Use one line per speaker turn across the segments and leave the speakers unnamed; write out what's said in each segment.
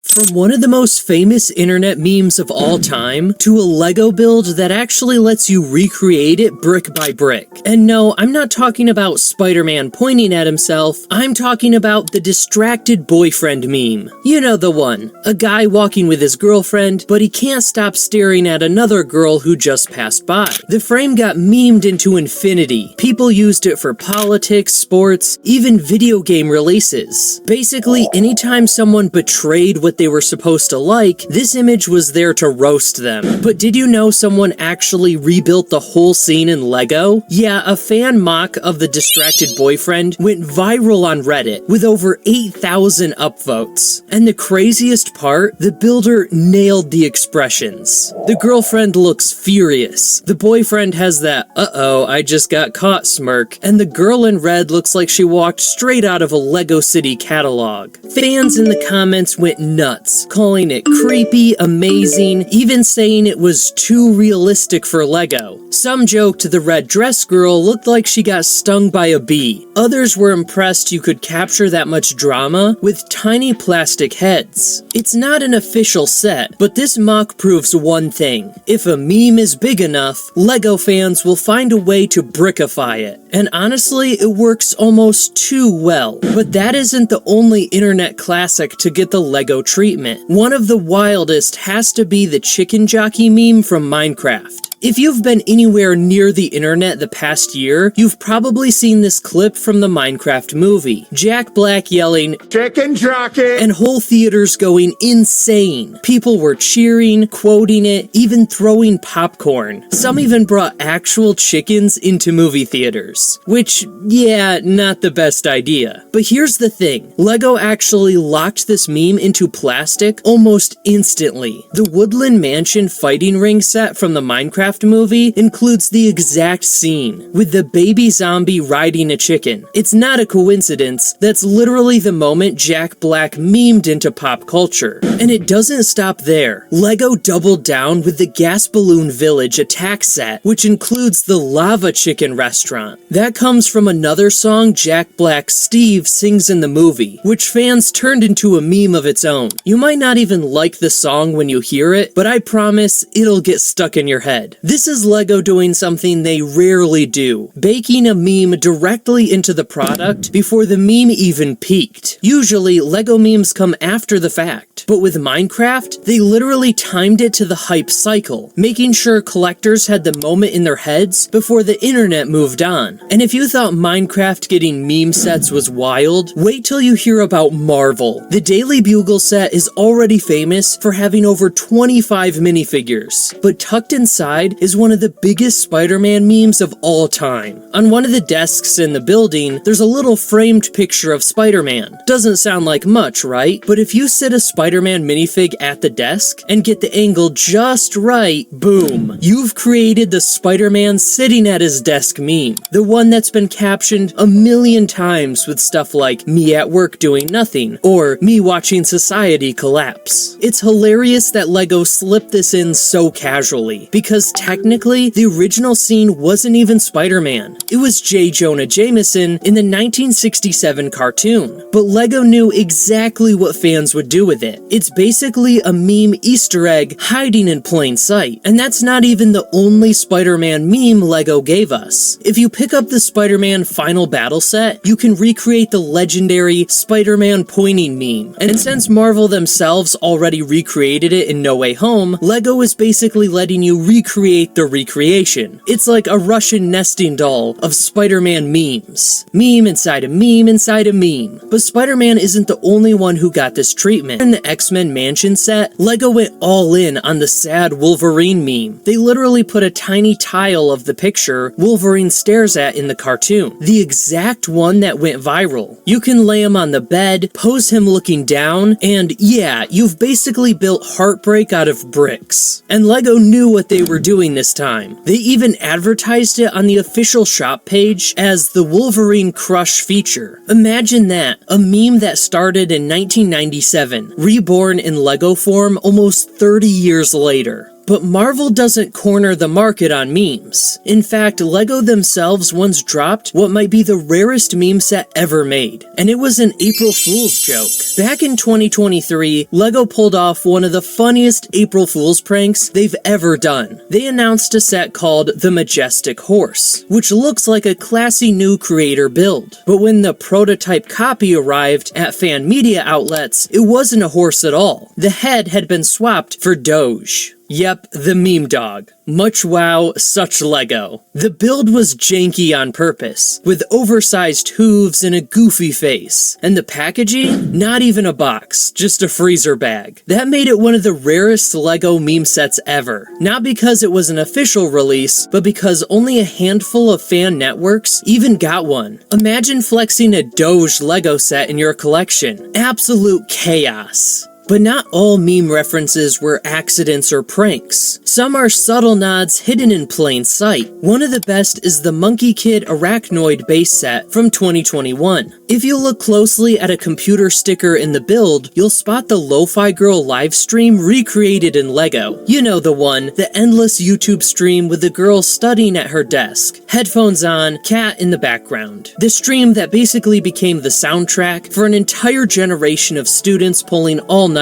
From one of the most famous internet memes of all time, to a Lego build that actually lets you recreate it brick by brick. And no, I'm not talking about Spider-Man pointing at himself, I'm talking about the distracted boyfriend meme. You know the one. A guy walking with his girlfriend, but he can't stop staring at another girl who just passed by. The frame got memed into infinity. People used it for politics, sports, even video game releases. Basically, anytime someone betrayed what they were supposed to like, this image was there to roast them. But did you know someone actually rebuilt the whole scene in Lego? Yeah, a fan mock of the distracted boyfriend went viral on Reddit with over 8,000 upvotes. And the craziest part, the builder nailed the expressions. The girlfriend looks furious. The boyfriend has that "uh-oh, I just got caught" smirk, and the girl in red looks like she walked straight out of a Lego City catalog. Fans in the comments went nuts, calling it creepy, amazing, even saying it was too realistic for Lego. Some joked the red dress girl looked like she got stung by a bee. Others were impressed you could capture that much drama with tiny plastic heads. It's not an official set, but this mock proves one thing. If a meme is big enough, Lego fans will find a way to brickify it. And honestly, it works almost too well. But that isn't the only internet classic to get the Lego treatment. One of the wildest has to be the chicken jockey meme from Minecraft. If you've been anywhere near the internet the past year, you've probably seen this clip from the Minecraft movie. Jack Black yelling, "Chicken jockey!" and whole theaters going insane. People were cheering, quoting it, even throwing popcorn. Some even brought actual chickens into movie theaters. Which, yeah, not the best idea. But here's the thing. Lego actually locked this meme into plastic almost instantly. The Woodland Mansion fighting ring set from the Minecraft movie includes the exact scene, with the baby zombie riding a chicken. It's not a coincidence, that's literally the moment Jack Black memed into pop culture. And it doesn't stop there. Lego doubled down with the Gas Balloon Village attack set, which includes the lava chicken restaurant. That comes from another song Jack Black's Steve sings in the movie, which fans turned into a meme of its own. You might not even like the song when you hear it, but I promise it'll get stuck in your head. This is Lego doing something they rarely do, baking a meme directly into the product before the meme even peaked. Usually, Lego memes come after the fact, but with Minecraft, they literally timed it to the hype cycle, making sure collectors had the moment in their heads before the internet moved on. And if you thought Minecraft getting meme sets was wild, wait till you hear about Marvel. The Daily Bugle set is already famous for having over 25 minifigures, but tucked inside is one of the biggest Spider-Man memes of all time. On one of the desks in the building, there's a little framed picture of Spider-Man. Doesn't sound like much, right? But if you sit a Spider-Man minifig at the desk and get the angle just right, boom, you've created the Spider-Man sitting at his desk meme. The one that's been captioned a million times with stuff like "me at work doing nothing" or "me watching society collapse." It's hilarious that Lego slipped this in so casually, because technically, the original scene wasn't even Spider-Man. It was J. Jonah Jameson in the 1967 cartoon. But Lego knew exactly what fans would do with it. It's basically a meme Easter egg hiding in plain sight. And that's not even the only Spider-Man meme Lego gave us. If you pick up the Spider-Man Final Battle set, you can recreate the legendary Spider-Man pointing meme. And since Marvel themselves already recreated it in No Way Home, Lego is basically letting you recreate the recreation. It's like a Russian nesting doll of Spider-Man memes. Meme inside a meme inside a meme. But Spider-Man isn't the only one who got this treatment. In the X-Men Mansion set, Lego went all in on the sad Wolverine meme. They literally put a tiny tile of the picture Wolverine stares at in the cartoon. The exact one that went viral. You can lay him on the bed, pose him looking down, and yeah, you've basically built heartbreak out of bricks. And Lego knew what they were doing this time. They even advertised it on the official shop page as the Wolverine Crush feature. Imagine that, a meme that started in 1997, reborn in Lego form almost 30 years later. But Marvel doesn't corner the market on memes. In fact, LEGO themselves once dropped what might be the rarest meme set ever made, and it was an April Fool's joke. Back in 2023, LEGO pulled off one of the funniest April Fool's pranks they've ever done. They announced a set called the Majestic Horse, which looks like a classy new creator build. But when the prototype copy arrived at fan media outlets, it wasn't a horse at all. The head had been swapped for Doge. Yep, the meme dog. Much wow, such LEGO. The build was janky on purpose, with oversized hooves and a goofy face. And the packaging? Not even a box, just a freezer bag. That made it one of the rarest LEGO meme sets ever. Not because it was an official release, but because only a handful of fan networks even got one. Imagine flexing a Doge LEGO set in your collection. Absolute chaos. But not all meme references were accidents or pranks. Some are subtle nods hidden in plain sight. One of the best is the Monkey Kid Arachnoid base set from 2021. If you look closely at a computer sticker in the build, you'll spot the Lofi Girl livestream recreated in LEGO. You know the one, the endless YouTube stream with the girl studying at her desk, headphones on, cat in the background. The stream that basically became the soundtrack for an entire generation of students pulling all-nighters.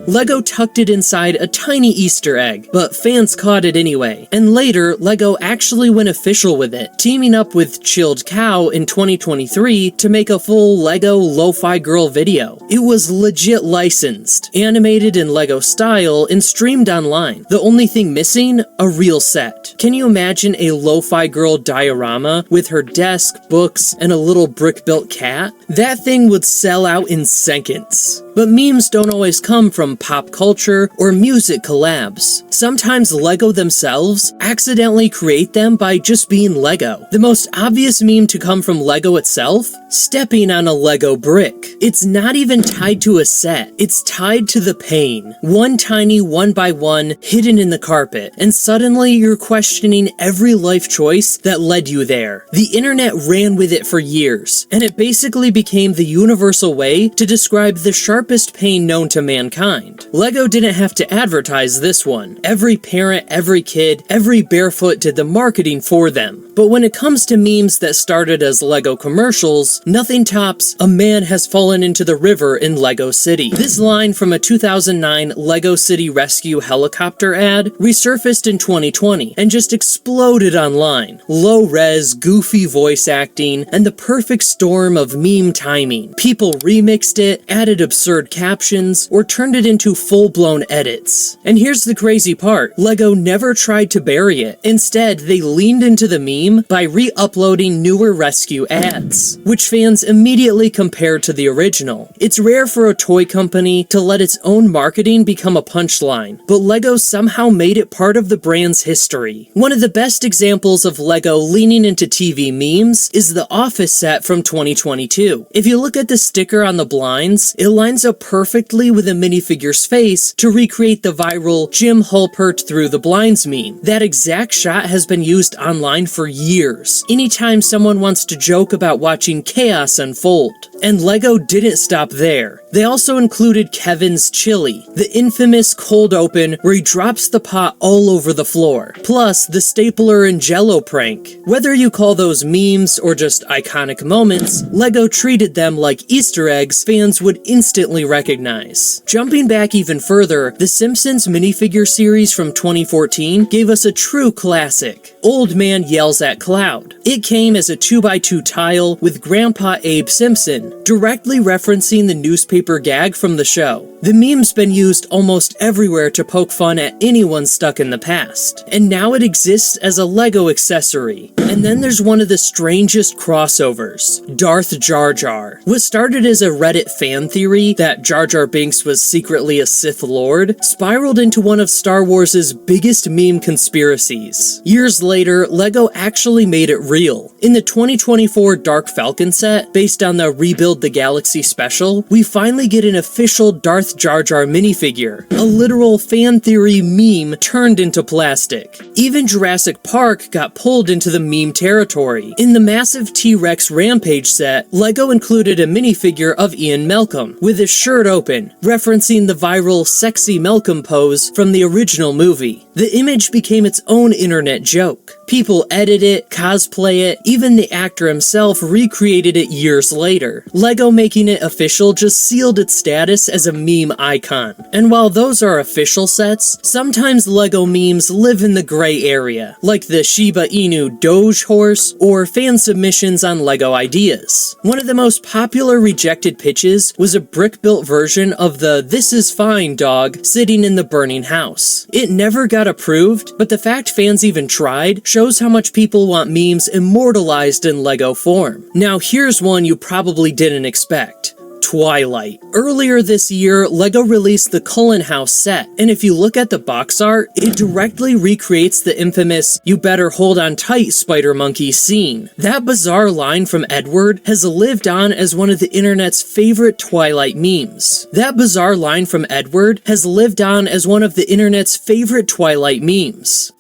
LEGO tucked it inside a tiny Easter egg, but fans caught it anyway. And later, LEGO actually went official with it, teaming up with Chilled Cow in 2023 to make a full LEGO Lo-Fi Girl video. It was legit licensed, animated in LEGO style, and streamed online. The only thing missing? A real set. Can you imagine a Lo-Fi Girl diorama with her desk, books, and a little brick-built cat? That thing would sell out in seconds. But memes don't always come from pop culture or music collabs. Sometimes LEGO themselves accidentally create them by just being LEGO. The most obvious meme to come from LEGO itself? Stepping on a LEGO brick. It's not even tied to a set. It's tied to the pane. One tiny 1x1 hidden in the carpet. And suddenly you're questioning every life choice that led you there. The internet ran with it for years, and it basically became the universal way to describe the sharpest pain known to mankind. LEGO didn't have to advertise this one. Every parent, every kid, every barefoot did the marketing for them. But when it comes to memes that started as LEGO commercials, nothing tops "A man has fallen into the river in LEGO City." This line from a 2009 LEGO City Rescue helicopter ad resurfaced in 2020 and just exploded online. Low-res, goofy voice acting, and the perfect storm of meme timing. People remixed it, added absurd captions, or turned it into full-blown edits. And here's the crazy part. LEGO never tried to bury it. Instead, they leaned into the meme by re-uploading newer rescue ads, which fans immediately compared to the original. It's rare for a toy company to let its own marketing become a punchline, but LEGO somehow made it part of the brand's history. One of the best examples of LEGO leaning into TV memes is the Office set from 2022. If you look at the sticker on the blinds, it lines up perfectly with a minifigure's face to recreate the viral Jim Halpert through the blinds meme. That exact shot has been used online for years, anytime someone wants to joke about watching chaos unfold. And LEGO didn't stop there. They also included Kevin's chili, the infamous cold open where he drops the pot all over the floor, plus the stapler and jello prank. Whether you call those memes or just iconic moments, LEGO treated them like Easter eggs fans would instantly recognize. Jumping back even further, the Simpsons minifigure series from 2014 gave us a true classic. Old Man Yells at Cloud. It came as a 2x2 tile with Grandpa Abe Simpson, directly referencing the newspaper gag from the show. The meme's been used almost everywhere to poke fun at anyone stuck in the past, and now it exists as a LEGO accessory. And then there's one of the strangest crossovers, Darth Jar Jar. What started as a Reddit fan theory that Jar Jar Binks was secretly a Sith Lord spiraled into one of Star Wars' biggest meme conspiracies. Years later, LEGO actually made it real. In the 2024 Dark Falcon set, based on the Rebuild the Galaxy special, we finally get an official Darth Jar Jar minifigure, a literal fan theory meme turned into plastic. Even Jurassic Park got pulled into the meme territory. In the massive T-Rex Rampage set, LEGO included a minifigure of Ian Malcolm, with his shirt open, referencing the viral sexy Malcolm pose from the original movie. The image became its own internet joke. People edit it, cosplay it, even the actor himself recreated it years later. LEGO making it official just sealed its status as a meme icon. And while those are official sets, sometimes LEGO memes live in the gray area, like the Shiba Inu Doge horse or fan submissions on LEGO Ideas. One of the most popular rejected pitches was a brick-built version of the "This is fine" dog sitting in the burning house. It never got approved, but the fact fans even tried shows how much people want memes immortalized in LEGO form. Now here's one you probably didn't expect. Twilight. Earlier this year, LEGO released the Cullen House set, and if you look at the box art, it directly recreates the infamous "you better hold on tight, spider monkey" scene. That bizarre line from Edward has lived on as one of the internet's favorite Twilight memes.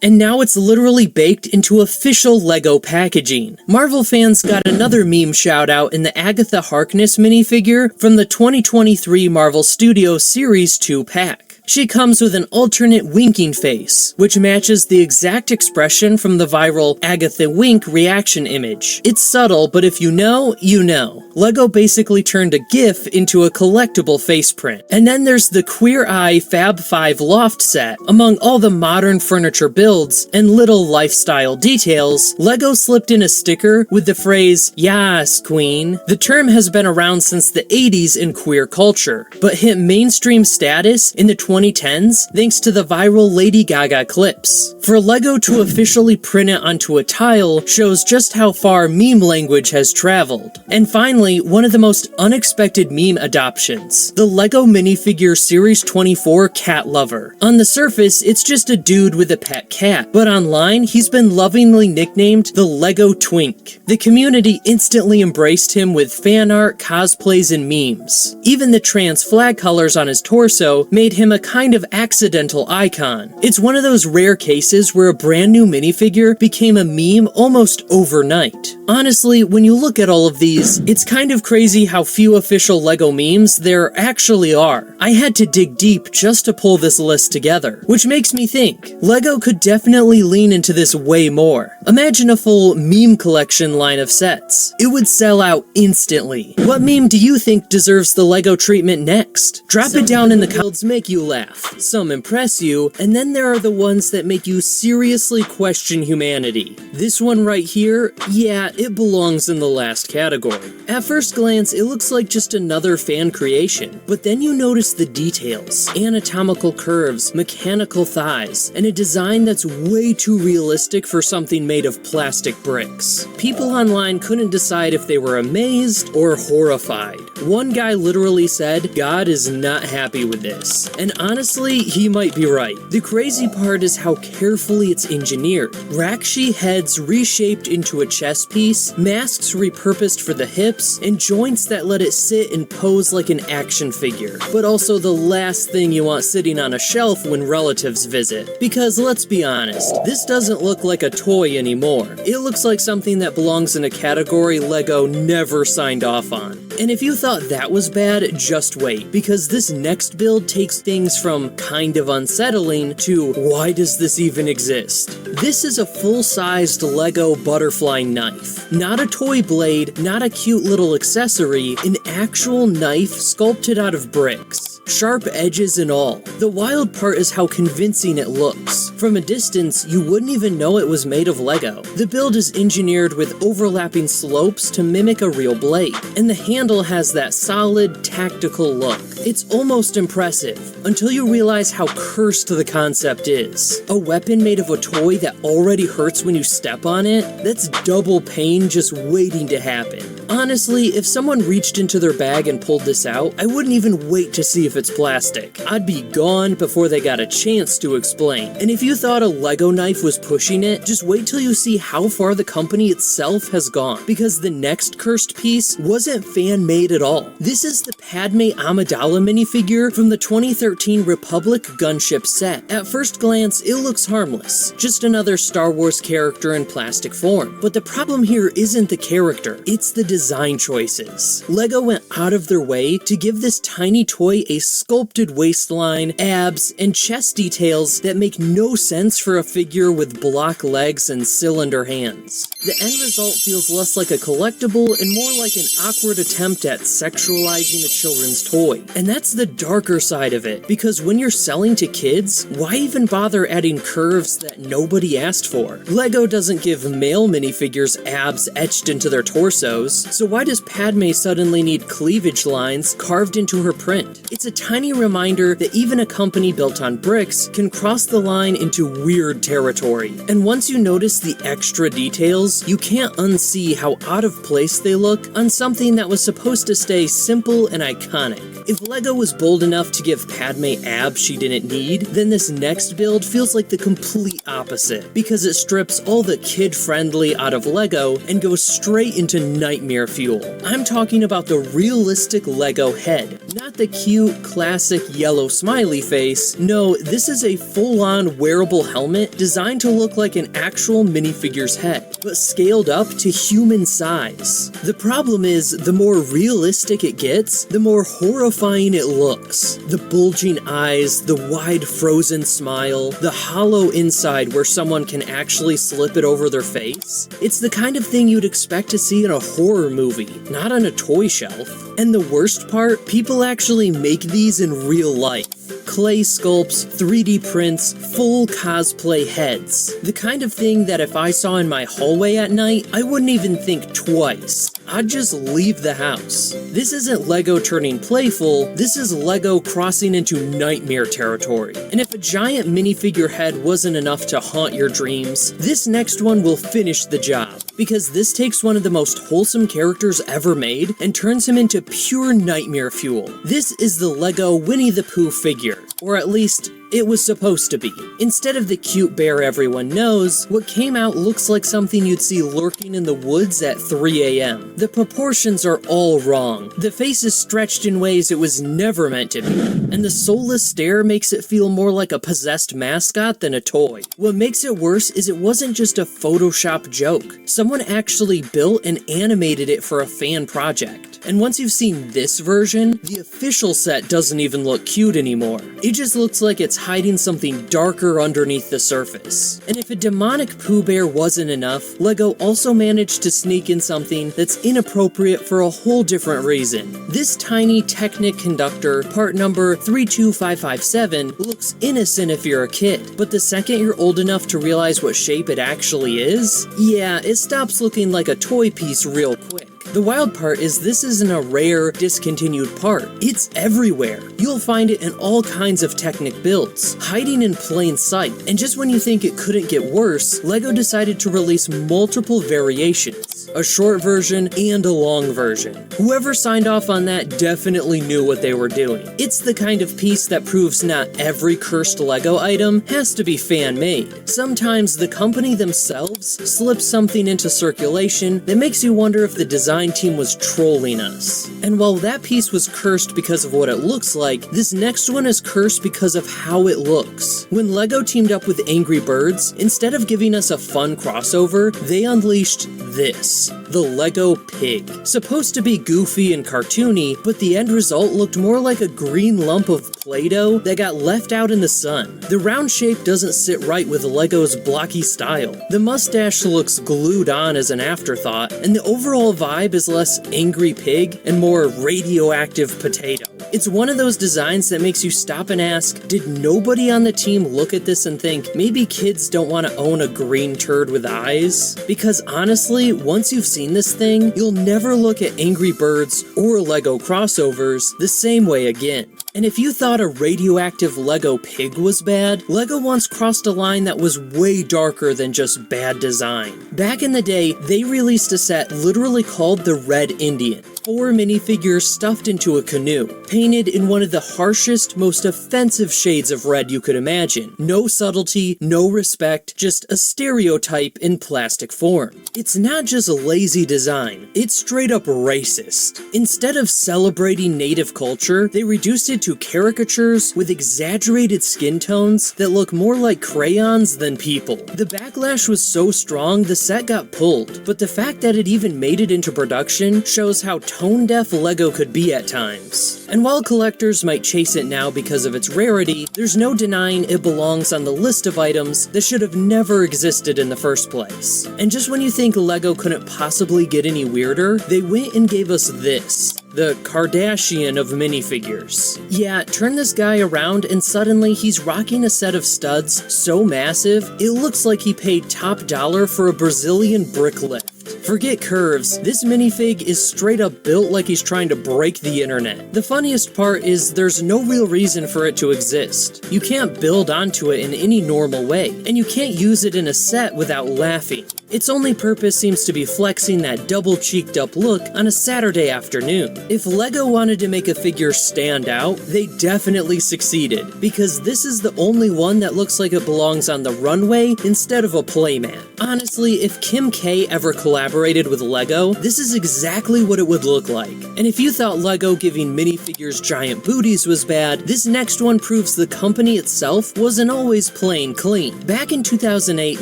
And now it's literally baked into official LEGO packaging. Marvel fans got another meme shout out in the Agatha Harkness minifigure from the 2023 Marvel Studios Series 2 pack. She comes with an alternate winking face, which matches the exact expression from the viral Agatha Wink reaction image. It's subtle, but if you know, you know. LEGO basically turned a GIF into a collectible face print. And then there's the Queer Eye Fab 5 loft set. Among all the modern furniture builds and little lifestyle details, LEGO slipped in a sticker with the phrase, "Yas, Queen." The term has been around since the 80s in queer culture, but hit mainstream status in the 2010s thanks to the viral Lady Gaga clips. For LEGO to officially print it onto a tile shows just how far meme language has traveled. And finally, one of the most unexpected meme adoptions, the LEGO minifigure Series 24 Cat Lover. On the surface, it's just a dude with a pet cat, but online, he's been lovingly nicknamed the LEGO Twink. The community instantly embraced him with fan art, cosplays, and memes. Even the trans flag colors on his torso made him a kind of accidental icon. It's one of those rare cases where a brand new minifigure became a meme almost overnight. Honestly, when you look at all of these, it's kind of crazy how few official LEGO memes there actually are. I had to dig deep just to pull this list together, which makes me think LEGO could definitely lean into this way more. Imagine a full meme collection line of sets. It would sell out instantly. What meme do you think deserves the LEGO treatment next? Drop it down in the comments. Make you laugh, some impress you, and then there are the ones that make you seriously question humanity. This one right here, yeah, it belongs in the last category. At first glance, it looks like just another fan creation, but then you notice the details, anatomical curves, mechanical thighs, and a design that's way too realistic for something made of plastic bricks. People online couldn't decide if they were amazed or horrified. One guy literally said, "God is not happy with this." And honestly, he might be right. The crazy part is how carefully it's engineered. Rakshi heads reshaped into a chess piece, masks repurposed for the hips, and joints that let it sit and pose like an action figure. But also the last thing you want sitting on a shelf when relatives visit. Because let's be honest, this doesn't look like a toy anymore. It looks like something that belongs in a category LEGO never signed off on. And if you thought that was bad, just wait, because this next build takes things from kind of unsettling to why does this even exist? This is a full-sized LEGO butterfly knife. Not a toy blade, not a cute little accessory, an actual knife sculpted out of bricks. Sharp edges and all. The wild part is how convincing it looks. From a distance, you wouldn't even know it was made of LEGO. The build is engineered with overlapping slopes to mimic a real blade, and the handle has that solid, tactical look. It's almost impressive, until you realize how cursed the concept is. A weapon made of a toy that already hurts when you step on it? That's double pain just waiting to happen. Honestly, if someone reached into their bag and pulled this out, I wouldn't even wait to see if it's plastic. I'd be gone before they got a chance to explain. And if you thought a LEGO knife was pushing it, just wait till you see how far the company itself has gone. Because the next cursed piece wasn't fan-made at all. This is the Padme Amidala minifigure from the 2013 Republic gunship set. At first glance, it looks harmless. Just another Star Wars character in plastic form. But the problem here isn't the character, it's the design. design choices. LEGO went out of their way to give this tiny toy a sculpted waistline, abs, and chest details that make no sense for a figure with block legs and cylinder hands. The end result feels less like a collectible and more like an awkward attempt at sexualizing a children's toy. And that's the darker side of it, because when you're selling to kids, why even bother adding curves that nobody asked for? LEGO doesn't give male minifigures abs etched into their torsos, so why does Padme suddenly need cleavage lines carved into her print? It's a tiny reminder that even a company built on bricks can cross the line into weird territory. And once you notice the extra details, you can't unsee how out of place they look on something that was supposed to stay simple and iconic. If LEGO was bold enough to give Padme abs she didn't need, then this next build feels like the complete opposite, because it strips all the kid-friendly out of LEGO and goes straight into nightmare fuel. I'm talking about the realistic LEGO head, not the cute, classic yellow smiley face. No, this is a full-on wearable helmet designed to look like an actual minifigure's head, but scaled up to human size. The problem is, the more realistic it gets, the more horrifying it looks. The bulging eyes, the wide frozen smile, the hollow inside where someone can actually slip it over their face. It's the kind of thing you'd expect to see in a horror movie, not on a toy shelf. And the worst part, people actually make these in real life. Clay sculpts, 3D prints, full cosplay heads. The kind of thing that if I saw in my hallway at night, I wouldn't even think twice. I'd just leave the house. This isn't LEGO turning playful, this is LEGO crossing into nightmare territory. And if a giant minifigure head wasn't enough to haunt your dreams, this next one will finish the job. Because this takes one of the most wholesome characters ever made and turns him into pure nightmare fuel. This is the LEGO Winnie the Pooh figure, or at least it was supposed to be. Instead of the cute bear everyone knows, what came out looks like something you'd see lurking in the woods at 3 a.m. The proportions are all wrong. The face is stretched in ways it was never meant to be, and the soulless stare makes it feel more like a possessed mascot than a toy. What makes it worse is it wasn't just a Photoshop joke. Someone actually built and animated it for a fan project. And once you've seen this version, the official set doesn't even look cute anymore. It just looks like it's hiding something darker underneath the surface. And if a demonic Pooh Bear wasn't enough, LEGO also managed to sneak in something that's inappropriate for a whole different reason. This tiny Technic conductor, part number 32557, looks innocent if you're a kid, but the second you're old enough to realize what shape it actually is, yeah, it stops looking like a toy piece real quick. The wild part is this isn't a rare, discontinued part. It's everywhere. You'll find it in all kinds of Technic builds, hiding in plain sight. And just when you think it couldn't get worse, LEGO decided to release multiple variations. A short version and a long version. Whoever signed off on that definitely knew what they were doing. It's the kind of piece that proves not every cursed LEGO item has to be fan-made. Sometimes the company themselves slips something into circulation that makes you wonder if the design team was trolling us. And while that piece was cursed because of what it looks like, this next one is cursed because of how it looks. When LEGO teamed up with Angry Birds, instead of giving us a fun crossover, they unleashed this. The LEGO Pig. Supposed to be goofy and cartoony, but the end result looked more like a green lump of Play-Doh that got left out in the sun. The round shape doesn't sit right with LEGO's blocky style. The mustache looks glued on as an afterthought, and the overall vibe is less angry pig and more radioactive potato. It's one of those designs that makes you stop and ask, did nobody on the team look at this and think, maybe kids don't want to own a green turd with eyes? Because honestly, once you've seen this thing, you'll never look at Angry Birds or LEGO crossovers the same way again. And if you thought a radioactive LEGO pig was bad, LEGO once crossed a line that was way darker than just bad design. Back in the day, they released a set literally called the Red Indian. 4 minifigures stuffed into a canoe, painted in one of the harshest, most offensive shades of red you could imagine. No subtlety, no respect, just a stereotype in plastic form. It's not just a lazy design, it's straight up racist. Instead of celebrating native culture, they reduced it into caricatures with exaggerated skin tones that look more like crayons than people. The backlash was so strong the set got pulled, but the fact that it even made it into production shows how tone-deaf LEGO could be at times. And while collectors might chase it now because of its rarity, there's no denying it belongs on the list of items that should have never existed in the first place. And just when you think LEGO couldn't possibly get any weirder, they went and gave us this. The Kardashian of minifigures. Yeah, turn this guy around and suddenly he's rocking a set of studs so massive, it looks like he paid top dollar for a Brazilian brick lift. Forget curves, this minifig is straight up built like he's trying to break the internet. The funniest part is there's no real reason for it to exist. You can't build onto it in any normal way, and you can't use it in a set without laughing. Its only purpose seems to be flexing that double-cheeked up look on a Saturday afternoon. If LEGO wanted to make a figure stand out, they definitely succeeded, because this is the only one that looks like it belongs on the runway instead of a playmat. Honestly, if Kim K ever collaborated with LEGO, this is exactly what it would look like. And if you thought LEGO giving minifigures giant booties was bad, this next one proves the company itself wasn't always plain clean. Back in 2008,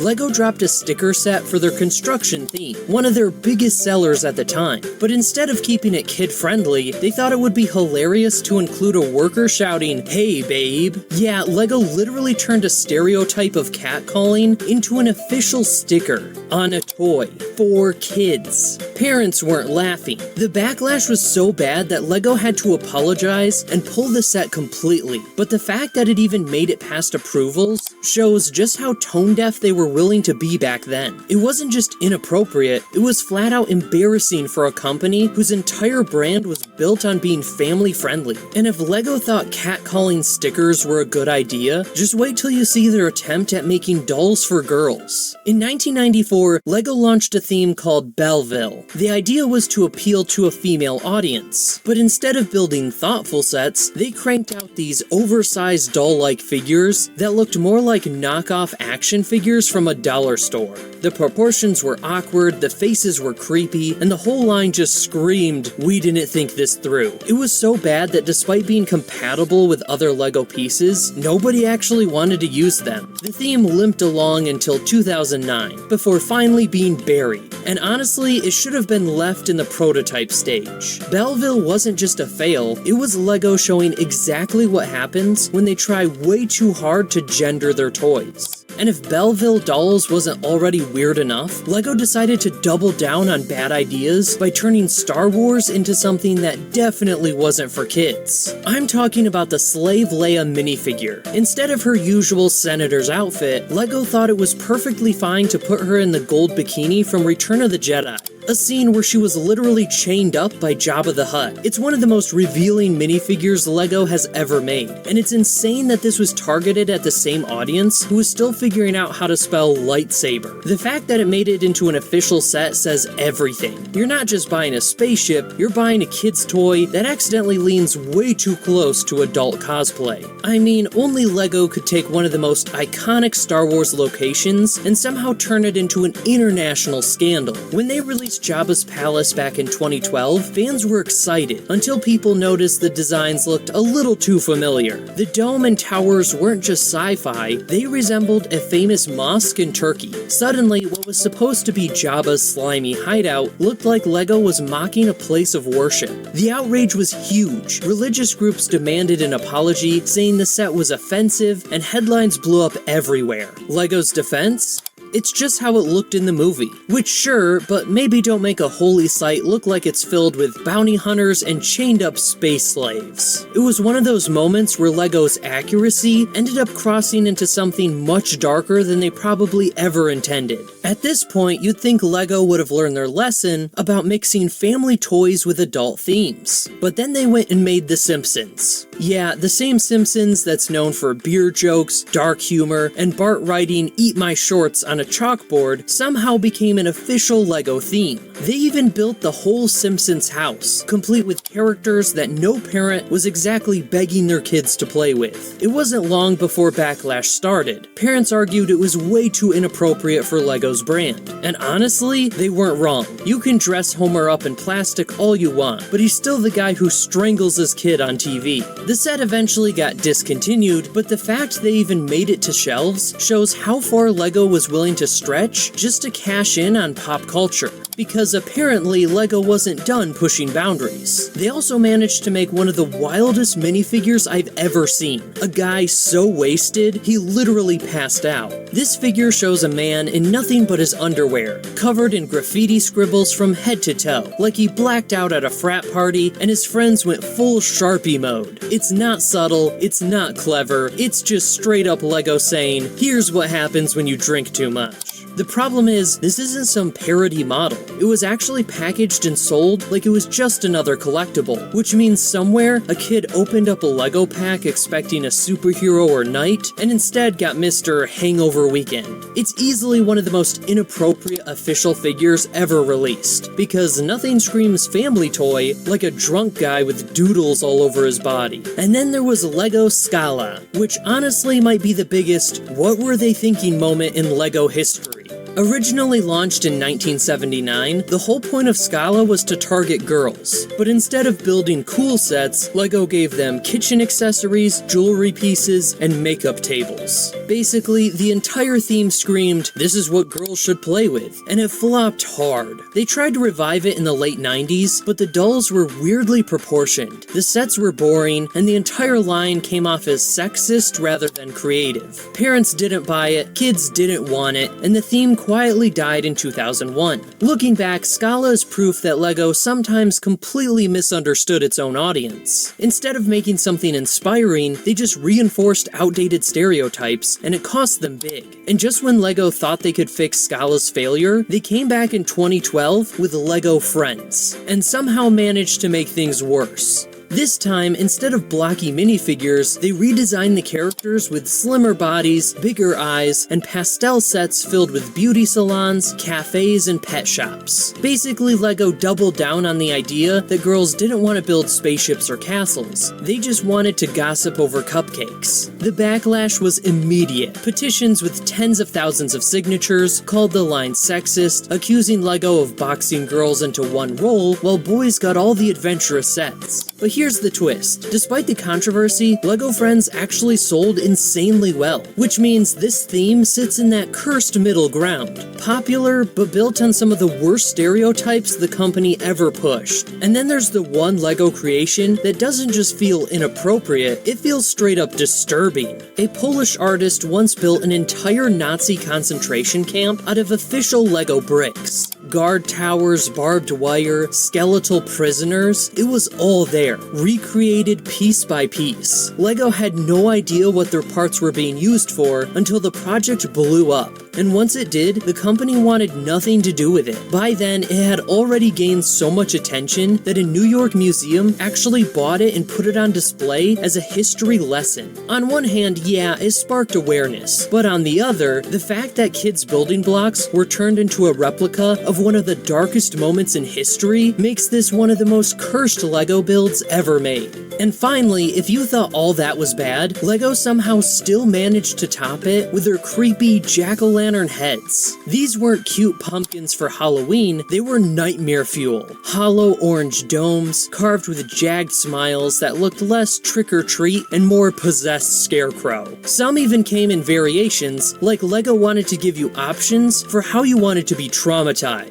LEGO dropped a sticker set for their construction theme, one of their biggest sellers at the time. But instead of keeping it kid-friendly, they thought it would be hilarious to include a worker shouting, "Hey babe." Yeah, LEGO literally turned a stereotype of catcalling into an official sticker on a toy for kids. Parents weren't laughing. The backlash was so bad that LEGO had to apologize and pull the set completely. But the fact that it even made it past approvals shows just how tone-deaf they were willing to be back then. It wasn't just inappropriate, it was flat out embarrassing for a company whose entire brand was built on being family-friendly. And if LEGO thought catcalling stickers were a good idea, just wait till you see their attempt at making dolls for girls. In 1994, LEGO launched a theme called Belleville. The idea was to appeal to a female audience, but instead of building thoughtful sets, they cranked out these oversized doll-like figures that looked more like knockoff action figures from a dollar store. The proportions were awkward, the faces were creepy, and the whole line just screamed, "We didn't think this through." It was so bad that despite being compatible with other LEGO pieces, nobody actually wanted to use them. The theme limped along until 2009, before finally being buried. And honestly, it should have been left in the prototype stage. Belleville wasn't just a fail, it was LEGO showing exactly what happens when they try way too hard to gender their toys. And if Belleville dolls wasn't already weird enough, LEGO decided to double down on bad ideas by turning Star Wars into something that definitely wasn't for kids. I'm talking about the Slave Leia minifigure. Instead of her usual senator's outfit, LEGO thought it was perfectly fine to put her in the gold bikini from Return of the Jedi. A scene where she was literally chained up by Jabba the Hutt. It's one of the most revealing minifigures LEGO has ever made, and it's insane that this was targeted at the same audience who was still figuring out how to spell lightsaber. The fact that it made it into an official set says everything. You're not just buying a spaceship, you're buying a kid's toy that accidentally leans way too close to adult cosplay. I mean, only LEGO could take one of the most iconic Star Wars locations and somehow turn it into an international scandal. When they released Jabba's palace back in 2012, fans were excited until people noticed the designs looked a little too familiar. The dome and towers weren't just sci-fi, they resembled a famous mosque in Turkey. Suddenly, what was supposed to be Jabba's slimy hideout looked like LEGO was mocking a place of worship. The outrage was huge. Religious groups demanded an apology, saying the set was offensive, and headlines blew up everywhere. LEGO's defense? It's just how it looked in the movie. Which sure, but maybe don't make a holy site look like it's filled with bounty hunters and chained up space slaves. It was one of those moments where LEGO's accuracy ended up crossing into something much darker than they probably ever intended. At this point, you'd think LEGO would have learned their lesson about mixing family toys with adult themes. But then they went and made The Simpsons. Yeah, the same Simpsons that's known for beer jokes, dark humor, and Bart writing "Eat my shorts" on a chalkboard somehow became an official LEGO theme. They even built the whole Simpsons house, complete with characters that no parent was exactly begging their kids to play with. It wasn't long before backlash started. Parents argued it was way too inappropriate for LEGO's brand. And honestly, they weren't wrong. You can dress Homer up in plastic all you want, but he's still the guy who strangles his kid on TV. The set eventually got discontinued, but the fact they even made it to shelves shows how far LEGO was willing to stretch just to cash in on pop culture. Because apparently LEGO wasn't done pushing boundaries. They also managed to make one of the wildest minifigures I've ever seen. A guy so wasted, he literally passed out. This figure shows a man in nothing but his underwear, covered in graffiti scribbles from head to toe, like he blacked out at a frat party and his friends went full Sharpie mode. It's not subtle, it's not clever, it's just straight up LEGO saying, here's what happens when you drink too much. The problem is, this isn't some parody model. It was actually packaged and sold like it was just another collectible, which means somewhere a kid opened up a LEGO pack expecting a superhero or knight, and instead got Mr. Hangover Weekend. It's easily one of the most inappropriate official figures ever released, because nothing screams family toy like a drunk guy with doodles all over his body. And then there was LEGO Scala, which honestly might be the biggest what were they thinking moment in LEGO history. Originally launched in 1979, the whole point of Scala was to target girls. But instead of building cool sets, LEGO gave them kitchen accessories, jewelry pieces, and makeup tables. Basically, the entire theme screamed, this is what girls should play with, and it flopped hard. They tried to revive it in the late 90s, but the dolls were weirdly proportioned, the sets were boring, and the entire line came off as sexist rather than creative. Parents didn't buy it, kids didn't want it, and the theme quietly died in 2001. Looking back, Scala is proof that LEGO sometimes completely misunderstood its own audience. Instead of making something inspiring, they just reinforced outdated stereotypes, and it cost them big. And just when LEGO thought they could fix Scala's failure, they came back in 2012 with LEGO Friends, and somehow managed to make things worse. This time, instead of blocky minifigures, they redesigned the characters with slimmer bodies, bigger eyes, and pastel sets filled with beauty salons, cafes, and pet shops. Basically, LEGO doubled down on the idea that girls didn't want to build spaceships or castles. They just wanted to gossip over cupcakes. The backlash was immediate. Petitions with tens of thousands of signatures called the line sexist, accusing LEGO of boxing girls into one role while boys got all the adventurous sets. But here's the twist. Despite the controversy, LEGO Friends actually sold insanely well, which means this theme sits in that cursed middle ground. Popular, but built on some of the worst stereotypes the company ever pushed. And then there's the one LEGO creation that doesn't just feel inappropriate, it feels straight up disturbing. A Polish artist once built an entire Nazi concentration camp out of official LEGO bricks. Guard towers, barbed wire, skeletal prisoners, it was all there, recreated piece by piece. LEGO had no idea what their parts were being used for until the project blew up. And once it did, the company wanted nothing to do with it. By then, it had already gained so much attention that a New York museum actually bought it and put it on display as a history lesson. On one hand, yeah, it sparked awareness, but on the other, the fact that kids' building blocks were turned into a replica of one of the darkest moments in history makes this one of the most cursed LEGO builds ever made. And finally, if you thought all that was bad, LEGO somehow still managed to top it with their creepy jack-o'-lantern heads. These weren't cute pumpkins for Halloween, they were nightmare fuel. Hollow orange domes, carved with jagged smiles that looked less trick-or-treat and more possessed scarecrow. Some even came in variations, like LEGO wanted to give you options for how you wanted to be traumatized.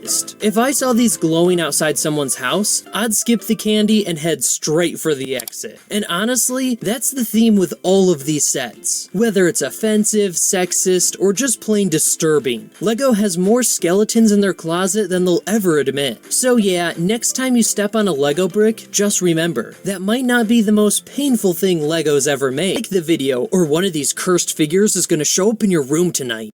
If I saw these glowing outside someone's house, I'd skip the candy and head straight for the exit. And honestly, that's the theme with all of these sets. Whether it's offensive, sexist, or just plain disturbing, LEGO has more skeletons in their closet than they'll ever admit. So yeah, next time you step on a LEGO brick, just remember, that might not be the most painful thing LEGO's ever made. Like the video, or one of these cursed figures is gonna show up in your room tonight.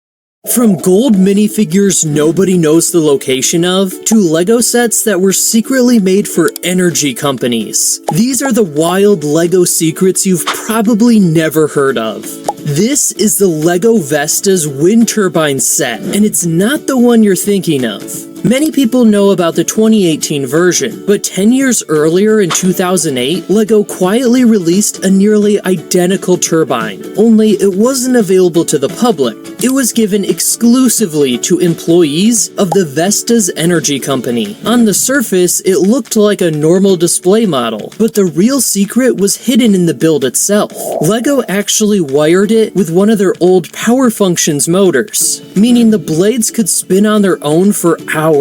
From gold minifigures nobody knows the location of, to LEGO sets that were secretly made for energy companies. These are the wild LEGO secrets you've probably never heard of. This is the LEGO Vesta's wind turbine set, and it's not the one you're thinking of. Many people know about the 2018 version, but 10 years earlier in 2008, LEGO quietly released a nearly identical turbine, only it wasn't available to the public. It was given exclusively to employees of the Vestas Energy Company. On the surface, it looked like a normal display model, but the real secret was hidden in the build itself. LEGO actually wired it with one of their old Power Functions motors, meaning the blades could spin on their own for hours.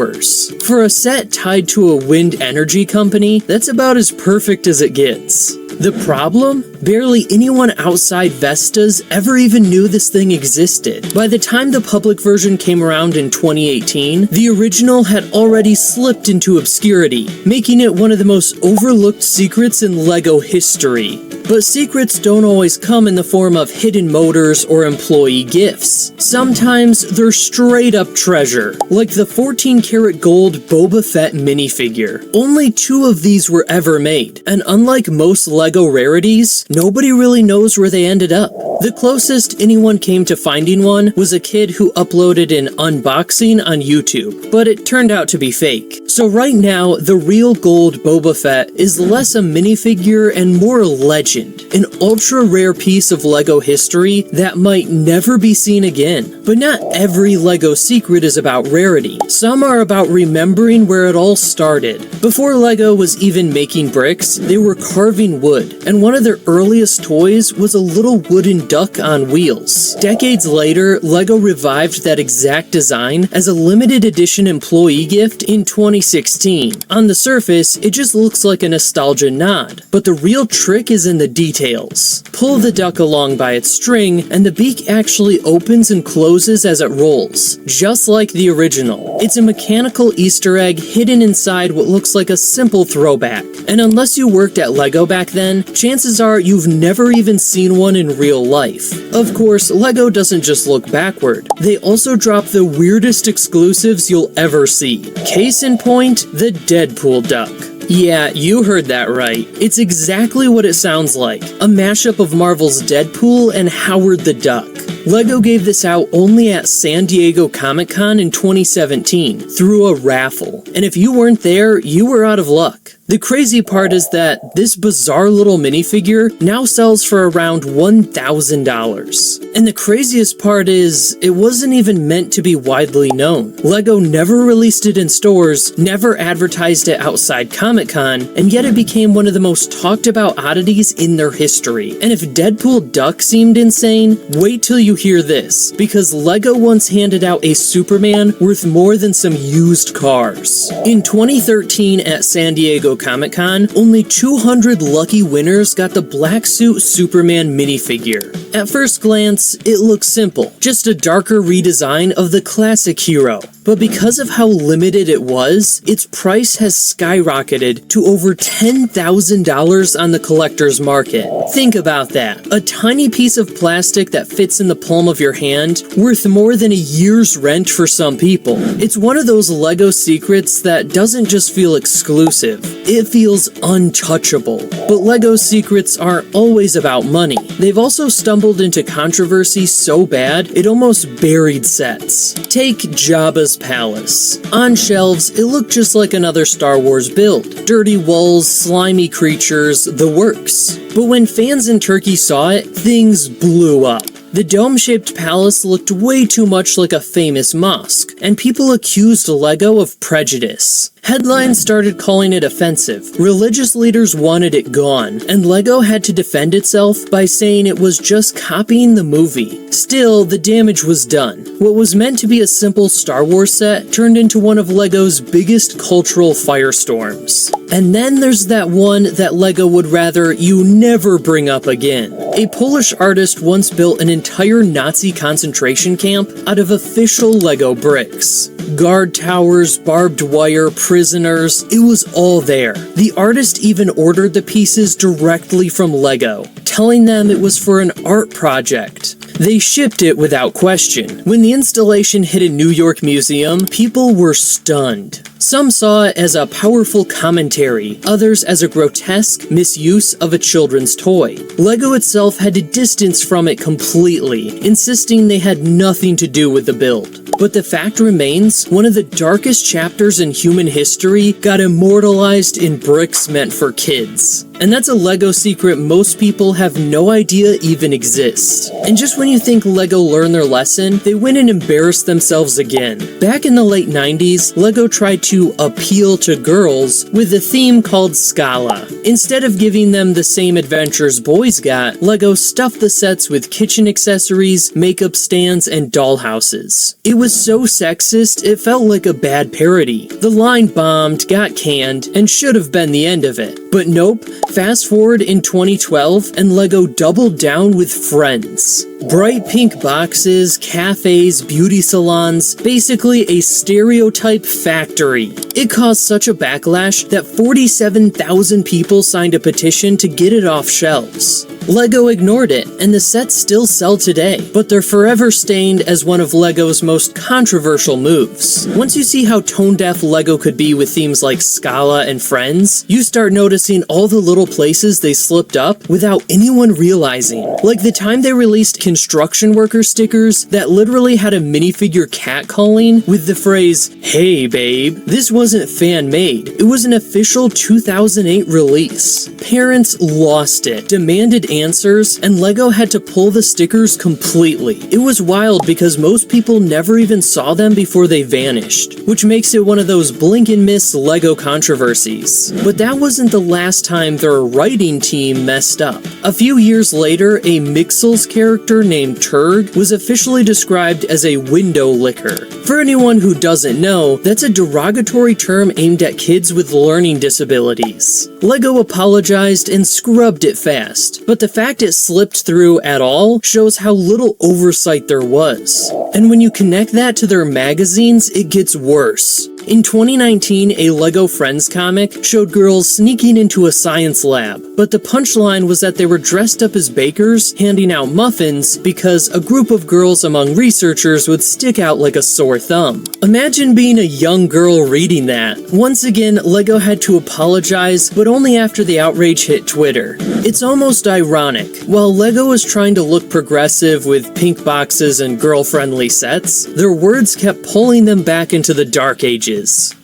For a set tied to a wind energy company, that's about as perfect as it gets. The problem? Barely anyone outside Vestas ever even knew this thing existed. By the time the public version came around in 2018, the original had already slipped into obscurity, making it one of the most overlooked secrets in LEGO history. But secrets don't always come in the form of hidden motors or employee gifts. Sometimes they're straight up treasure, like the 14-karat gold Boba Fett minifigure. Only 2 of these were ever made, and unlike most LEGO rarities, nobody really knows where they ended up. The closest anyone came to finding one was a kid who uploaded an unboxing on YouTube, but it turned out to be fake. So right now, the real gold Boba Fett is less a minifigure and more a legend, an ultra-rare piece of LEGO history that might never be seen again. But not every LEGO secret is about rarity. Some are about remembering where it all started. Before LEGO was even making bricks, they were carving wood, and one of their earliest toys was a little wooden duck on wheels. Decades later, LEGO revived that exact design as a limited edition employee gift in 2016. On the surface, it just looks like a nostalgia nod, but the real trick is in the details. Pull the duck along by its string, and the beak actually opens and closes as it rolls, just like the original. It's a mechanical Easter egg hidden inside what looks like a simple throwback, and unless you worked at LEGO back then, chances are you've never even seen one in real life. Of course, LEGO doesn't just look backward. They also drop the weirdest exclusives you'll ever see. Case in point, the Deadpool duck. Yeah, you heard that right. It's exactly what it sounds like. A mashup of Marvel's Deadpool and Howard the Duck. LEGO gave this out only at San Diego Comic-Con in 2017 through a raffle. And if you weren't there, you were out of luck. The crazy part is that this bizarre little minifigure now sells for around $1,000. And the craziest part is, it wasn't even meant to be widely known. LEGO never released it in stores, never advertised it outside Comic-Con, and yet it became one of the most talked about oddities in their history. And if Deadpool Duck seemed insane, wait till you hear this, because LEGO once handed out a Superman worth more than some used cars. In 2013 at San Diego Comic-Con, only 200 lucky winners got the black suit Superman minifigure. At first glance, it looks simple, just a darker redesign of the classic hero. But because of how limited it was, its price has skyrocketed to over $10,000 on the collector's market. Think about that. A tiny piece of plastic that fits in the palm of your hand, worth more than a year's rent for some people. It's one of those LEGO secrets that doesn't just feel exclusive, it feels untouchable. But LEGO secrets aren't always about money. They've also stumbled into controversy so bad, it almost buried sets. Take Jabba's palace. On shelves, it looked just like another Star Wars build. Dirty walls, slimy creatures, the works. But when fans in Turkey saw it, things blew up. The dome-shaped palace looked way too much like a famous mosque, and people accused LEGO of prejudice. Headlines started calling it offensive, religious leaders wanted it gone, and LEGO had to defend itself by saying it was just copying the movie. Still, the damage was done. What was meant to be a simple Star Wars set turned into one of LEGO's biggest cultural firestorms. And then there's that one that LEGO would rather you never bring up again. A Polish artist once built an entire Nazi concentration camp out of official LEGO bricks. Guard towers, barbed wire, prisoners, it was all there. The artist even ordered the pieces directly from LEGO, telling them it was for an art project. They shipped it without question. When the installation hit a New York museum, people were stunned. Some saw it as a powerful commentary, others as a grotesque misuse of a children's toy. LEGO itself had to distance from it completely, insisting they had nothing to do with the build. But the fact remains, one of the darkest chapters in human history got immortalized in bricks meant for kids. And that's a LEGO secret most people have no idea even exists. And just when you think LEGO learned their lesson, they went and embarrassed themselves again. Back in the late 90s, LEGO tried to appeal to girls with a theme called Scala. Instead of giving them the same adventures boys got, LEGO stuffed the sets with kitchen accessories, makeup stands, and dollhouses. It was so sexist, it felt like a bad parody. The line bombed, got canned, and should have been the end of it. But nope, fast forward in 2012, and LEGO doubled down with Friends. Bright pink boxes, cafes, beauty salons, basically a stereotype factory. It caused such a backlash that 47,000 people signed a petition to get it off shelves. LEGO ignored it, and the sets still sell today, but they're forever stained as one of LEGO's most controversial moves. Once you see how tone-deaf LEGO could be with themes like Scala and Friends, you start noticing all the little places they slipped up without anyone realizing. Like the time they released construction worker stickers that literally had a minifigure catcalling with the phrase, "Hey babe." This wasn't fan-made, it was an official 2008 release. Parents lost it, demanded answers, and LEGO had to pull the stickers completely. It was wild because most people never even saw them before they vanished, which makes it one of those blink and miss LEGO controversies. But that wasn't the last time their writing team messed up. A few years later, a Mixels character named Turg was officially described as a window licker. For anyone who doesn't know, that's a derogatory term aimed at kids with learning disabilities. LEGO apologized and scrubbed it fast, but the fact it slipped through at all shows how little oversight there was. And when you connect that to their magazines, it gets worse. In 2019, a LEGO Friends comic showed girls sneaking into a science lab, but the punchline was that they were dressed up as bakers, handing out muffins, because a group of girls among researchers would stick out like a sore thumb. Imagine being a young girl reading that. Once again, LEGO had to apologize, but only after the outrage hit Twitter. It's almost ironic. While LEGO was trying to look progressive with pink boxes and girl-friendly sets, their words kept pulling them back into the dark ages.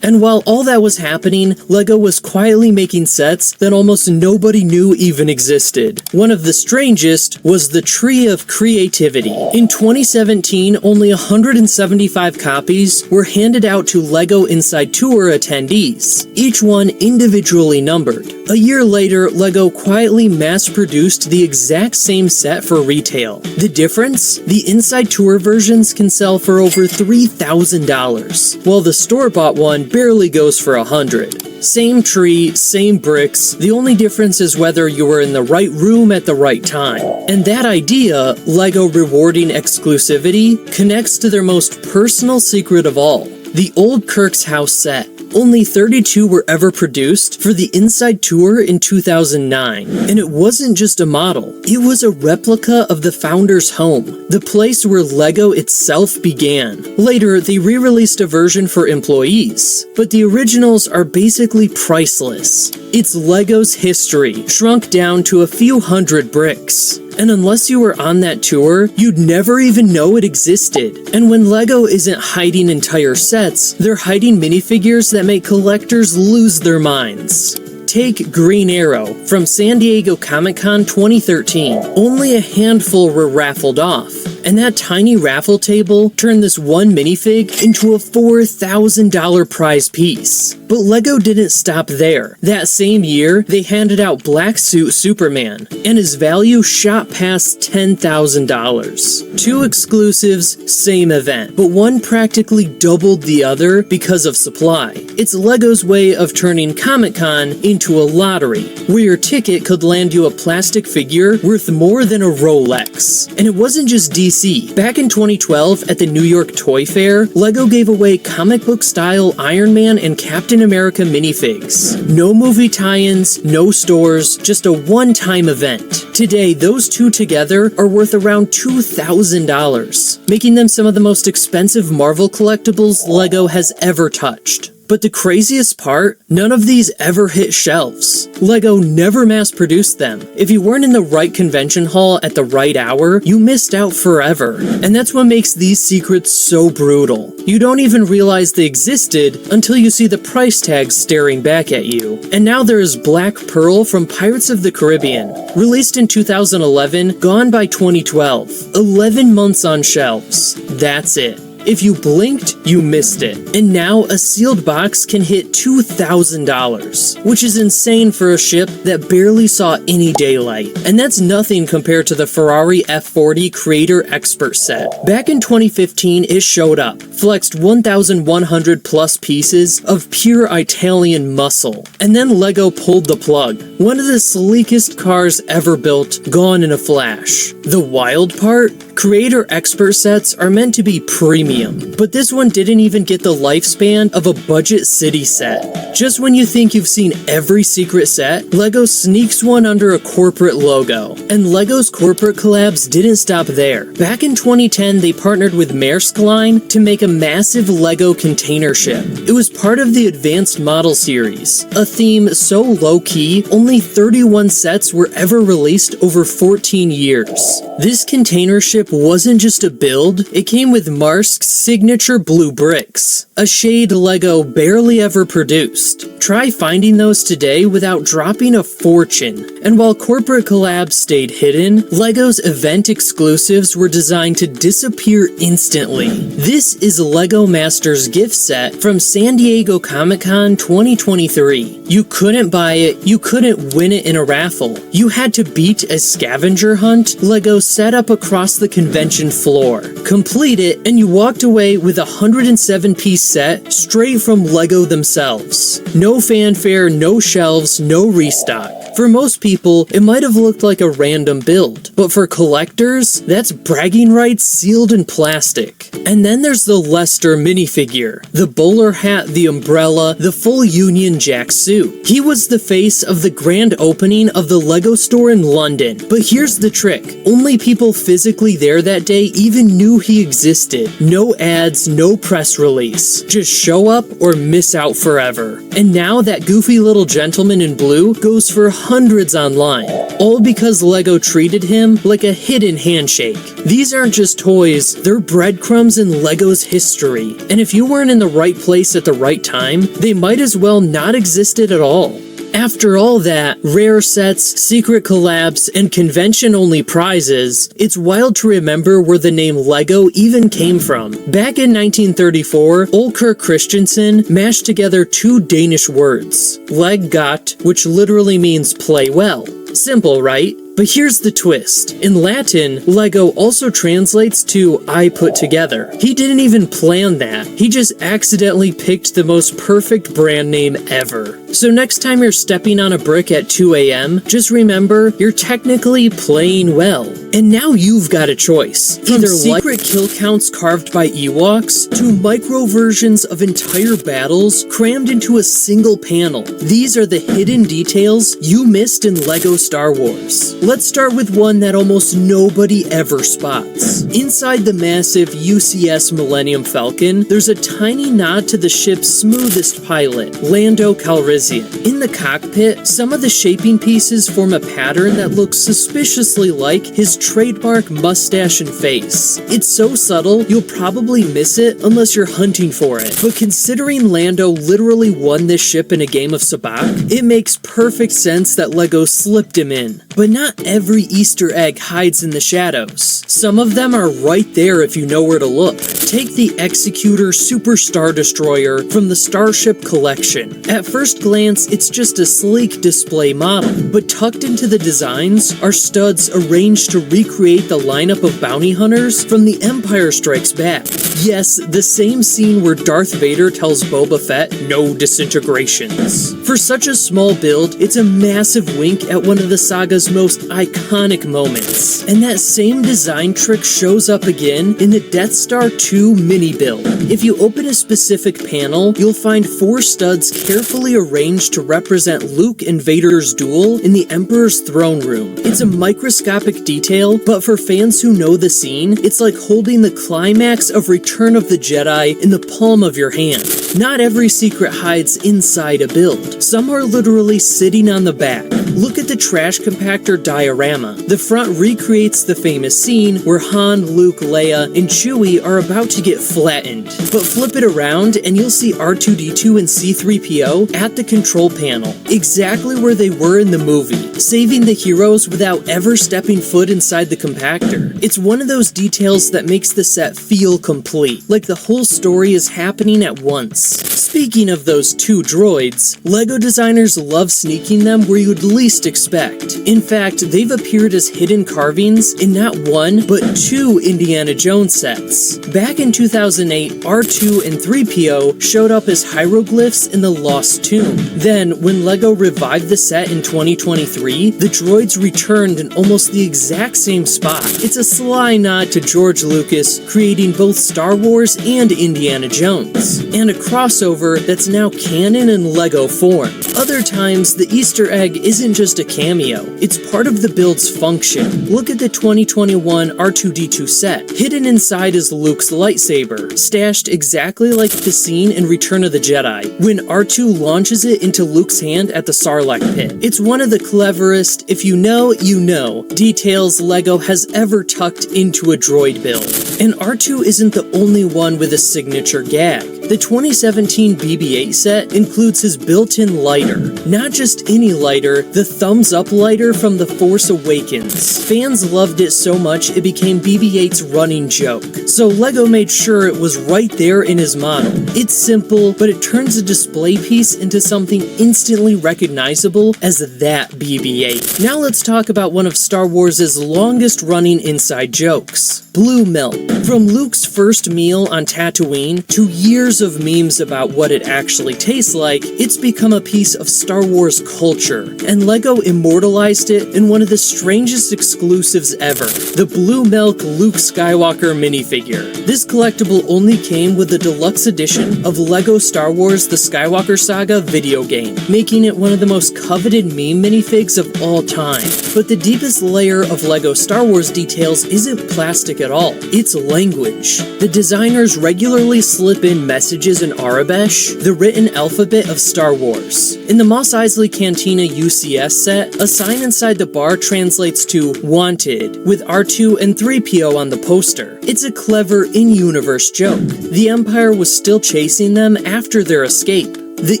And while all that was happening, LEGO was quietly making sets that almost nobody knew even existed. One of the strangest was the Tree of Creativity. In 2017, only 175 copies were handed out to LEGO Inside Tour attendees, each one individually numbered. A year later, LEGO quietly mass-produced the exact same set for retail. The difference? The Inside Tour versions can sell for over $3,000, while the store-bought one barely goes for $100. Same tree, same bricks, the only difference is whether you were in the right room at the right time. And that idea, LEGO rewarding exclusivity, connects to their most personal secret of all, the old Kirk's house set. Only 32 were ever produced for the Inside Tour in 2009. And it wasn't just a model, it was a replica of the founder's home, the place where LEGO itself began. Later, they re-released a version for employees, but the originals are basically priceless. It's LEGO's history, shrunk down to a few hundred bricks. And unless you were on that tour, you'd never even know it existed. And when LEGO isn't hiding entire sets, they're hiding minifigures that make collectors lose their minds. Take Green Arrow from San Diego Comic-Con 2013. Only a handful were raffled off, and that tiny raffle table turned this one minifig into a $4,000 prize piece. But LEGO didn't stop there. That same year, they handed out Black Suit Superman, and his value shot past $10,000. Two exclusives, same event, but one practically doubled the other because of supply. It's LEGO's way of turning Comic-Con into into a lottery, where your ticket could land you a plastic figure worth more than a Rolex. And it wasn't just DC. Back in 2012, at the New York Toy Fair, LEGO gave away comic book-style Iron Man and Captain America minifigs. No movie tie-ins, no stores, just a one-time event. Today, those two together are worth around $2,000, making them some of the most expensive Marvel collectibles LEGO has ever touched. But the craziest part, none of these ever hit shelves. LEGO never mass-produced them. If you weren't in the right convention hall at the right hour, you missed out forever. And that's what makes these secrets so brutal. You don't even realize they existed until you see the price tag staring back at you. And now there is Black Pearl from Pirates of the Caribbean. Released in 2011, gone by 2012. 11 months on shelves. That's it. If you blinked, you missed it. And now a sealed box can hit $2,000, which is insane for a ship that barely saw any daylight. And that's nothing compared to the Ferrari F40 Creator Expert set. Back in 2015, it showed up, flexed 1,100 plus pieces of pure Italian muscle, and then LEGO pulled the plug. One of the sleekest cars ever built, gone in a flash. The wild part? Creator Expert sets are meant to be premium, but this one didn't even get the lifespan of a budget city set. Just when you think you've seen every secret set, LEGO sneaks one under a corporate logo. And LEGO's corporate collabs didn't stop there. Back in 2010, they partnered with Maersk Line to make a massive LEGO container ship. It was part of the Advanced Model series, a theme so low-key, only 31 sets were ever released over 14 years. This container ship wasn't just a build, it came with Maersk's signature blue bricks, a shade LEGO barely ever produced. Try finding those today without dropping a fortune. And while corporate collabs stayed hidden, LEGO's event exclusives were designed to disappear instantly. This is LEGO Masters gift set from San Diego Comic-Con 2023. You couldn't buy it, you couldn't win it in a raffle. You had to beat a scavenger hunt LEGO set up across the convention floor. Complete it, and you walked away with a 107-piece set straight from LEGO themselves. No fanfare, no shelves, no restock. For most people, it might have looked like a random build, but for collectors, that's bragging rights sealed in plastic. And then there's the Lester minifigure, the bowler hat, the umbrella, the full Union Jack suit. He was the face of the grand opening of the LEGO store in London, but here's the trick. Only people physically there that day even knew he existed. No ads, no press release. Just show up or miss out forever. And now that goofy little gentleman in blue goes for hundreds online, all because LEGO treated him like a hidden handshake. These aren't just toys, they're breadcrumbs in LEGO's history. And if you weren't in the right place at the right time, they might as well not existed at all. After all that, rare sets, secret collabs, and convention-only prizes, it's wild to remember where the name LEGO even came from. Back in 1934, Olker Christensen mashed together two Danish words, leg godt, which literally means play well. Simple, right? But here's the twist. In Latin, LEGO also translates to I put together. He didn't even plan that. He just accidentally picked the most perfect brand name ever. So next time you're stepping on a brick at 2 a.m., just remember, you're technically playing well. And now you've got a choice. Either secret kill counts carved by Ewoks, to micro versions of entire battles crammed into a single panel. These are the hidden details you missed in LEGO Star Wars. Let's start with one that almost nobody ever spots. Inside the massive UCS Millennium Falcon, there's a tiny nod to the ship's smoothest pilot, Lando Calrissian. In the cockpit, some of the shaping pieces form a pattern that looks suspiciously like his trademark mustache and face. It's so subtle, you'll probably miss it unless you're hunting for it. But considering Lando literally won this ship in a game of sabacc, it makes perfect sense that LEGO slipped him in. But not every Easter egg hides in the shadows. Some of them are right there if you know where to look. Take the Executor Super Star Destroyer from the Starship Collection. At first glance, it's just a sleek display model, but tucked into the designs are studs arranged to recreate the lineup of bounty hunters from The Empire Strikes Back. Yes, the same scene where Darth Vader tells Boba Fett, no disintegrations. For such a small build, It's a massive wink at one of the saga's most iconic moments. And that same design trick shows up again in the Death Star 2 mini build. If you open a specific panel, you'll find 4 studs carefully arranged to represent Luke and Vader's duel in the Emperor's throne room. It's a microscopic detail, but for fans who know the scene, it's like holding the climax of Return of the Jedi in the palm of your hand. Not every secret hides inside a build. Some are literally sitting on the back. Look at the trash compactor diorama. The front recreates the famous scene where Han, Luke, Leia, and Chewie are about to get flattened. But flip it around and you'll see R2-D2 and C-3PO at the control panel, exactly where they were in the movie, saving the heroes without ever stepping foot inside the compactor. It's one of those details that makes the set feel complete, like the whole story is happening at once. Speaking of those 2 droids, LEGO designers love sneaking them where you'd least expect. In fact, they've appeared as hidden carvings in not 1, but 2 Indiana Jones sets. Back in 2008, R2 and 3PO showed up as hieroglyphs in the Lost Tomb. Then, when LEGO revived the set in 2023, the droids returned in almost the exact same spot. It's a sly nod to George Lucas creating both Star Wars and Indiana Jones, and a crossover that's now canon in LEGO form. Other times, the Easter egg isn't just a cameo, it's part of the build's function. Look at the 2021 R2-D2 set. Hidden inside is Luke's lightsaber, stashed exactly like the scene in Return of the Jedi, when R2 launches it into Luke's hand at the Sarlacc pit. It's one of the cleverest, if you know, you know, details LEGO has ever tucked into a droid build. And R2 isn't the only one with a signature gag. The 2017 BB-8 set includes his built-in lighter. Not just any lighter, the thumbs-up lighter from The Force Awakens. Fans loved it so much it became BB-8's running joke, so LEGO made sure it was right there in his model. It's simple, but it turns a display piece into something instantly recognizable as that BB-8. Now let's talk about one of Star Wars' longest-running inside jokes. Blue milk. From Luke's first meal on Tatooine to years of memes about what it actually tastes like, it's become a piece of Star Wars culture, and LEGO immortalized it in one of the strangest exclusives ever, the Blue Milk Luke Skywalker minifigure. This collectible only came with the deluxe edition of LEGO Star Wars The Skywalker Saga video game, making it one of the most coveted meme minifigs of all time. But the deepest layer of LEGO Star Wars details isn't plastic at all, it's language. The designers regularly slip in messages in Arabesh, the written alphabet of Star Wars. In the Mos Eisley Cantina UCS set, a sign inside the bar translates to "Wanted," with R2 and 3PO on the poster. It's a clever in-universe joke. The Empire was still chasing them after their escape. The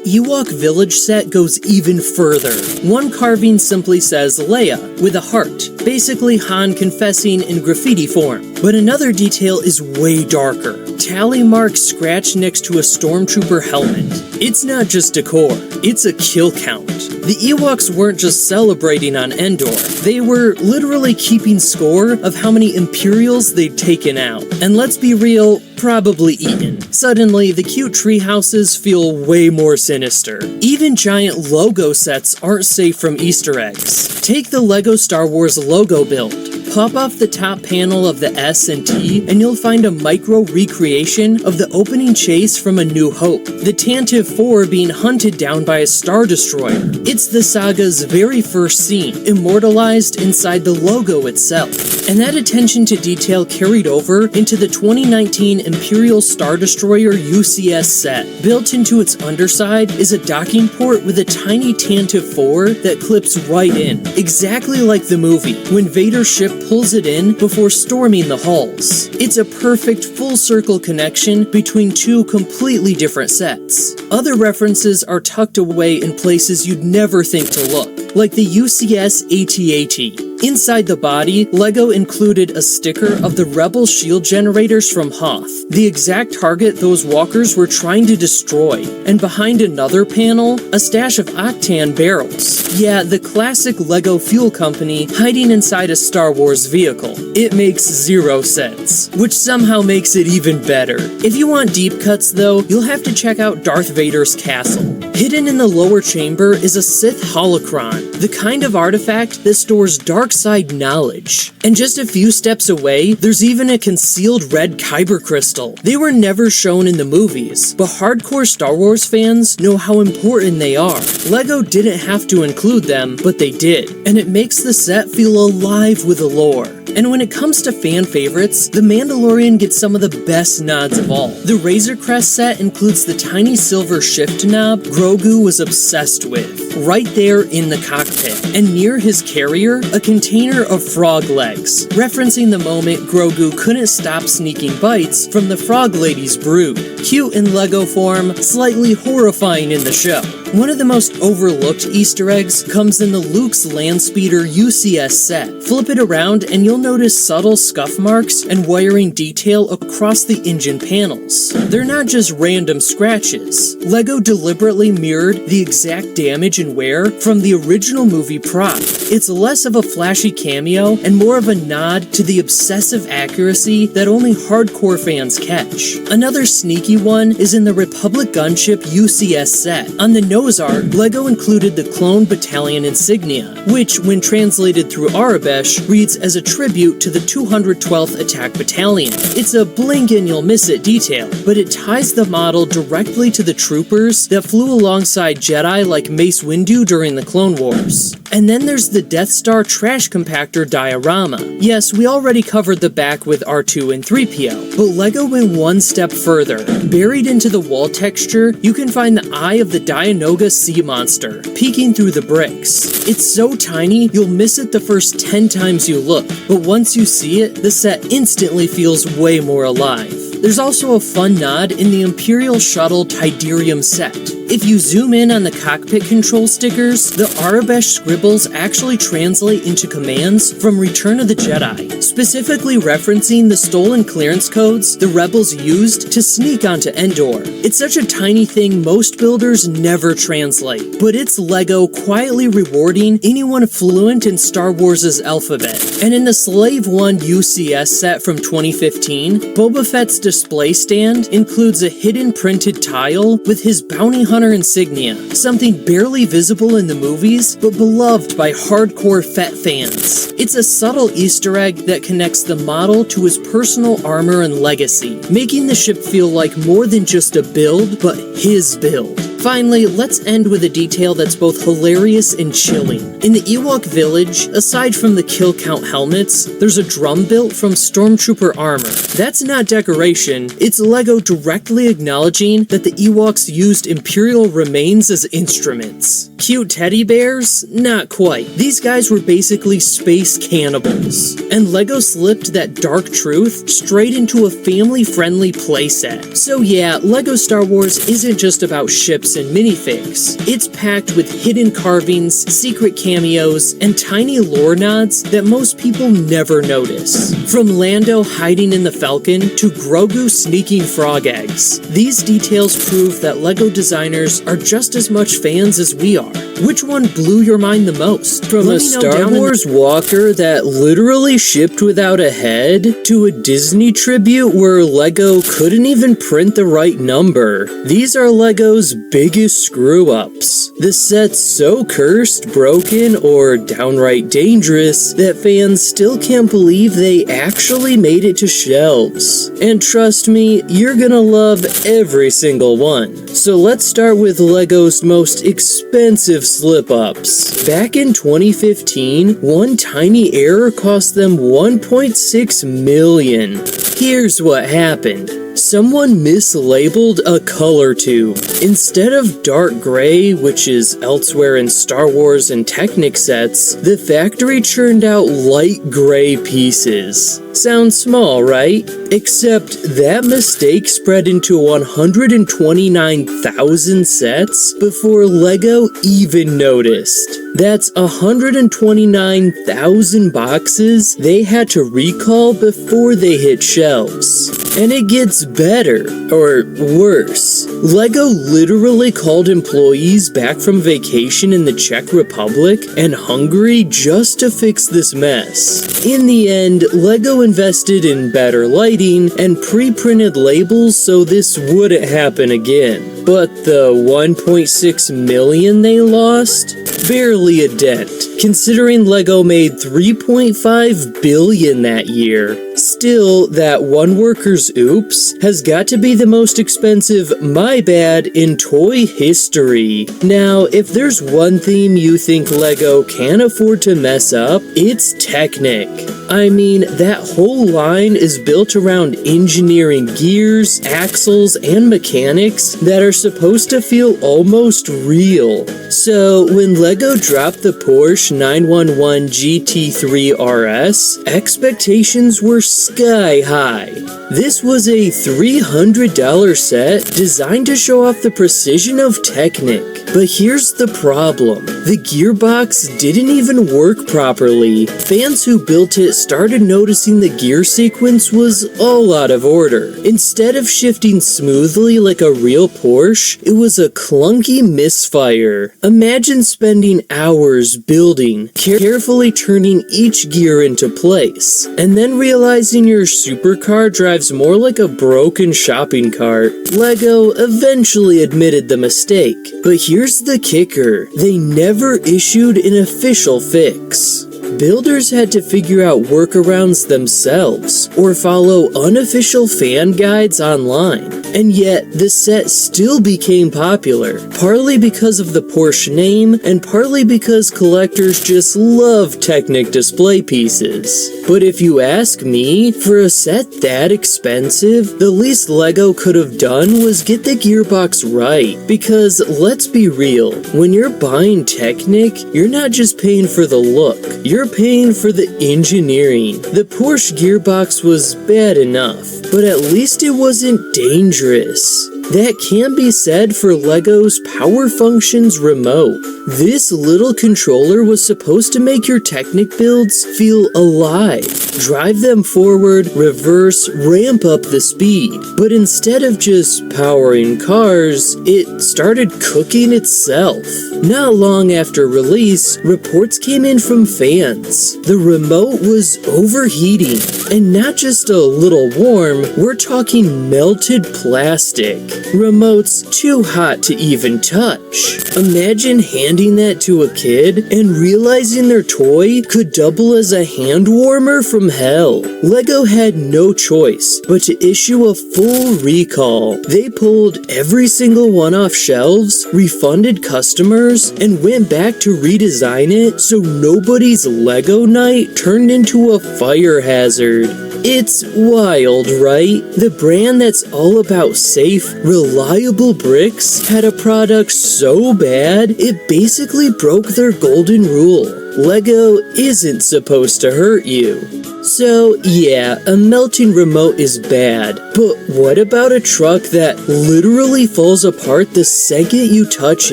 Ewok village set goes even further. One carving simply says Leia, with a heart, basically Han confessing in graffiti form. But another detail is way darker. Tally marks scratched next to a stormtrooper helmet. It's not just decor, it's a kill count. The Ewoks weren't just celebrating on Endor, they were literally keeping score of how many Imperials they'd taken out. And let's be real, probably eaten. Suddenly, the cute tree houses feel way more sinister. Even giant logo sets aren't safe from Easter eggs. Take the LEGO Star Wars logo build. Pop off the top panel of the S and T, and you'll find a micro recreation of the opening chase from A New Hope, the Tantive 4 being hunted down by a Star Destroyer. It's the saga's very first scene, immortalized inside the logo itself. And that attention to detail carried over into the 2019 Imperial Star Destroyer UCS set. Built into its underside is a docking port with a tiny Tantive 4 that clips right in, exactly like the movie, when Vader's ship pulls it in before storming the halls. It's a perfect full-circle connection between 2 completely different sets. Other references are tucked away in places you'd never think to look, like the UCS AT-AT. Inside the body, LEGO included a sticker of the Rebel shield generators from Hoth, the exact target those walkers were trying to destroy, and behind another panel, a stash of octane barrels. Yeah, the classic LEGO fuel company hiding inside a Star Wars vehicle. It makes zero sense, which somehow makes it even better. If you want deep cuts though, you'll have to check out Darth Vader's castle. Hidden in the lower chamber is a Sith holocron, the kind of artifact that stores dark side knowledge. And just a few steps away, there's even a concealed red kyber crystal. They were never shown in the movies, but hardcore Star Wars fans know how important they are. LEGO didn't have to include them, but they did, and it makes the set feel alive with the lore. And when it comes to fan favorites, The Mandalorian gets some of the best nods of all. The Razor Crest set includes the tiny silver shift knob Grogu was obsessed with, right there in the cockpit. And near his carrier, a container of frog legs, referencing the moment Grogu couldn't stop sneaking bites from the Frog Lady's brood. Cute in LEGO form, slightly horrifying in the show. One of the most overlooked Easter eggs comes in the Luke's Landspeeder UCS set. Flip it around and you'll notice subtle scuff marks and wiring detail across the engine panels. They're not just random scratches. LEGO deliberately mirrored the exact damage and wear from the original movie prop. It's less of a flashy cameo and more of a nod to the obsessive accuracy that only hardcore fans catch. Another sneaky one is in the Republic Gunship UCS set. On the nose art, LEGO included the Clone Battalion insignia, which, when translated through Arabesh, reads as a tribute to the 212th Attack Battalion. It's a blink and you'll miss it detail, but it ties the model directly to the troopers that flew alongside Jedi like Mace Windu during the Clone Wars. And then there's the Death Star trash compactor diorama. Yes, we already covered the back with R2 and 3PO, but LEGO went one step further. Buried into the wall texture, you can find the eye of the Dianoga sea monster, peeking through the bricks. It's so tiny, you'll miss it the first 10 times you look, but once you see it, the set instantly feels way more alive. There's also a fun nod in the Imperial Shuttle Tiderium set. If you zoom in on the cockpit control stickers, the Arabesh scribbles actually translate into commands from Return of the Jedi, specifically referencing the stolen clearance codes the rebels used to sneak onto Endor. It's such a tiny thing most builders never translate, but it's LEGO quietly rewarding anyone fluent in Star Wars' alphabet. And in the Slave 1 UCS set from 2015, Boba Fett's display stand includes a hidden printed tile with his bounty hunter insignia, something barely visible in the movies, but beloved by hardcore Fett fans. It's a subtle Easter egg that connects the model to his personal armor and legacy, making the ship feel like more than just a build, but his build. Finally, let's end with a detail that's both hilarious and chilling. In the Ewok village, aside from the kill count helmets, there's a drum built from stormtrooper armor. That's not decoration, it's LEGO directly acknowledging that the Ewoks used Imperial remains as instruments. Cute teddy bears? Not quite. These guys were basically space cannibals. And LEGO slipped that dark truth straight into a family-friendly playset. So yeah, LEGO Star Wars isn't just about ships and minifigs. It's packed with hidden carvings, secret cameos, and tiny lore nods that most people never notice. From Lando hiding in the Falcon to Grogu sneaking frog eggs, these details prove that LEGO designers are just as much fans as we are. Which one blew your mind the most? From a Star Wars walker that literally shipped without a head, to a Disney tribute where LEGO couldn't even print the right number. These are LEGO's biggest screw-ups. The set's so cursed, broken, or downright dangerous that fans still can't believe they actually made it to shelves. And trust me, you're gonna love every single one. So let's start with LEGO's most expensive slip-ups. Back in 2015, one tiny error cost them $1.6 million. Here's what happened. Someone mislabeled a color tube. Instead of dark gray, which is elsewhere in Star Wars and Technic sets, the factory churned out light gray pieces. Sounds small, right? Except that mistake spread into 129,000 sets before LEGO even noticed. That's 129,000 boxes they had to recall before they hit shelves. And it gets better, or worse. LEGO literally called employees back from vacation in the Czech Republic and Hungary just to fix this mess. In the end, LEGO invested in better lighting and pre-printed labels so this wouldn't happen again. But the 1.6 million they lost? Barely a dent, considering LEGO made 3.5 billion that year. Still, that one worker's oops has got to be the most expensive my bad in toy history. Now, if there's one theme you think LEGO can afford to mess up, it's Technic. I mean, that whole line is built around engineering gears, axles, and mechanics that are supposed to feel almost real. So, when LEGO dropped the Porsche 911 GT3 RS, expectations were sky high. This was a $300 set designed to show off the precision of Technic. But here's the problem. The gearbox didn't even work properly. Fans who built it started noticing the gear sequence was all out of order. Instead of shifting smoothly like a real Porsche, it was a clunky misfire. Imagine spending hours building, carefully turning each gear into place, and then realizing your supercar drives more like a broken shopping cart. LEGO eventually admitted the mistake, but here's the kicker. They never issued an official fix. Builders had to figure out workarounds themselves, or follow unofficial fan guides online. And yet, the set still became popular, partly because of the Porsche name, and partly because collectors just love Technic display pieces. But if you ask me, for a set that expensive, the least LEGO could have done was get the gearbox right. Because, let's be real, when you're buying Technic, you're not just paying for the look, you're paying for the engineering. The Porsche gearbox was bad enough, but at least it wasn't dangerous. That can be said for LEGO's Power Functions remote. This little controller was supposed to make your Technic builds feel alive. Drive them forward, reverse, ramp up the speed. But instead of just powering cars, it started cooking itself. Not long after release, reports came in from fans. The remote was overheating, and not just a little warm, we're talking melted plastic. Remotes too hot to even touch. Imagine handing that to a kid and realizing their toy could double as a hand warmer from hell. LEGO had no choice but to issue a full recall. They pulled every single one off shelves, refunded customers, and went back to redesign it so nobody's LEGO night turned into a fire hazard. It's wild, right? The brand that's all about safe, reliable bricks had a product so bad, it basically broke their golden rule. LEGO isn't supposed to hurt you. So, yeah, a melting remote is bad, but what about a truck that literally falls apart the second you touch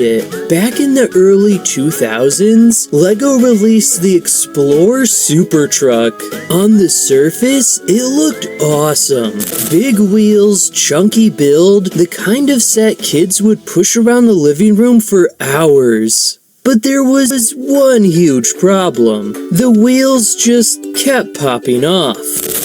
it? Back in the early 2000s, LEGO released the Explorer Super Truck. On the surface, it looked awesome. Big wheels, chunky build, the kind of set kids would push around the living room for hours. But there was one huge problem. The wheels just kept popping off.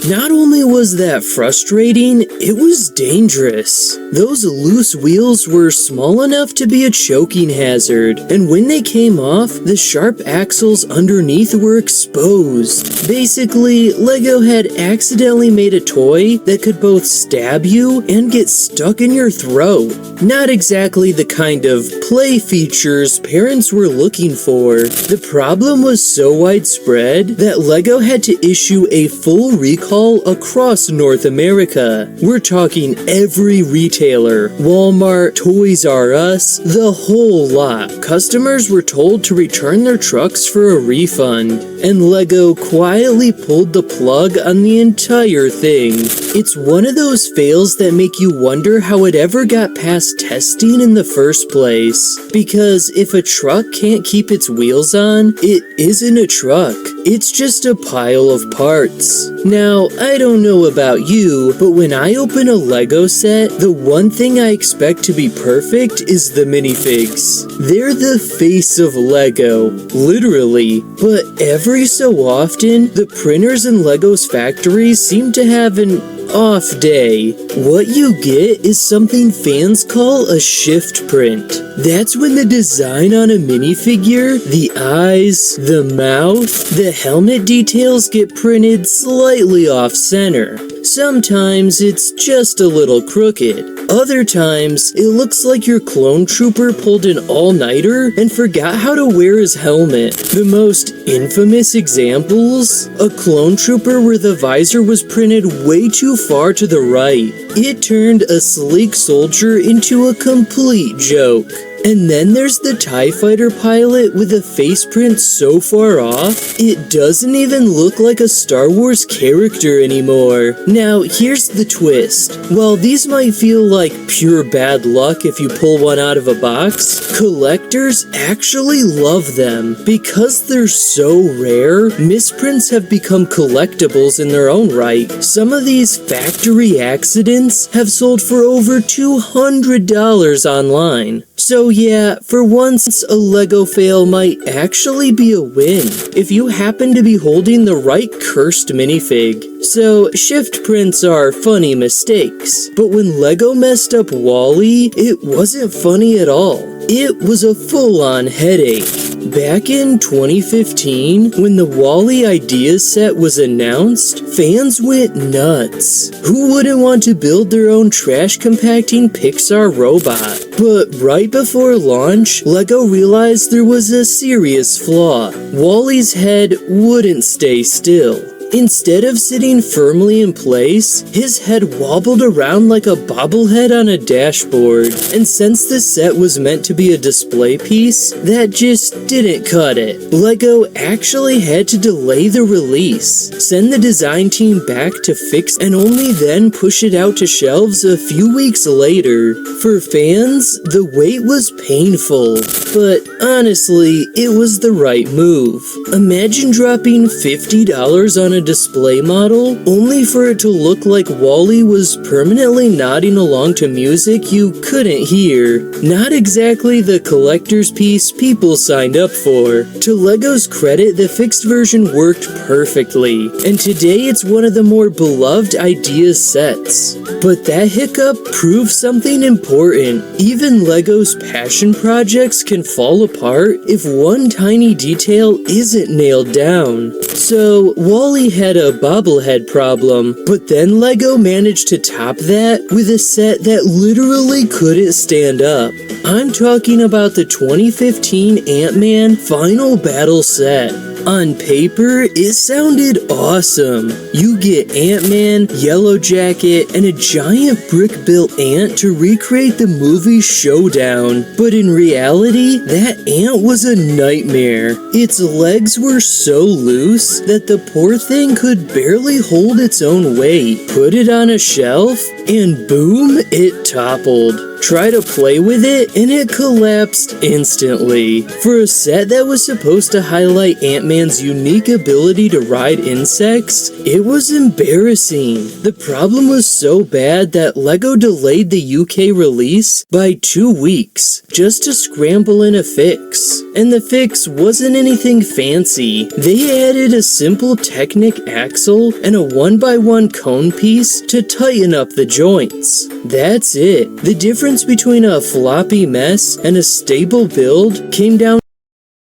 Not only was that frustrating, it was dangerous. Those loose wheels were small enough to be a choking hazard, and when they came off, the sharp axles underneath were exposed. Basically, LEGO had accidentally made a toy that could both stab you and get stuck in your throat. Not exactly the kind of play features parents were looking for. The problem was so widespread that LEGO had to issue a full recall across North America. We're talking every retailer, Walmart, Toys R Us, the whole lot. Customers were told to return their trucks for a refund. and Lego quietly pulled the plug on the entire thing. It's one of those fails that make you wonder how it ever got past testing in the first place. Because if a truck can't keep its wheels on, it isn't a truck. It's just a pile of parts. Now, I don't know about you, but when I open a Lego set, the one thing I expect to be perfect is the minifigs. They're the face of Lego, literally. But every so often, the printers in Lego's factories seem to have an off day. What you get is something fans call a shift print. That's when the design on a minifigure, the eyes, the mouth, the helmet details get printed slightly off center. Sometimes it's just a little crooked. Other times, it looks like your clone trooper pulled an all-nighter and forgot how to wear his helmet. The most infamous examples? A clone trooper where the visor was printed way too far to the right. It turned a sleek soldier into a complete joke. And then there's the TIE Fighter pilot with a face print so far off, it doesn't even look like a Star Wars character anymore. Now, here's the twist. While these might feel like pure bad luck if you pull one out of a box, collectors actually love them. Because they're so rare, misprints have become collectibles in their own right. Some of these factory accidents have sold for over $200 online. So yeah, for once, a Lego fail might actually be a win, if you happen to be holding the right cursed minifig. So, shift prints are funny mistakes, but when Lego messed up WALL-E, it wasn't funny at all. It was a full-on headache. Back in 2015, when the WALL-E Ideas set was announced, fans went nuts. Who wouldn't want to build their own trash-compacting Pixar robot? But right before launch, Lego realized there was a serious flaw. WALL-E's head wouldn't stay still. Instead of sitting firmly in place, his head wobbled around like a bobblehead on a dashboard. And since the set was meant to be a display piece, that just didn't cut it. Lego actually had to delay the release, send the design team back to fix, and only then push it out to shelves a few weeks later. For fans, the wait was painful, but honestly, it was the right move. Imagine dropping $50 on a display model, only for it to look like WALL-E was permanently nodding along to music you couldn't hear. Not exactly the collector's piece people signed up for. To Lego's credit, the fixed version worked perfectly, and today it's one of the more beloved Ideas sets. But that hiccup proves something important. Even Lego's passion projects can fall apart if one tiny detail isn't nailed down. So, WALL-E had a bobblehead problem, but then Lego managed to top that with a set that literally couldn't stand up. I'm talking about the 2015 Ant-Man Final Battle set. On paper, it sounded awesome. You get Ant-Man, Yellow Jacket, and a giant brick-built ant to recreate the movie Showdown. But in reality, that ant was a nightmare. Its legs were so loose that the poor thing could barely hold its own weight. Put it on a shelf, and boom, it toppled. Try to play with it, and it collapsed instantly. For a set that was supposed to highlight Ant-Man's unique ability to ride insects, it was embarrassing. The problem was so bad that Lego delayed the UK release by 2 weeks, just to scramble in a fix. And the fix wasn't anything fancy. They added a simple Technic axle and a 1x1 cone piece to tighten up the joints. That's it. The difference between a floppy mess and a stable build came down to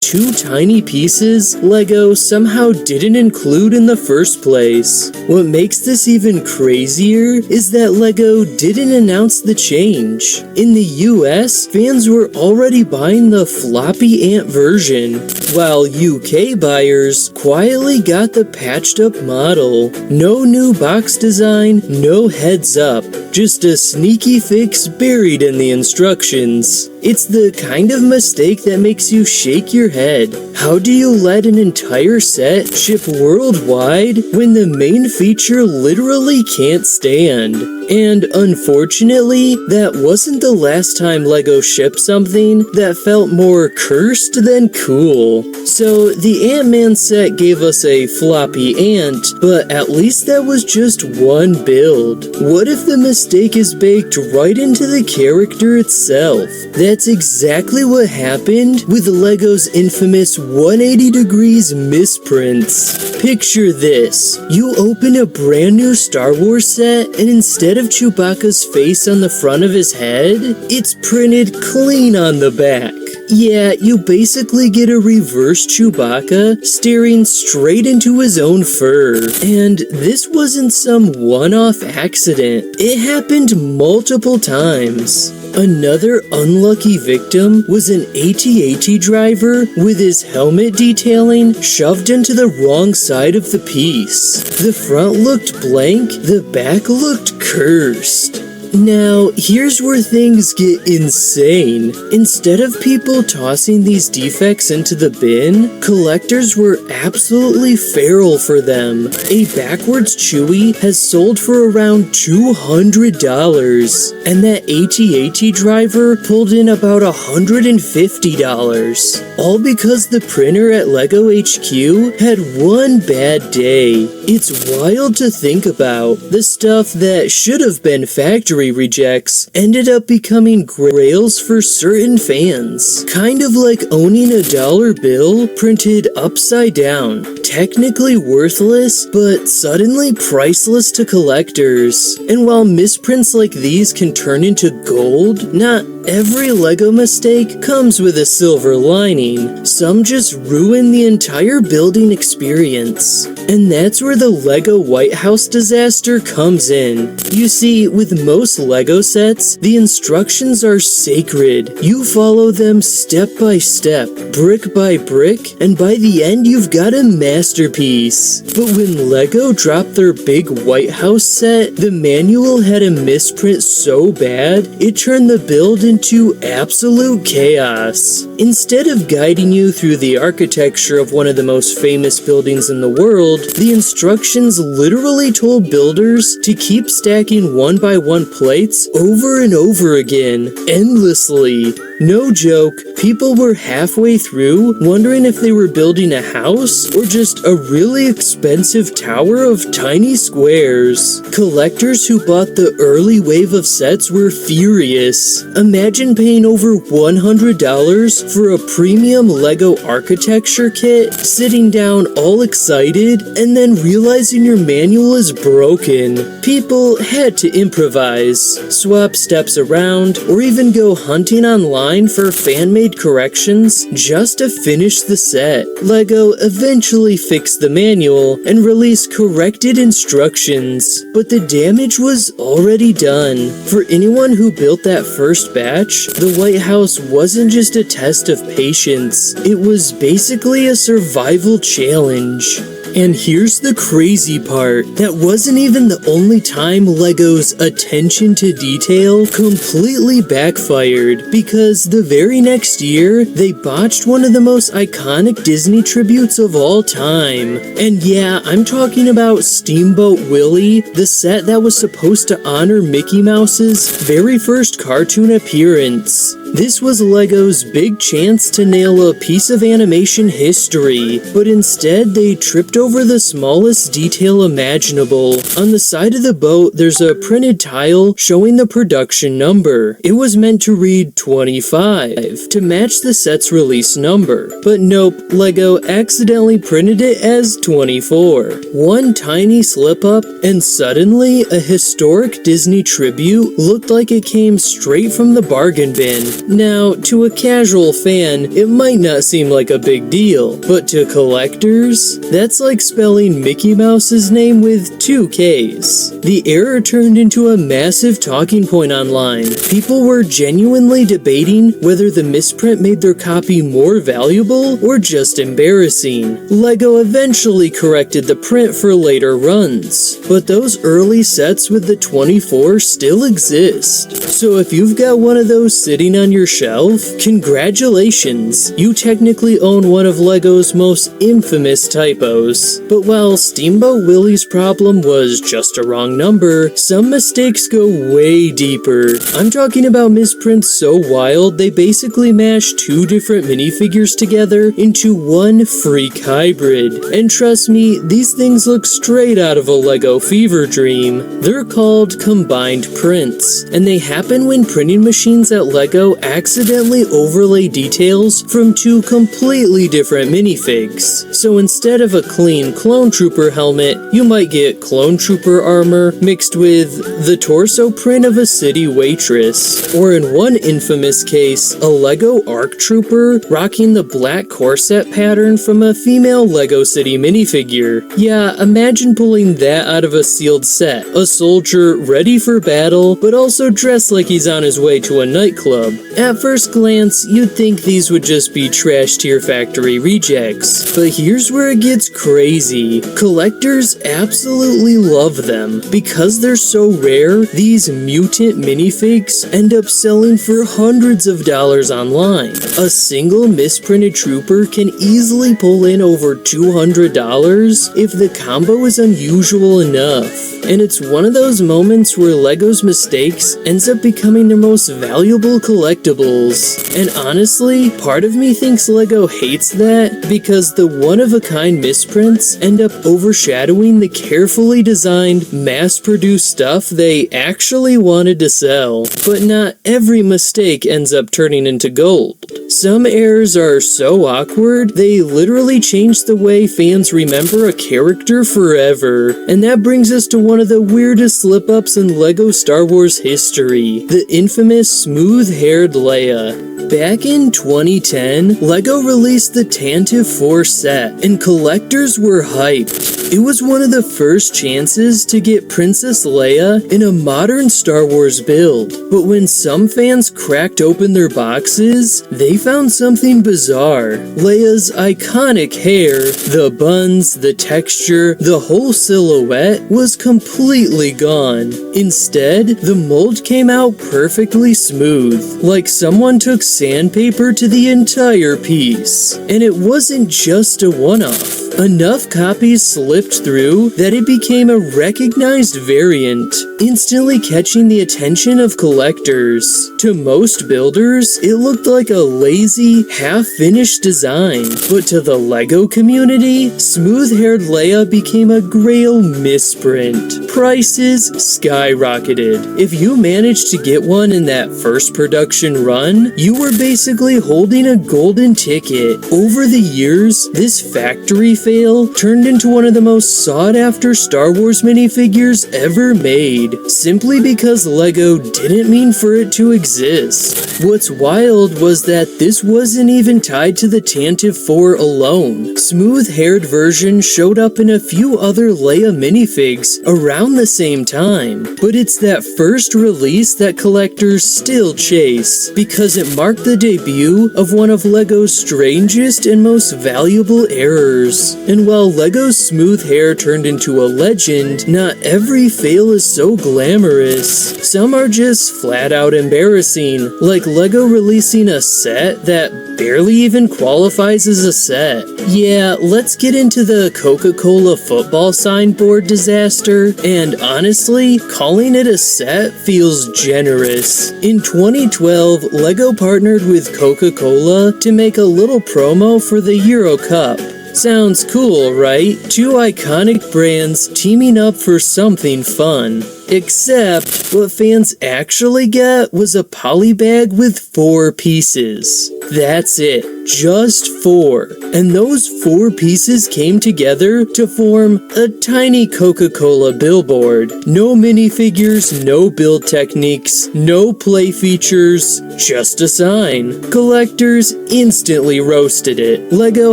2 tiny pieces Lego somehow didn't include in the first place. What makes this even crazier is that Lego didn't announce the change. In the US, fans were already buying the floppy ant version. while UK buyers quietly got the patched up model. No new box design, no heads up, just a sneaky fix buried in the instructions. It's the kind of mistake that makes you shake your head. How do you let an entire set ship worldwide when the main feature literally can't stand? And unfortunately, that wasn't the last time LEGO shipped something that felt more cursed than cool. So the Ant-Man set gave us a floppy ant, but at least that was just one build. What if the mistake is baked right into the character itself? That's exactly what happened with LEGO's infamous 180 degrees misprints. Picture this. You open a brand new Star Wars set, and instead of Chewbacca's face on the front of his head, it's printed clean on the back. Yeah, you basically get a reverse Chewbacca staring straight into his own fur. And this wasn't some one-off accident. It happened multiple times. Another unlucky victim was an AT-AT driver with his helmet detailing shoved into the wrong side of the piece. The front looked blank, the back looked cursed. Now, here's where things get insane. Instead of people tossing these defects into the bin, collectors were absolutely feral for them. A backwards Chewie has sold for around $200, and that AT-AT driver pulled in about $150. All because the printer at LEGO HQ had one bad day. It's wild to think about. The stuff that should have been factory rejects ended up becoming grails for certain fans. Kind of like owning a dollar bill printed upside down. Technically worthless, but suddenly priceless to collectors. And while misprints like these can turn into gold, not every LEGO mistake comes with a silver lining. Some just ruin the entire building experience. And that's where the LEGO White House disaster comes in. You see, with most LEGO sets, the instructions are sacred. You follow them step by step, brick by brick, and by the end you've got a masterpiece. But when LEGO dropped their big White House set, the manual had a misprint so bad, it turned the build into absolute chaos. Instead of guiding you through the architecture of one of the most famous buildings in the world, the instructions literally told builders to keep stacking one-by-one plates over and over again, endlessly. No joke, people were halfway through wondering if they were building a house or just a really expensive tower of tiny squares. Collectors who bought the early wave of sets were furious. Imagine paying over $100 for a premium LEGO architecture kit, sitting down all excited, and then realizing your manual is broken. People had to improvise, swap steps around, or even go hunting online for fan-made corrections just to finish the set. LEGO eventually fixed the manual and released corrected instructions, but the damage was already done. For anyone who built that first batch, the White House wasn't just a test of patience, it was basically a survival challenge. And here's the crazy part, that wasn't even the only time LEGO's attention to detail completely backfired, because the very next year, they botched one of the most iconic Disney tributes of all time. And yeah, I'm talking about Steamboat Willie, the set that was supposed to honor Mickey Mouse's very first cartoon appearance. This was LEGO's big chance to nail a piece of animation history, but instead they tripped over the smallest detail imaginable. On the side of the boat, there's a printed tile showing the production number. It was meant to read 25 to match the set's release number, but nope, LEGO accidentally printed it as 24. One tiny slip up, and suddenly a historic Disney tribute looked like it came straight from the bargain bin. Now, to a casual fan, it might not seem like a big deal, but to collectors, that's like spelling Mickey Mouse's name with 2 Ks. The error turned into a massive talking point online. People were genuinely debating whether the misprint made their copy more valuable or just embarrassing. LEGO eventually corrected the print for later runs, but those early sets with the 24 still exist. So if you've got one of those sitting on your shelf, congratulations! You technically own one of LEGO's most infamous typos. But while Steamboat Willie's problem was just a wrong number, some mistakes go way deeper. I'm talking about misprints so wild they basically mash 2 different minifigures together into one freak hybrid. And trust me, these things look straight out of a LEGO fever dream. They're called combined prints, and they happen when printing machines at LEGO accidentally overlay details from 2 completely different minifigs. So instead of a clean Clone Trooper helmet, you might get Clone Trooper armor mixed with the torso print of a city waitress. Or in one infamous case, a LEGO ARC Trooper rocking the black corset pattern from a female LEGO City minifigure. Yeah, imagine pulling that out of a sealed set. A soldier ready for battle, but also dressed like he's on his way to a nightclub. At first glance, you'd think these would just be trash tier factory rejects. But here's where it gets crazy. Collectors absolutely love them. Because they're so rare, these mutant minifigs end up selling for hundreds of dollars online. A single misprinted trooper can easily pull in over $200 if the combo is unusual enough. And it's one of those moments where LEGO's mistakes ends up becoming their most valuable collectibles. And honestly, part of me thinks LEGO hates that because the one-of-a-kind misprints end up overshadowing the carefully designed, mass-produced stuff they actually wanted to sell. But not every mistake ends up turning into gold. Some errors are so awkward, they literally change the way fans remember a character forever. And that brings us to one of the weirdest slip-ups in LEGO Star Wars history, the infamous smooth-haired Leia. Back in 2010, LEGO released the Tantive 4 set, and collectors were hyped. It was one of the first chances to get Princess Leia in a modern Star Wars build, but when some fans cracked open their boxes, they found something bizarre. Leia's iconic hair, the buns, the texture, the whole silhouette was completely gone. Instead, the mold came out perfectly smooth, like someone took sandpaper to the entire piece. And it wasn't just a one-off. Enough copies slipped through that it became a recognized variant, instantly catching the attention of collectors. To most builders, it looked like a lazy, half-finished design, but to the LEGO community, smooth-haired Leia became a grail misprint. Prices skyrocketed. If you managed to get one in that first production run, you were basically holding a golden ticket. Over the years, this factory fail turned into one of the most sought-after Star Wars minifigures ever made, simply because LEGO didn't mean for it to exist. What's wild was that this wasn't even tied to the Tantive 4 alone. Smooth-haired versions showed up in a few other Leia minifigs around the same time, but it's that first release that collectors still chase, because it marked the debut of one of LEGO's strangest and most valuable errors. And while LEGO's smooth hair turned into a legend, not every fail is so glamorous. Some are just flat out embarrassing, like LEGO releasing a set that barely even qualifies as a set. Yeah, let's get into the Coca-Cola football signboard disaster, and honestly, calling it a set feels generous. In 2012, LEGO partnered with Coca-Cola to make a little promo for the Euro Cup. Sounds cool, right? Two iconic brands teaming up for something fun. Except, what fans actually got was a poly bag with 4 pieces. That's it, just 4. And those 4 pieces came together to form a tiny Coca-Cola billboard. No minifigures, no build techniques, no play features, just a sign. Collectors instantly roasted it. LEGO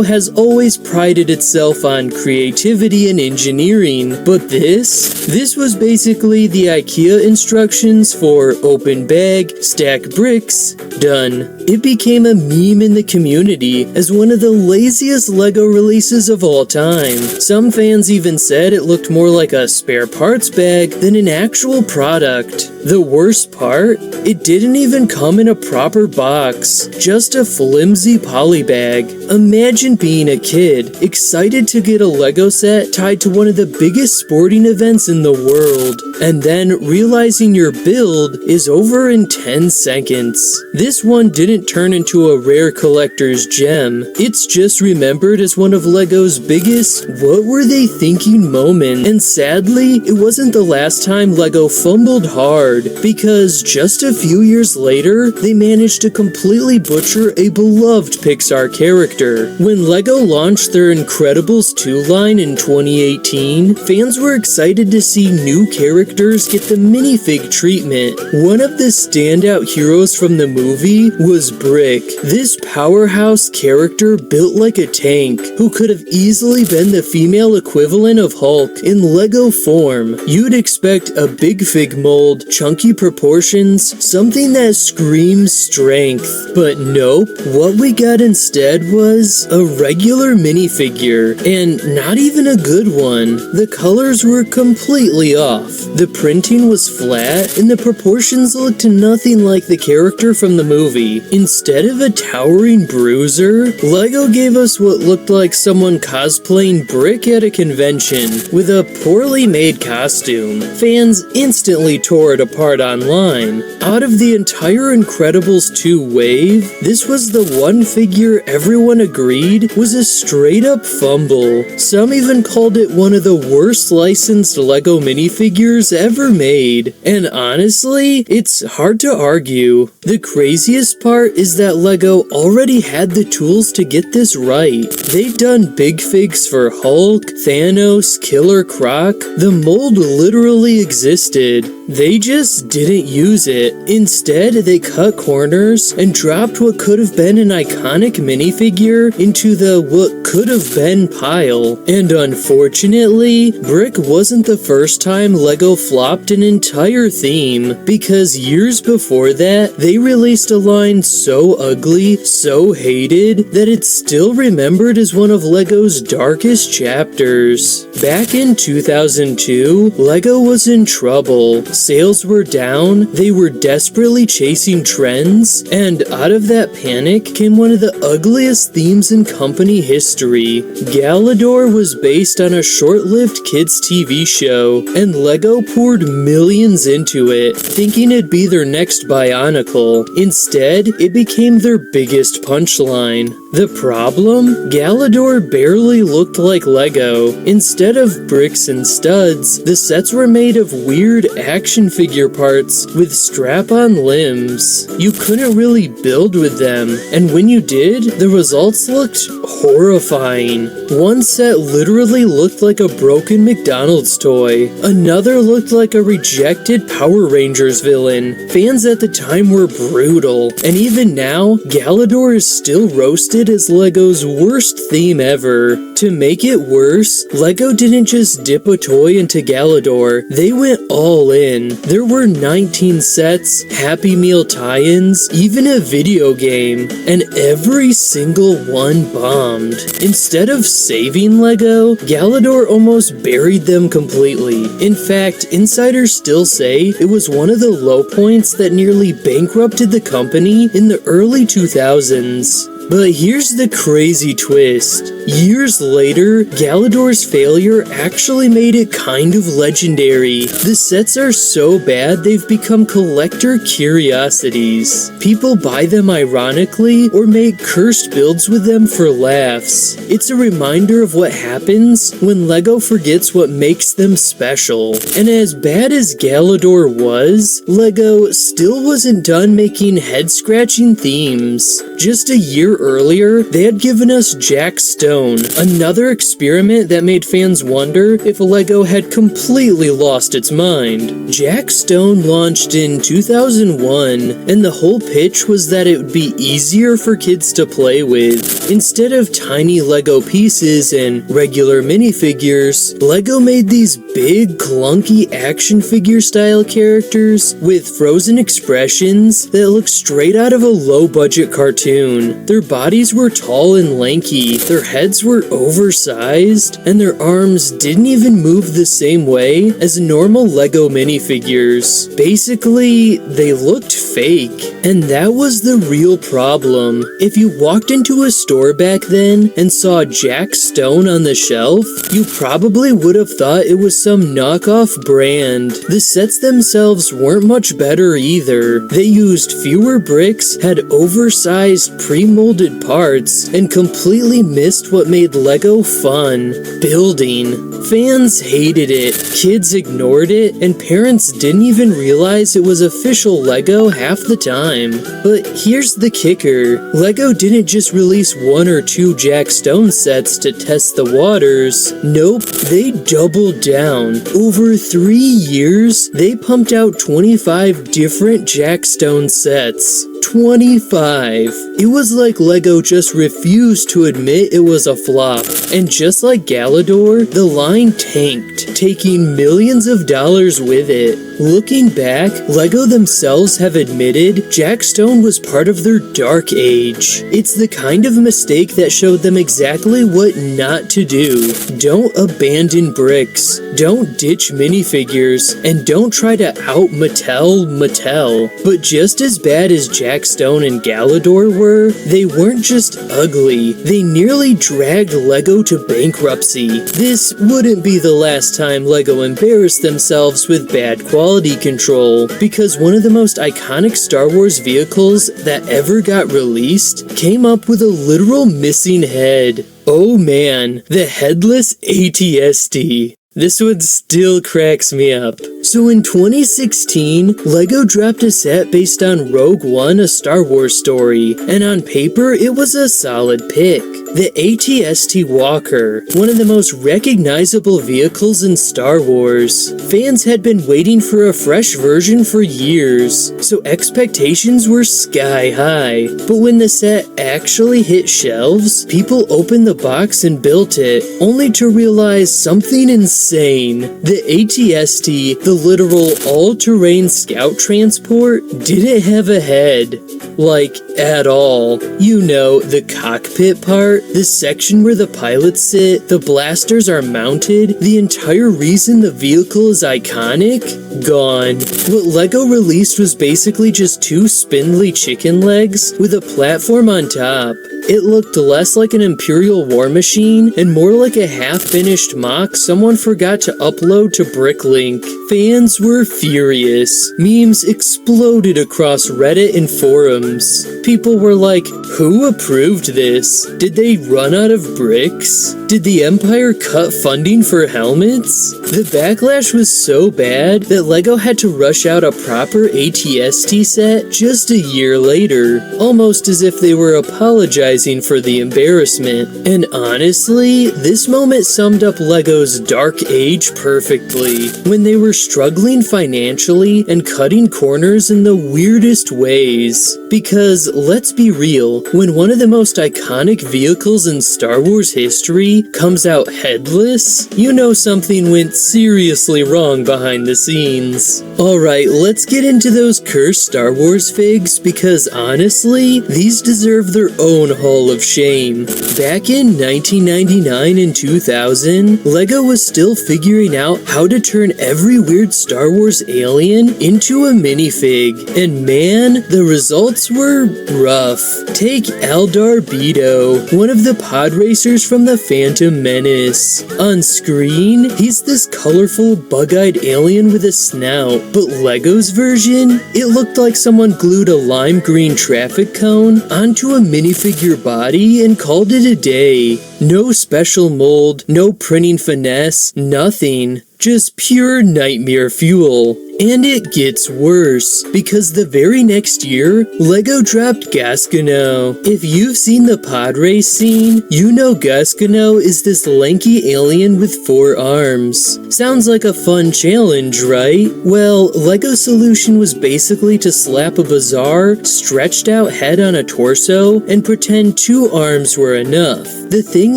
has always prided itself on creativity and engineering, but this was basically the IKEA instructions for open bag, stack bricks, done. It became a meme in the community as one of the laziest LEGO releases of all time. Some fans even said it looked more like a spare parts bag than an actual product. The worst part? It didn't even come in a proper box, just a flimsy poly bag. Imagine being a kid, excited to get a LEGO set tied to one of the biggest sporting events in the world, and then realizing your build is over in 10 seconds. This one didn't turn into a rare collector's gem. It's just remembered as one of LEGO's biggest "what were they thinking" moment. And sadly, it wasn't the last time LEGO fumbled hard, because just a few years later, they managed to completely butcher a beloved Pixar character. When LEGO launched their Incredibles 2 line in 2018, fans were excited to see new characters get the minifig treatment. One of the standout heroes from the movie was Brick. This powerhouse character built like a tank, who could have easily been the female equivalent of Hulk in LEGO form. You'd expect a big fig mold, chunky proportions, something that screams strength. But nope, what we got instead was a regular minifigure, and not even a good one. The colors were completely off. The printing was flat, and the proportions looked nothing like the character from the movie. Instead of a towering bruiser, LEGO gave us what looked like someone cosplaying Brick at a convention, with a poorly made costume. Fans instantly tore it apart online. Out of the entire Incredibles 2 wave, this was the one figure everyone agreed was a straight up fumble. Some even called it one of the worst licensed LEGO minifigures ever made. And honestly, it's hard to argue. The craziest part is that LEGO already had the tools to get this right. They've done big figs for Hulk, Thanos, Killer Croc. The mold literally existed. They just didn't use it. Instead, they cut corners and dropped what could have been an iconic minifigure into the what could have been pile. And unfortunately, Brick wasn't the first time LEGO flopped an entire theme, because years before that, they released a line so ugly, so hated, that it's still remembered as one of LEGO's darkest chapters. Back in 2002, LEGO was in trouble. Sales were down, they were desperately chasing trends, and out of that panic came one of the ugliest themes in company history. Galador was based on a short-lived kids' TV show, and LEGO poured millions into it, thinking it'd be their next Bionicle. Instead, it became their biggest punchline. The problem? Galador barely looked like LEGO. Instead of bricks and studs, the sets were made of weird action figure parts with strap-on limbs. You couldn't really build with them, and when you did, the results looked horrifying. One set literally looked like a broken McDonald's toy. Another looked like a rejected Power Rangers villain. Fans at the time were brutal, and even now, Galador is still roasted as LEGO's worst theme ever. To make it worse, LEGO didn't just dip a toy into Galador, they went all in. There were 19 sets, Happy Meal tie-ins, even a video game, and every single one bombed. Instead of saving LEGO, Galador almost buried them completely. In fact, insiders still say it was one of the low points that nearly bankrupted the company in the early 2000s. But here's the crazy twist. Years later, Galador's failure actually made it kind of legendary. The sets are so bad they've become collector curiosities. People buy them ironically or make cursed builds with them for laughs. It's a reminder of what happens when LEGO forgets what makes them special. And as bad as Galador was, LEGO still wasn't done making head-scratching themes. Just a year earlier, they had given us Jack Stone, another experiment that made fans wonder if LEGO had completely lost its mind. Jack Stone launched in 2001, and the whole pitch was that it would be easier for kids to play with. Instead of tiny LEGO pieces and regular minifigures, LEGO made these big, clunky action figure style characters with frozen expressions that looked straight out of a low-budget cartoon. Their bodies were tall and lanky, their heads were oversized, and their arms didn't even move the same way as normal LEGO minifigures. Basically, they looked fake, and that was the real problem. If you walked into a store back then and saw Jack Stone on the shelf, you probably would have thought it was some knockoff brand. The sets themselves weren't much better either. They used fewer bricks, had oversized pre-molded parts, and completely missed what made LEGO fun: building. Fans hated it, kids ignored it, and parents didn't even realize it was official LEGO half the time. But here's the kicker. LEGO didn't just release 1 or 2 Jack Stone sets to test the waters. Nope, they doubled down. Over 3 years, they pumped out 25 different Jack Stone sets. 25. It was like LEGO just refused to admit it was a flop. And just like Galador, the line tanked, taking millions of dollars with it. Looking back, LEGO themselves have admitted Jack Stone was part of their dark age. It's the kind of mistake that showed them exactly what not to do. Don't abandon bricks, don't ditch minifigures, and don't try to out-Mattel Mattel. But just as bad as Jack Stone and Galador were, they weren't just ugly, they nearly dragged LEGO to bankruptcy. This wouldn't be the last time LEGO embarrassed themselves with bad quality control, because one of the most iconic Star Wars vehicles that ever got released came up with a literal missing head. Oh man, the headless AT-ST. This one still cracks me up. So in 2016, LEGO dropped a set based on Rogue One, a Star Wars story, and on paper it was a solid pick. The AT-ST Walker, one of the most recognizable vehicles in Star Wars. Fans had been waiting for a fresh version for years, so expectations were sky high. But when the set actually hit shelves, people opened the box and built it, only to realize something insane. The AT-ST, the literal all-terrain scout transport, didn't have a head. Like, at all. You know, the cockpit part, the section where the pilots sit, the blasters are mounted, the entire reason the vehicle is iconic? Gone. What LEGO released was basically just 2 spindly chicken legs with a platform on top. It looked less like an Imperial war machine and more like a half-finished mock someone forgot to upload to Bricklink. Fans were furious. Memes exploded across Reddit and forums. People were like, who approved this? Did they run out of bricks? Did the Empire cut funding for helmets? The backlash was so bad that LEGO had to rush out a proper AT-ST set just a year later, almost as if they were apologizing for the embarrassment. And honestly, this moment summed up LEGO's dark age perfectly, when they were struggling financially and cutting corners in the weirdest ways. Because, let's be real, when one of the most iconic vehicles in Star Wars history comes out headless, you know something went seriously wrong behind the scenes. Alright, let's get into those cursed Star Wars figs, because honestly, these deserve their own hall of shame. Back in 1999 and 2000, LEGO was still figuring out how to turn every weird Star Wars alien into a minifig, and man, the results molds were rough. Take Eldar Beto, one of the pod racers from the Phantom Menace. On screen, he's this colorful, bug-eyed alien with a snout, but Lego's version? It looked like someone glued a lime green traffic cone onto a minifigure body and called it a day. No special mold, no printing finesse, nothing. Just pure nightmare fuel. And it gets worse, because the very next year, LEGO dropped Gasgano. If you've seen the pod race scene, you know Gasgano is this lanky alien with 4 arms. Sounds like a fun challenge, right? Well, LEGO's solution was basically to slap a bizarre, stretched out head on a torso and pretend 2 arms were enough. The thing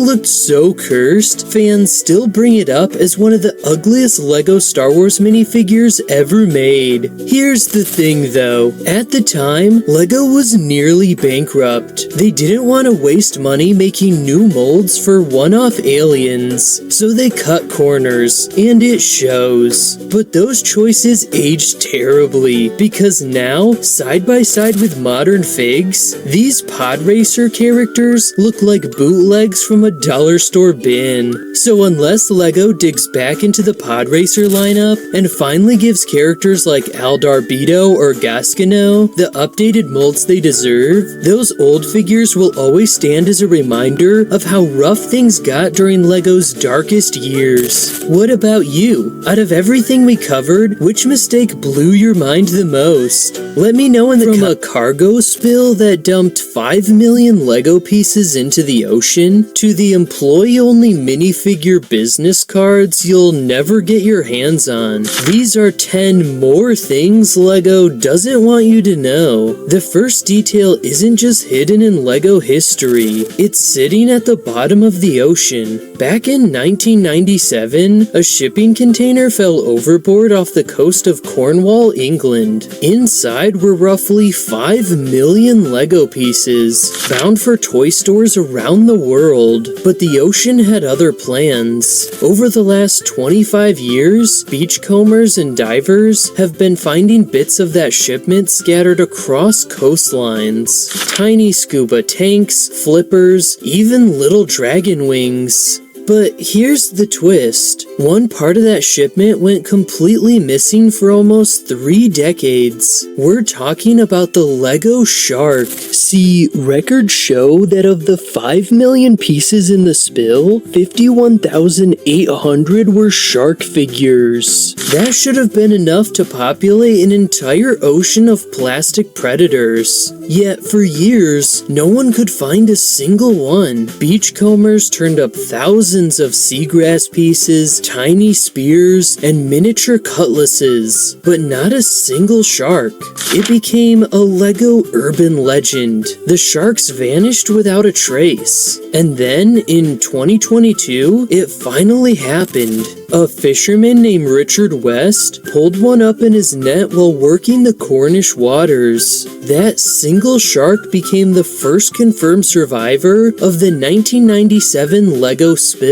looked so cursed, fans still bring it up as one of the ugliest LEGO Star Wars minifigures ever made. Here's the thing though, at the time, LEGO was nearly bankrupt. They didn't want to waste money making new molds for one-off aliens, so they cut corners, and it shows. But those choices aged terribly, because now, side by side with modern figs, these pod racer characters look like bootlegs from a dollar store bin. So unless LEGO digs back into the pod racer lineup and finally gives characters like Eldar Beto or Gasgano the updated molds they deserve, those old figures will always stand as a reminder of how rough things got during LEGO's darkest years. What about you? Out of everything we covered, which mistake blew your mind the most? Let me know in the From a cargo spill that dumped 5 million LEGO pieces into the ocean, to the employee-only minifigure business cards you'll never get your hands on. These are 10 more things LEGO doesn't want you to know. The first detail isn't just hidden in LEGO history, it's sitting at the bottom of the ocean. Back in 1997, a shipping container fell overboard off the coast of Cornwall, England. Inside were roughly 5 million LEGO pieces, bound for toy stores around the world. But the ocean had other plans. Over the last 25 years, beachcombers and divers have been finding bits of that shipment scattered across coastlines. Tiny scuba tanks, flippers, even little dragon wings. But here's the twist. One part of that shipment went completely missing for almost 3 decades. We're talking about the LEGO shark. See, records show that of the 5 million pieces in the spill, 51,800 were shark figures. That should have been enough to populate an entire ocean of plastic predators. Yet for years, no one could find a single one. Beachcombers turned up thousands of seagrass pieces, tiny spears, and miniature cutlasses, but not a single shark. It became a LEGO urban legend. The sharks vanished without a trace. And then, in 2022, it finally happened. A fisherman named Richard West pulled one up in his net while working the Cornish waters. That single shark became the first confirmed survivor of the 1997 LEGO spill.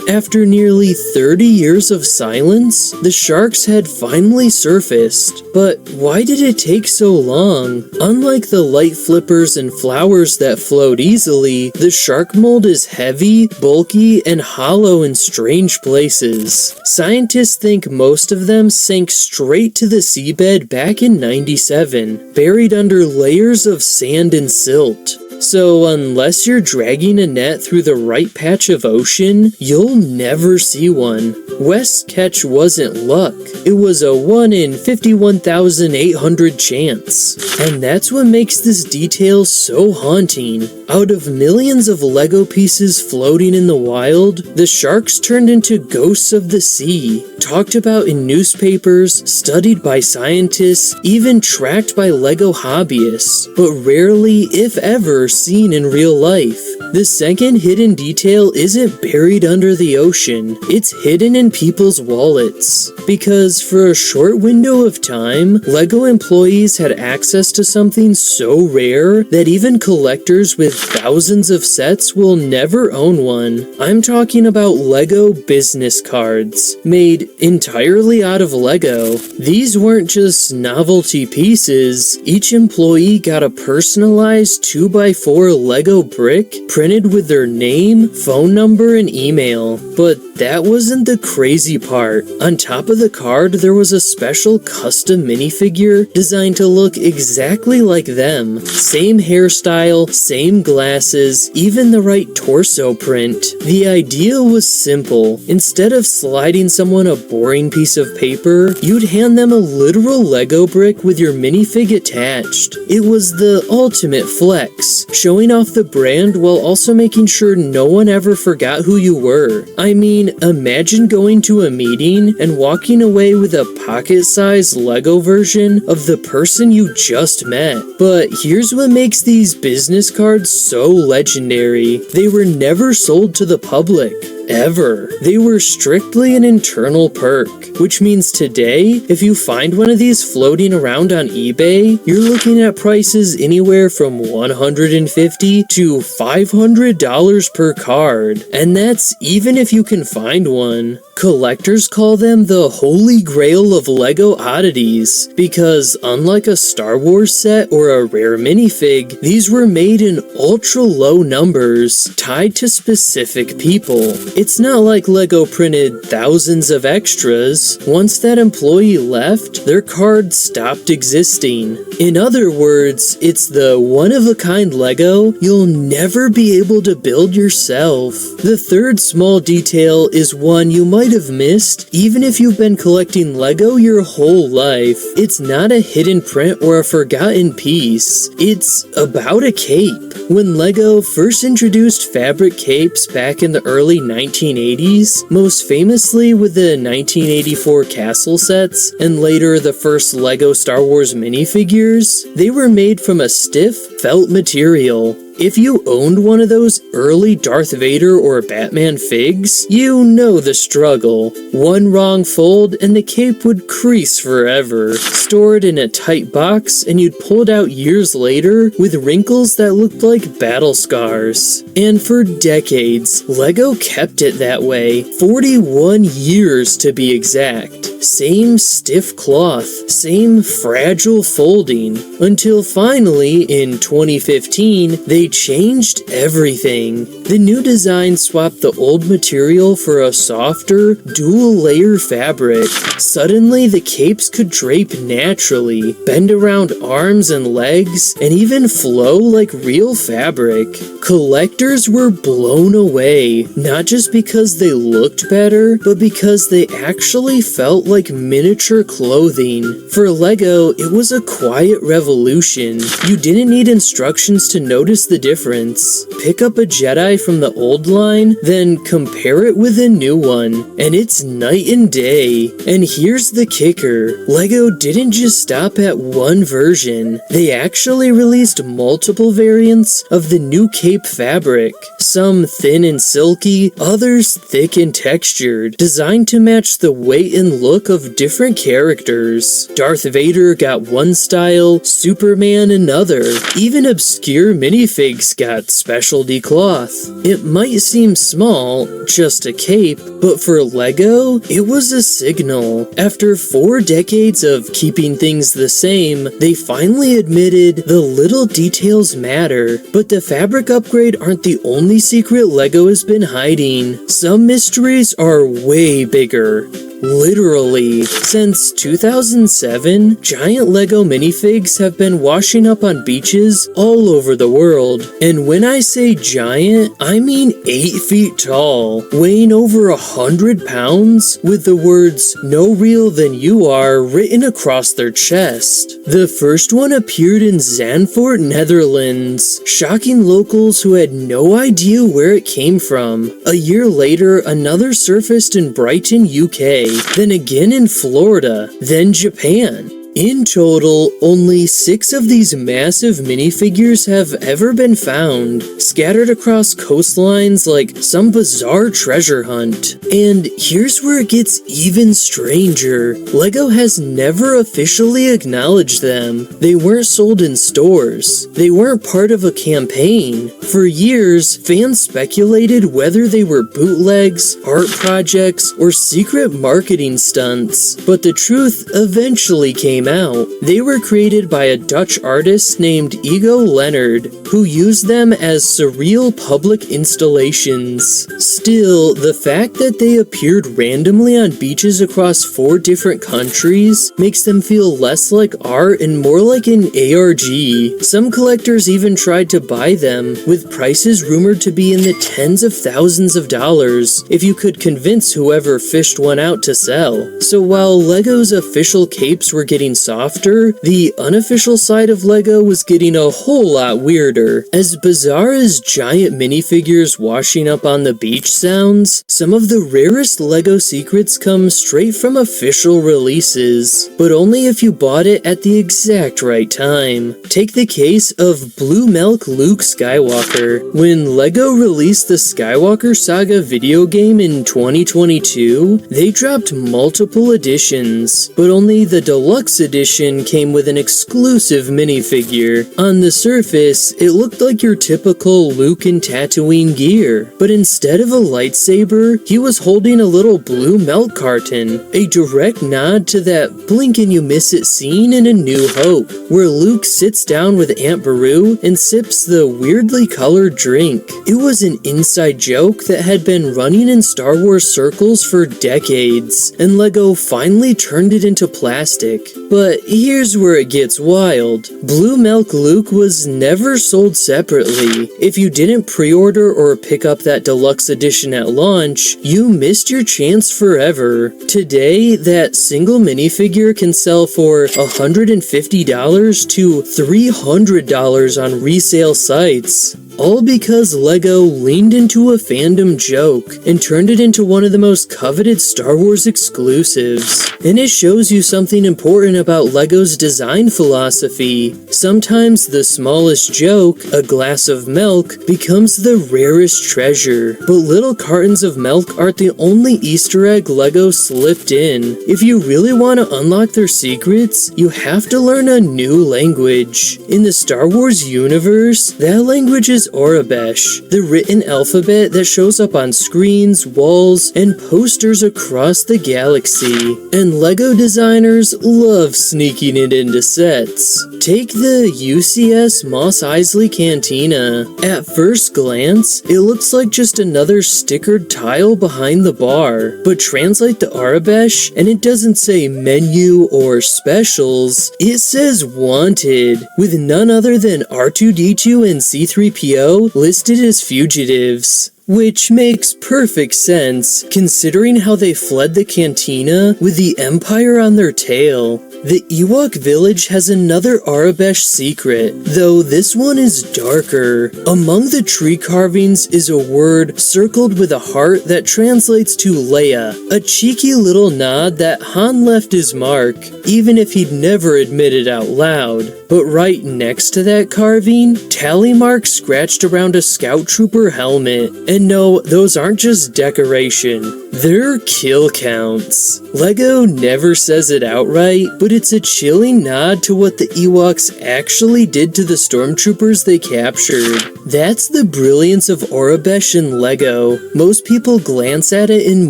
After nearly 30 years of silence, the shark's head finally surfaced. But why did it take so long? Unlike the light flippers and flowers that float easily, the shark mold is heavy, bulky, and hollow in strange places. Scientists think most of them sank straight to the seabed back in '97, buried under layers of sand and silt. So unless you're dragging a net through the right patch of ocean, you'll never see one. West's catch wasn't luck. It was a 1 in 51,800 chance. And that's what makes this detail so haunting. Out of millions of LEGO pieces floating in the wild, the sharks turned into ghosts of the sea, talked about in newspapers, studied by scientists, even tracked by LEGO hobbyists, but rarely, if ever, seen in real life. The second hidden detail isn't buried under the ocean, it's hidden in people's wallets. Because for a short window of time, LEGO employees had access to something so rare that even collectors with thousands of sets will never own one. I'm talking about LEGO business cards, made entirely out of LEGO. These weren't just novelty pieces, each employee got a personalized 2x4 LEGO brick printed with their name, phone number, and email. But that wasn't the crazy part. On top of the card, there was a special custom minifigure designed to look exactly like them. Same hairstyle, same glasses, even the right torso print. The idea was simple. Instead of sliding someone a boring piece of paper, you'd hand them a literal LEGO brick with your minifig attached. It was the ultimate flex, showing off the brand while also making sure no one ever forgot who you were. I mean, imagine going to a meeting and walking away with a pocket-sized LEGO version of the person you just met. But here's what makes these business cards so legendary. They were never sold to the public. Ever. They were strictly an internal perk, which means today, if you find one of these floating around on eBay, you're looking at prices anywhere from $150 to $500 per card, and that's even if you can find one. Collectors call them the holy grail of LEGO oddities, because unlike a Star Wars set or a rare minifig, these were made in ultra low numbers, tied to specific people. It's not like LEGO printed thousands of extras. Once that employee left, their card stopped existing. In other words, it's the one-of-a-kind LEGO you'll never be able to build yourself. The third small detail is one you might have missed even if you've been collecting LEGO your whole life. It's not a hidden print or a forgotten piece. It's about a cape. When LEGO first introduced fabric capes back in the early 1980s, most famously with the 1984 castle sets and later the first LEGO Star Wars minifigures, they were made from a stiff felt material. If you owned one of those early Darth Vader or Batman figs, you know the struggle. One wrong fold and the cape would crease forever, stored in a tight box, and you'd pull it out years later with wrinkles that looked like battle scars. And for decades, LEGO kept it that way, 41 years to be exact. Same stiff cloth, same fragile folding, until finally, in 2015, they changed everything. The new design swapped the old material for a softer, dual-layer fabric. Suddenly, the capes could drape naturally, bend around arms and legs, and even flow like real fabric. Collectors were blown away, not just because they looked better, but because they actually felt like miniature clothing. For LEGO, it was a quiet revolution. You didn't need instructions to notice the difference. Pick up a Jedi from the old line, then compare it with a new one, and it's night and day. And here's the kicker. LEGO didn't just stop at one version. They actually released multiple variants of the new cape fabric. Some thin and silky, others thick and textured, designed to match the weight and look of different characters. Darth Vader got one style, Superman another. Even obscure minifigs got specialty cloth. It might seem small, just a cape, but for LEGO, it was a signal. After 4 decades of keeping things the same, they finally admitted the little details matter. But the fabric upgrade aren't the only secret LEGO has been hiding. Some mysteries are way bigger. Literally. Since 2007, giant LEGO minifigs have been washing up on beaches all over the world. And when I say giant, I mean 8 feet tall, weighing over 100 pounds, with the words "No real than you are" written across their chest. The first one appeared in Zandvoort, Netherlands, shocking locals who had no idea where it came from. A year later, another surfaced in Brighton, UK. Then again in Florida, then Japan. In total, only 6 of these massive minifigures have ever been found, scattered across coastlines like some bizarre treasure hunt. And here's where it gets even stranger. LEGO has never officially acknowledged them. They weren't sold in stores. They weren't part of a campaign. For years, fans speculated whether they were bootlegs, art projects, or secret marketing stunts. But the truth eventually came out. They were created by a Dutch artist named Ego Leonard, who used them as surreal public installations. Still, the fact that they appeared randomly on beaches across 4 different countries makes them feel less like art and more like an ARG. Some collectors even tried to buy them, with prices rumored to be in the tens of thousands of dollars if you could convince whoever fished one out to sell. So while LEGO's official capes were getting softer, the unofficial side of LEGO was getting a whole lot weirder. As bizarre as giant minifigures washing up on the beach sounds, some of the rarest LEGO secrets come straight from official releases, but only if you bought it at the exact right time. Take the case of Blue Milk Luke Skywalker. When LEGO released the Skywalker Saga video game in 2022, they dropped multiple editions, but only the deluxe edition came with an exclusive minifigure. On the surface, it looked like your typical Luke and Tatooine gear, but instead of a lightsaber, he was holding a little blue milk carton, a direct nod to that blink and you miss it scene in A New Hope, where Luke sits down with Aunt Beru and sips the weirdly colored drink. It was an inside joke that had been running in Star Wars circles for decades, and LEGO finally turned it into plastic. But here's where it gets wild. Blue Milk Luke was never sold separately. If you didn't pre-order or pick up that deluxe edition at launch, you missed your chance forever. Today, that single minifigure can sell for $150 to $300 on resale sites. All because LEGO leaned into a fandom joke and turned it into one of the most coveted Star Wars exclusives. And it shows you something important about LEGO's design philosophy. Sometimes the smallest joke, a glass of milk, becomes the rarest treasure. But little cartons of milk aren't the only Easter egg LEGO slipped in. If you really want to unlock their secrets, you have to learn a new language. In the Star Wars universe, that language is Aurebesh, the written alphabet that shows up on screens, walls, and posters across the galaxy. And LEGO designers love sneaking it into sets. Take the UCS Mos Eisley Cantina. At first glance, it looks like just another stickered tile behind the bar, but translate the Aurebesh and it doesn't say menu or specials, it says wanted, with none other than R2-D2 and C-3PO listed as fugitives. Which makes perfect sense, considering how they fled the cantina with the Empire on their tail. The Ewok village has another Aurebesh secret, though this one is darker. Among the tree carvings is a word circled with a heart that translates to Leia, a cheeky little nod that Han left his mark, even if he'd never admit it out loud. But right next to that carving, tally marks scratched around a scout trooper helmet. And no, those aren't just decoration, they're kill counts. LEGO never says it outright, but it's a chilling nod to what the Ewoks actually did to the stormtroopers they captured. That's the brilliance of Aurebesh and LEGO. Most people glance at it and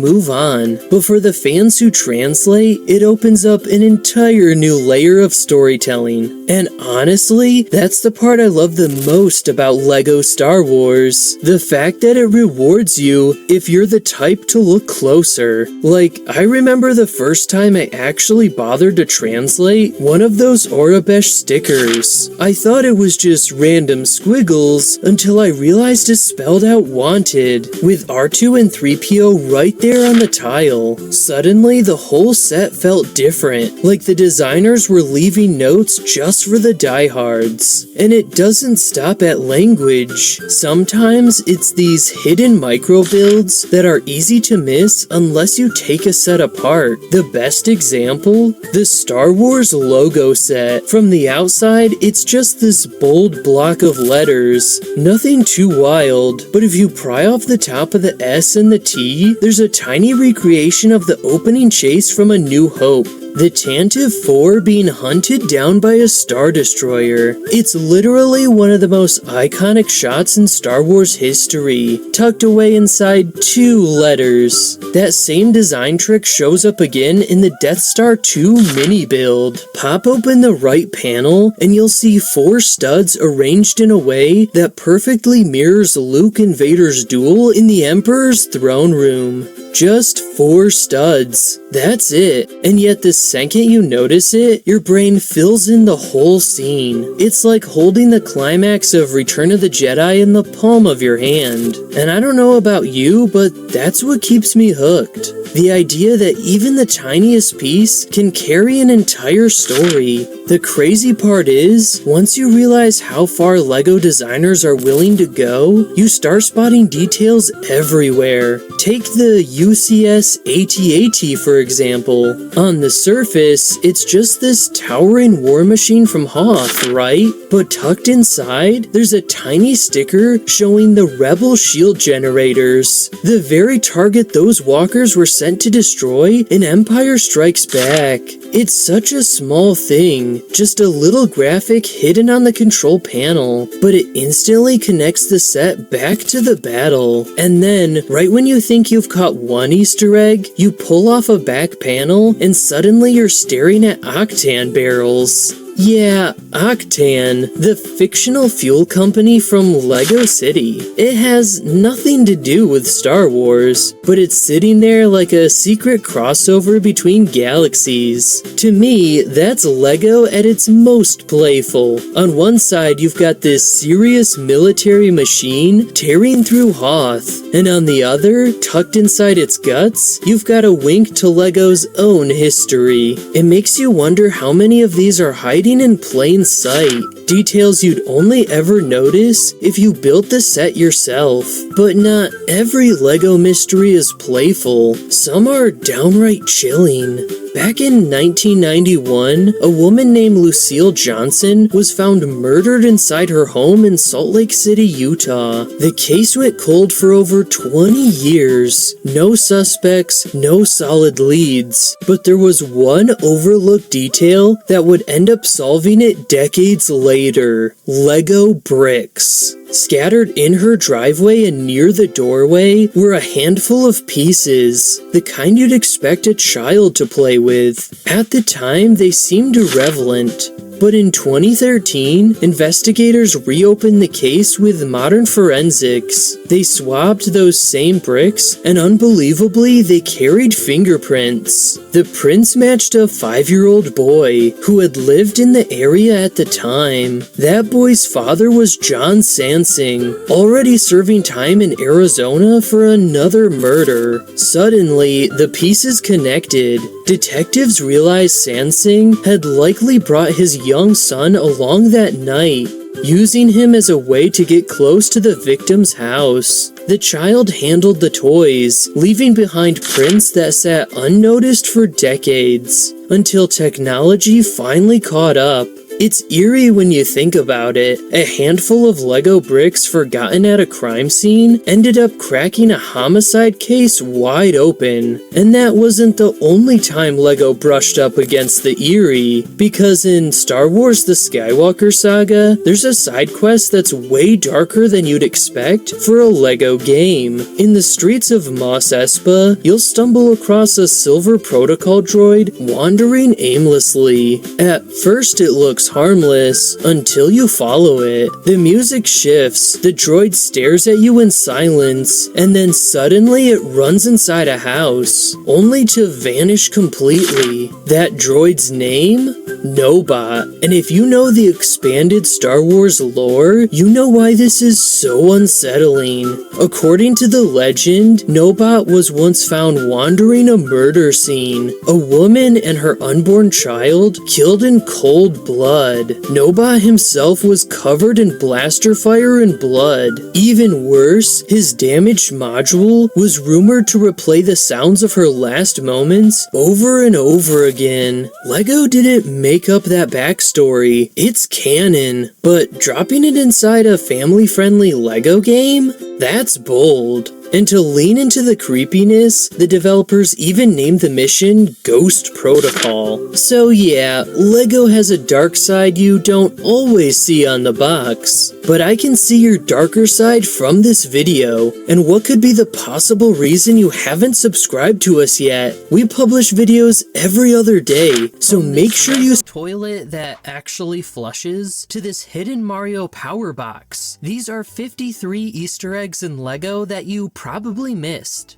move on, but for the fans who translate, it opens up an entire new layer of storytelling. And honestly, that's the part I love the most about LEGO Star Wars. The fact that it rewards you if you're the type to look closer. Like, I remember the first time I actually bothered to translate one of those Aurebesh stickers. I thought it was just random squiggles until I realized it spelled out wanted, with R2 and 3PO right there on the tile. Suddenly, the whole set felt different, like the designers were leaving notes just for the diehards. And it doesn't stop at language. Sometimes it's these hidden micro builds that are easy to miss unless you take a set apart. The best example? The Star Wars logo set. From the outside, it's just this bold block of letters. Nothing too wild, but if you pry off the top of the S and the T, there's a tiny recreation of the opening chase from A New Hope. The Tantive 4 being hunted down by a Star Destroyer. It's literally one of the most iconic shots in Star Wars history, tucked away inside 2 letters. That same design trick shows up again in the Death Star 2 mini build. Pop open the right panel, and you'll see 4 studs arranged in a way that perfectly mirrors Luke and Vader's duel in the Emperor's throne room. Just 4 studs. That's it. And yet the second you notice it, your brain fills in the whole scene. It's like holding the climax of Return of the Jedi in the palm of your hand. And I don't know about you, but that's what keeps me hooked. The idea that even the tiniest piece can carry an entire story. The crazy part is, once you realize how far LEGO designers are willing to go, you start spotting details everywhere. Take the UCS AT-AT for example. On the surface, it's just this towering war machine from Hoth, right? But tucked inside, there's a tiny sticker showing the Rebel shield generators. The very target those walkers were sent to destroy in Empire Strikes Back. It's such a small thing, just a little graphic hidden on the control panel, but it instantly connects the set back to the battle. And then, right when you think you've caught one Easter egg, you pull off a back panel and suddenly you're staring at octane barrels. Yeah, Octane, the fictional fuel company from Lego City. It has nothing to do with Star Wars, but it's sitting there like a secret crossover between galaxies. To me, that's Lego at its most playful. On one side, you've got this serious military machine tearing through Hoth, and on the other, tucked inside its guts, you've got a wink to Lego's own history. It makes you wonder how many of these are hiding in plain sight, details you'd only ever notice if you built the set yourself. But not every LEGO mystery is playful, some are downright chilling. Back in 1991, a woman named Lucille Johnson was found murdered inside her home in Salt Lake City, Utah. The case went cold for over 20 years. No suspects, no solid leads. But there was one overlooked detail that would end up solving it decades later. Lego bricks. Scattered in her driveway and near the doorway were a handful of pieces, the kind you'd expect a child to play with. At the time, they seemed irrelevant. But in 2013, investigators reopened the case with modern forensics. They swabbed those same bricks, and unbelievably, they carried fingerprints. The prints matched a 5-year-old boy who had lived in the area at the time. That boy's father was John Sansing, already serving time in Arizona for another murder. Suddenly, the pieces connected. Detectives realized Sansing had likely brought his young son along that night, using him as a way to get close to the victim's house. The child handled the toys, leaving behind prints that sat unnoticed for decades, until technology finally caught up. It's eerie when you think about it. A handful of Lego bricks forgotten at a crime scene ended up cracking a homicide case wide open. And that wasn't the only time Lego brushed up against the eerie, because in Star Wars The Skywalker Saga, there's a side quest that's way darker than you'd expect for a Lego game. In the streets of Mos Espa, you'll stumble across a silver protocol droid wandering aimlessly. At first it looks looks harmless until you follow it. The music shifts, the droid stares at you in silence, and then suddenly it runs inside a house, only to vanish completely. That droid's name? Nobot. And if you know the expanded Star Wars lore, you know why this is so unsettling. According to the legend, Nobot was once found wandering a murder scene. A woman and her unborn child killed in cold blood. Nobot himself was covered in blaster fire and blood. Even worse, his damaged module was rumored to replay the sounds of her last moments over and over again. LEGO didn't make up that backstory. It's canon. But dropping it inside a family-friendly LEGO game? That's bold. And to lean into the creepiness, the developers even named the mission Ghost Protocol. So yeah, LEGO has a dark side you don't always see on the box. But I can see your darker side from this video, and what could be the possible reason you haven't subscribed to us yet? We publish videos every other day, so make sure you toilet that actually flushes to this hidden Mario power box. These are 53 Easter eggs in LEGO that you probably missed.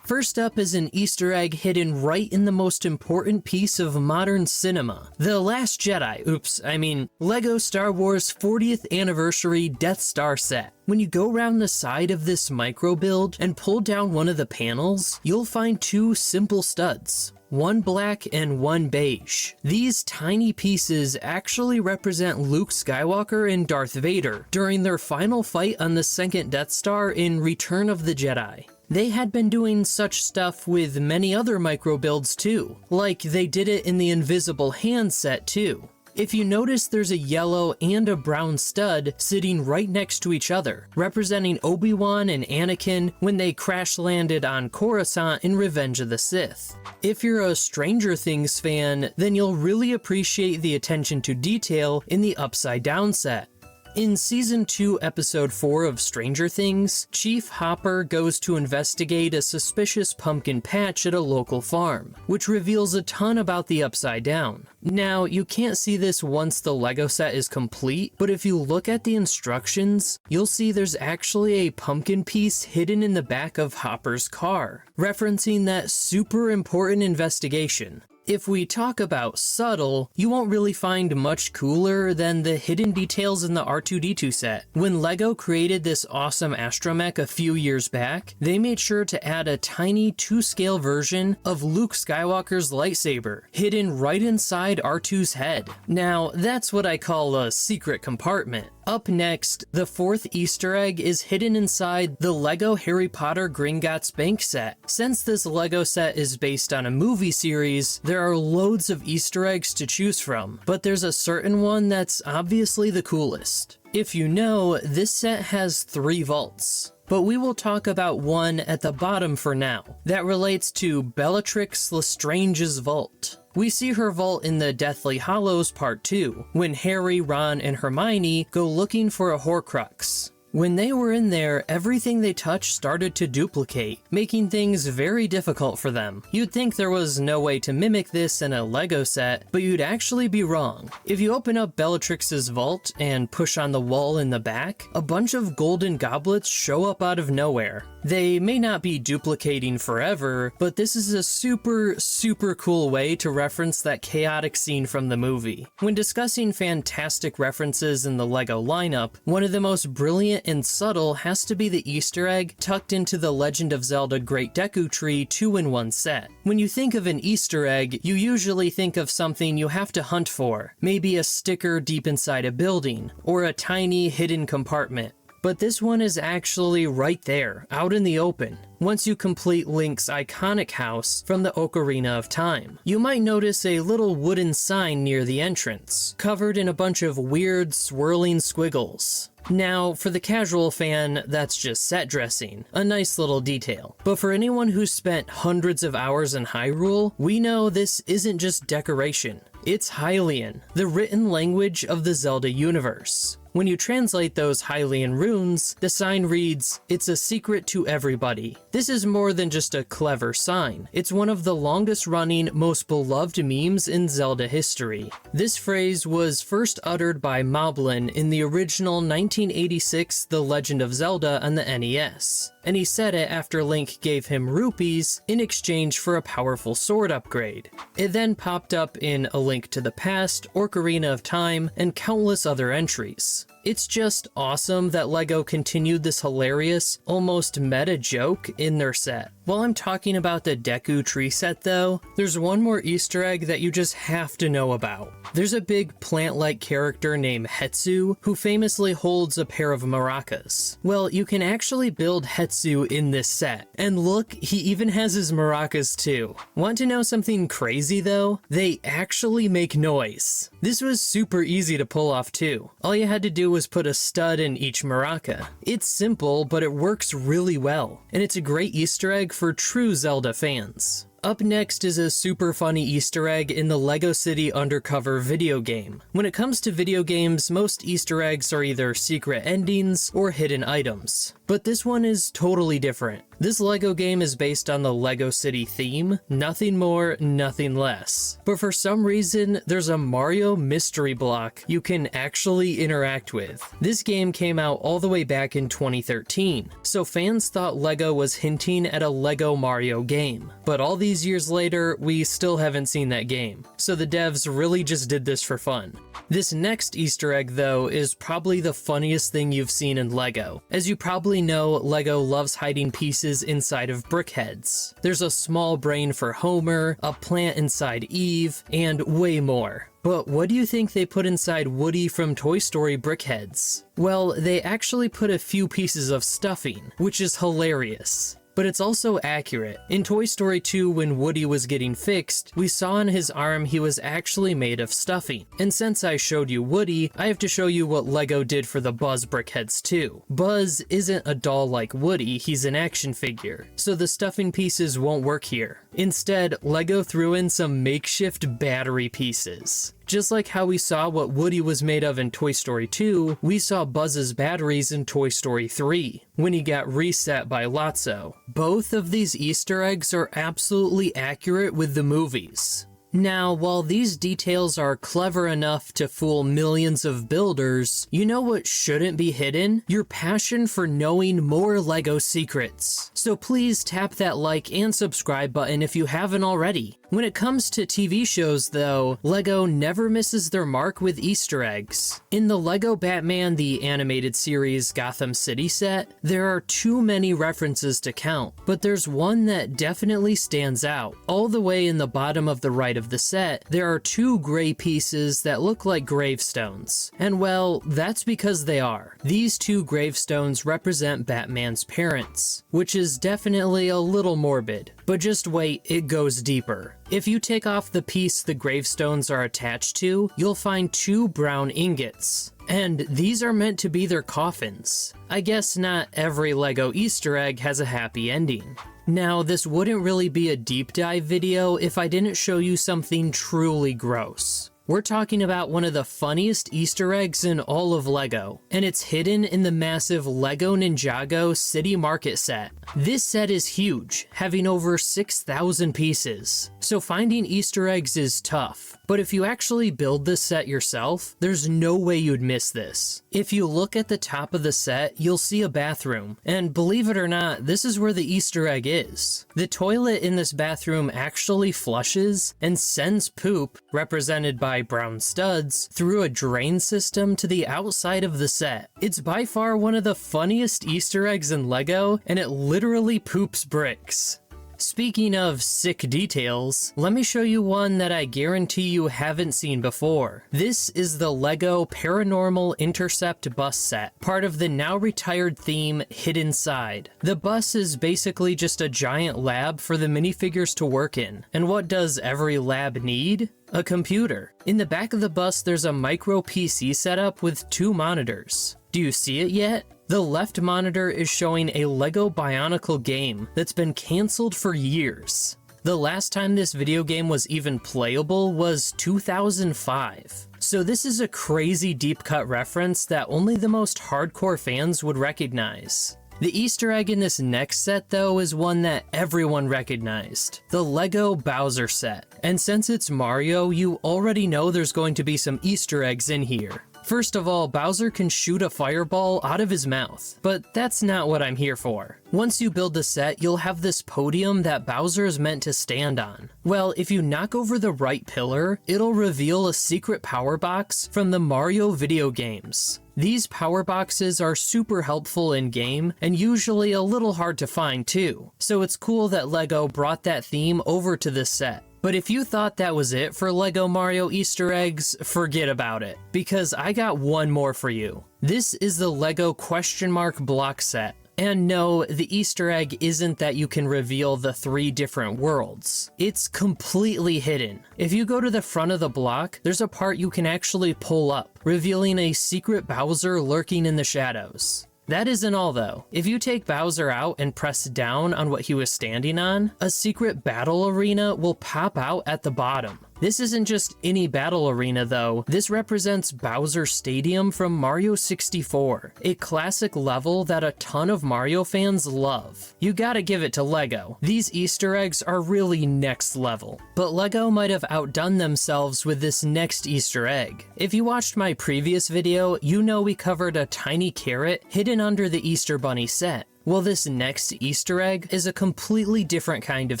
First up is an Easter egg hidden right in the most important piece of modern cinema, The Last Jedi, LEGO Star Wars 40th Anniversary Death Star set. When you go around the side of this micro build and pull down one of the panels, you'll find two simple studs. One black and one beige. These tiny pieces actually represent Luke Skywalker and Darth Vader during their final fight on the second Death Star in Return of the Jedi. They had been doing such stuff with many other micro builds too, like they did it in the Invisible Hand set too. If you notice, there's a yellow and a brown stud sitting right next to each other, representing Obi-Wan and Anakin when they crash landed on Coruscant in Revenge of the Sith. If you're a Stranger Things fan, then you'll really appreciate the attention to detail in the Upside Down set. In Season 2, Episode 4 of Stranger Things, Chief Hopper goes to investigate a suspicious pumpkin patch at a local farm, which reveals a ton about the Upside Down. Now, you can't see this once the LEGO set is complete, but if you look at the instructions, you'll see there's actually a pumpkin piece hidden in the back of Hopper's car, referencing that super important investigation. If we talk about subtle, you won't really find much cooler than the hidden details in the R2-D2 set. When LEGO created this awesome astromech a few years back, they made sure to add a tiny 2-scale version of Luke Skywalker's lightsaber, hidden right inside R2's head. Now, that's what I call a secret compartment. Up next, the fourth Easter egg is hidden inside the LEGO Harry Potter Gringotts Bank set. Since this LEGO set is based on a movie series, there are loads of Easter eggs to choose from, but there's a certain one that's obviously the coolest. If you know, this set has 3 vaults, but we will talk about one at the bottom for now, that relates to Bellatrix Lestrange's vault. We see her vault in the Deathly Hallows Part 2, when Harry, Ron, and Hermione go looking for a Horcrux. When they were in there, everything they touched started to duplicate, making things very difficult for them. You'd think there was no way to mimic this in a LEGO set, but you'd actually be wrong. If you open up Bellatrix's vault and push on the wall in the back, a bunch of golden goblets show up out of nowhere. They may not be duplicating forever, but this is a super cool way to reference that chaotic scene from the movie. When discussing fantastic references in the LEGO lineup, one of the most brilliant and subtle has to be the Easter egg tucked into the Legend of Zelda Great Deku Tree 2-in-1 set. When you think of an Easter egg, you usually think of something you have to hunt for, maybe a sticker deep inside a building, or a tiny hidden compartment. But this one is actually right there, out in the open, once you complete Link's iconic house from the Ocarina of Time. You might notice a little wooden sign near the entrance, covered in a bunch of weird swirling squiggles. Now, for the casual fan, that's just set dressing, a nice little detail. But for anyone who's spent hundreds of hours in Hyrule, we know this isn't just decoration. It's Hylian, the written language of the Zelda universe. When you translate those Hylian runes, the sign reads, "It's a secret to everybody." This is more than just a clever sign. It's one of the longest running, most beloved memes in Zelda history. This phrase was first uttered by Moblin in the original 1986 The Legend of Zelda on the NES, and he said it after Link gave him rupees in exchange for a powerful sword upgrade. It then popped up in A Link to the Past, Ocarina of Time, and countless other entries. It's just awesome that LEGO continued this hilarious, almost meta joke in their set. While I'm talking about the Deku tree set though, there's one more Easter egg that you just have to know about. There's a big plant-like character named Hetsu who famously holds a pair of maracas. Well, you can actually build Hetsu in this set. And look, he even has his maracas too. Want to know something crazy though? They actually make noise. This was super easy to pull off too. All you had to do was put a stud in each maraca. It's simple, but it works really well. And it's a great Easter egg for true Zelda fans. Up next is a super funny Easter egg in the LEGO City Undercover video game. When it comes to video games, most Easter eggs are either secret endings or hidden items. But this one is totally different. This LEGO game is based on the LEGO City theme, nothing more, nothing less. But for some reason, there's a Mario mystery block you can actually interact with. This game came out all the way back in 2013, so fans thought LEGO was hinting at a LEGO Mario game. But all these years later, we still haven't seen that game. So the devs really just did this for fun. This next Easter egg though is probably the funniest thing you've seen in LEGO. As you probably know, LEGO loves hiding pieces inside of brick heads. There's a small brain for Homer, a plant inside Eve, and way more. But what do you think they put inside Woody from Toy Story Brickheads? Well, they actually put a few pieces of stuffing, which is hilarious. But it's also accurate. In Toy Story 2, when Woody was getting fixed, we saw on his arm he was actually made of stuffing. And since I showed you Woody, I have to show you what LEGO did for the Buzz Brickheads too. Buzz isn't a doll like Woody, he's an action figure, so the stuffing pieces won't work here. Instead, LEGO threw in some makeshift battery pieces. Just like how we saw what Woody was made of in Toy Story 2, we saw Buzz's batteries in Toy Story 3, when he got reset by Lotso. Both of these Easter eggs are absolutely accurate with the movies. Now, while these details are clever enough to fool millions of builders, you know what shouldn't be hidden? Your passion for knowing more LEGO secrets. So please tap that like and subscribe button if you haven't already. When it comes to TV shows though, LEGO never misses their mark with Easter eggs. In the LEGO Batman the Animated Series Gotham City set, there are too many references to count, but there's one that definitely stands out. All the way in the bottom of the right of the set, there are two gray pieces that look like gravestones. And well, that's because they are. These two gravestones represent Batman's parents, which is definitely a little morbid. But just wait, it goes deeper. If you take off the piece the gravestones are attached to, you'll find two brown ingots. And these are meant to be their coffins. I guess not every LEGO Easter egg has a happy ending. Now, this wouldn't really be a deep dive video if I didn't show you something truly gross. We're talking about one of the funniest Easter eggs in all of LEGO, and it's hidden in the massive LEGO Ninjago City Market set. This set is huge, having over 6,000 pieces, so finding Easter eggs is tough. But if you actually build this set yourself, there's no way you'd miss this. If you look at the top of the set, you'll see a bathroom, and believe it or not, this is where the Easter egg is. The toilet in this bathroom actually flushes and sends poop, represented by brown studs, through a drain system to the outside of the set. It's by far one of the funniest Easter eggs in LEGO, and it literally poops bricks. Speaking of sick details, let me show you one that I guarantee you haven't seen before. This is the LEGO Paranormal Intercept bus set, part of the now retired theme Hidden Side. The bus is basically just a giant lab for the minifigures to work in. And what does every lab need? A computer. In the back of the bus, there's a micro PC setup with two monitors. Do you see it yet? The left monitor is showing a LEGO Bionicle game that's been cancelled for years. The last time this video game was even playable was 2005. So this is a crazy deep cut reference that only the most hardcore fans would recognize. The Easter egg in this next set though is one that everyone recognized, the LEGO Bowser set. And since it's Mario, you already know there's going to be some Easter eggs in here. First of all, Bowser can shoot a fireball out of his mouth, but that's not what I'm here for. Once you build the set, you'll have this podium that Bowser is meant to stand on. Well, if you knock over the right pillar, it'll reveal a secret power box from the Mario video games. These power boxes are super helpful in game and usually a little hard to find too, so it's cool that LEGO brought that theme over to this set. But if you thought that was it for LEGO Mario Easter eggs, forget about it, because I got one more for you. This is the LEGO question mark block set. And no, the Easter egg isn't that you can reveal the 3 different worlds. It's completely hidden. If you go to the front of the block, there's a part you can actually pull up, revealing a secret Bowser lurking in the shadows. That isn't all though. If you take Bowser out and press down on what he was standing on, a secret battle arena will pop out at the bottom. This isn't just any battle arena though, this represents Bowser Stadium from Mario 64, a classic level that a ton of Mario fans love. You gotta give it to LEGO. These Easter eggs are really next level. But LEGO might have outdone themselves with this next Easter egg. If you watched my previous video, you know we covered a tiny carrot hidden under the Easter Bunny set. Well, this next Easter egg is a completely different kind of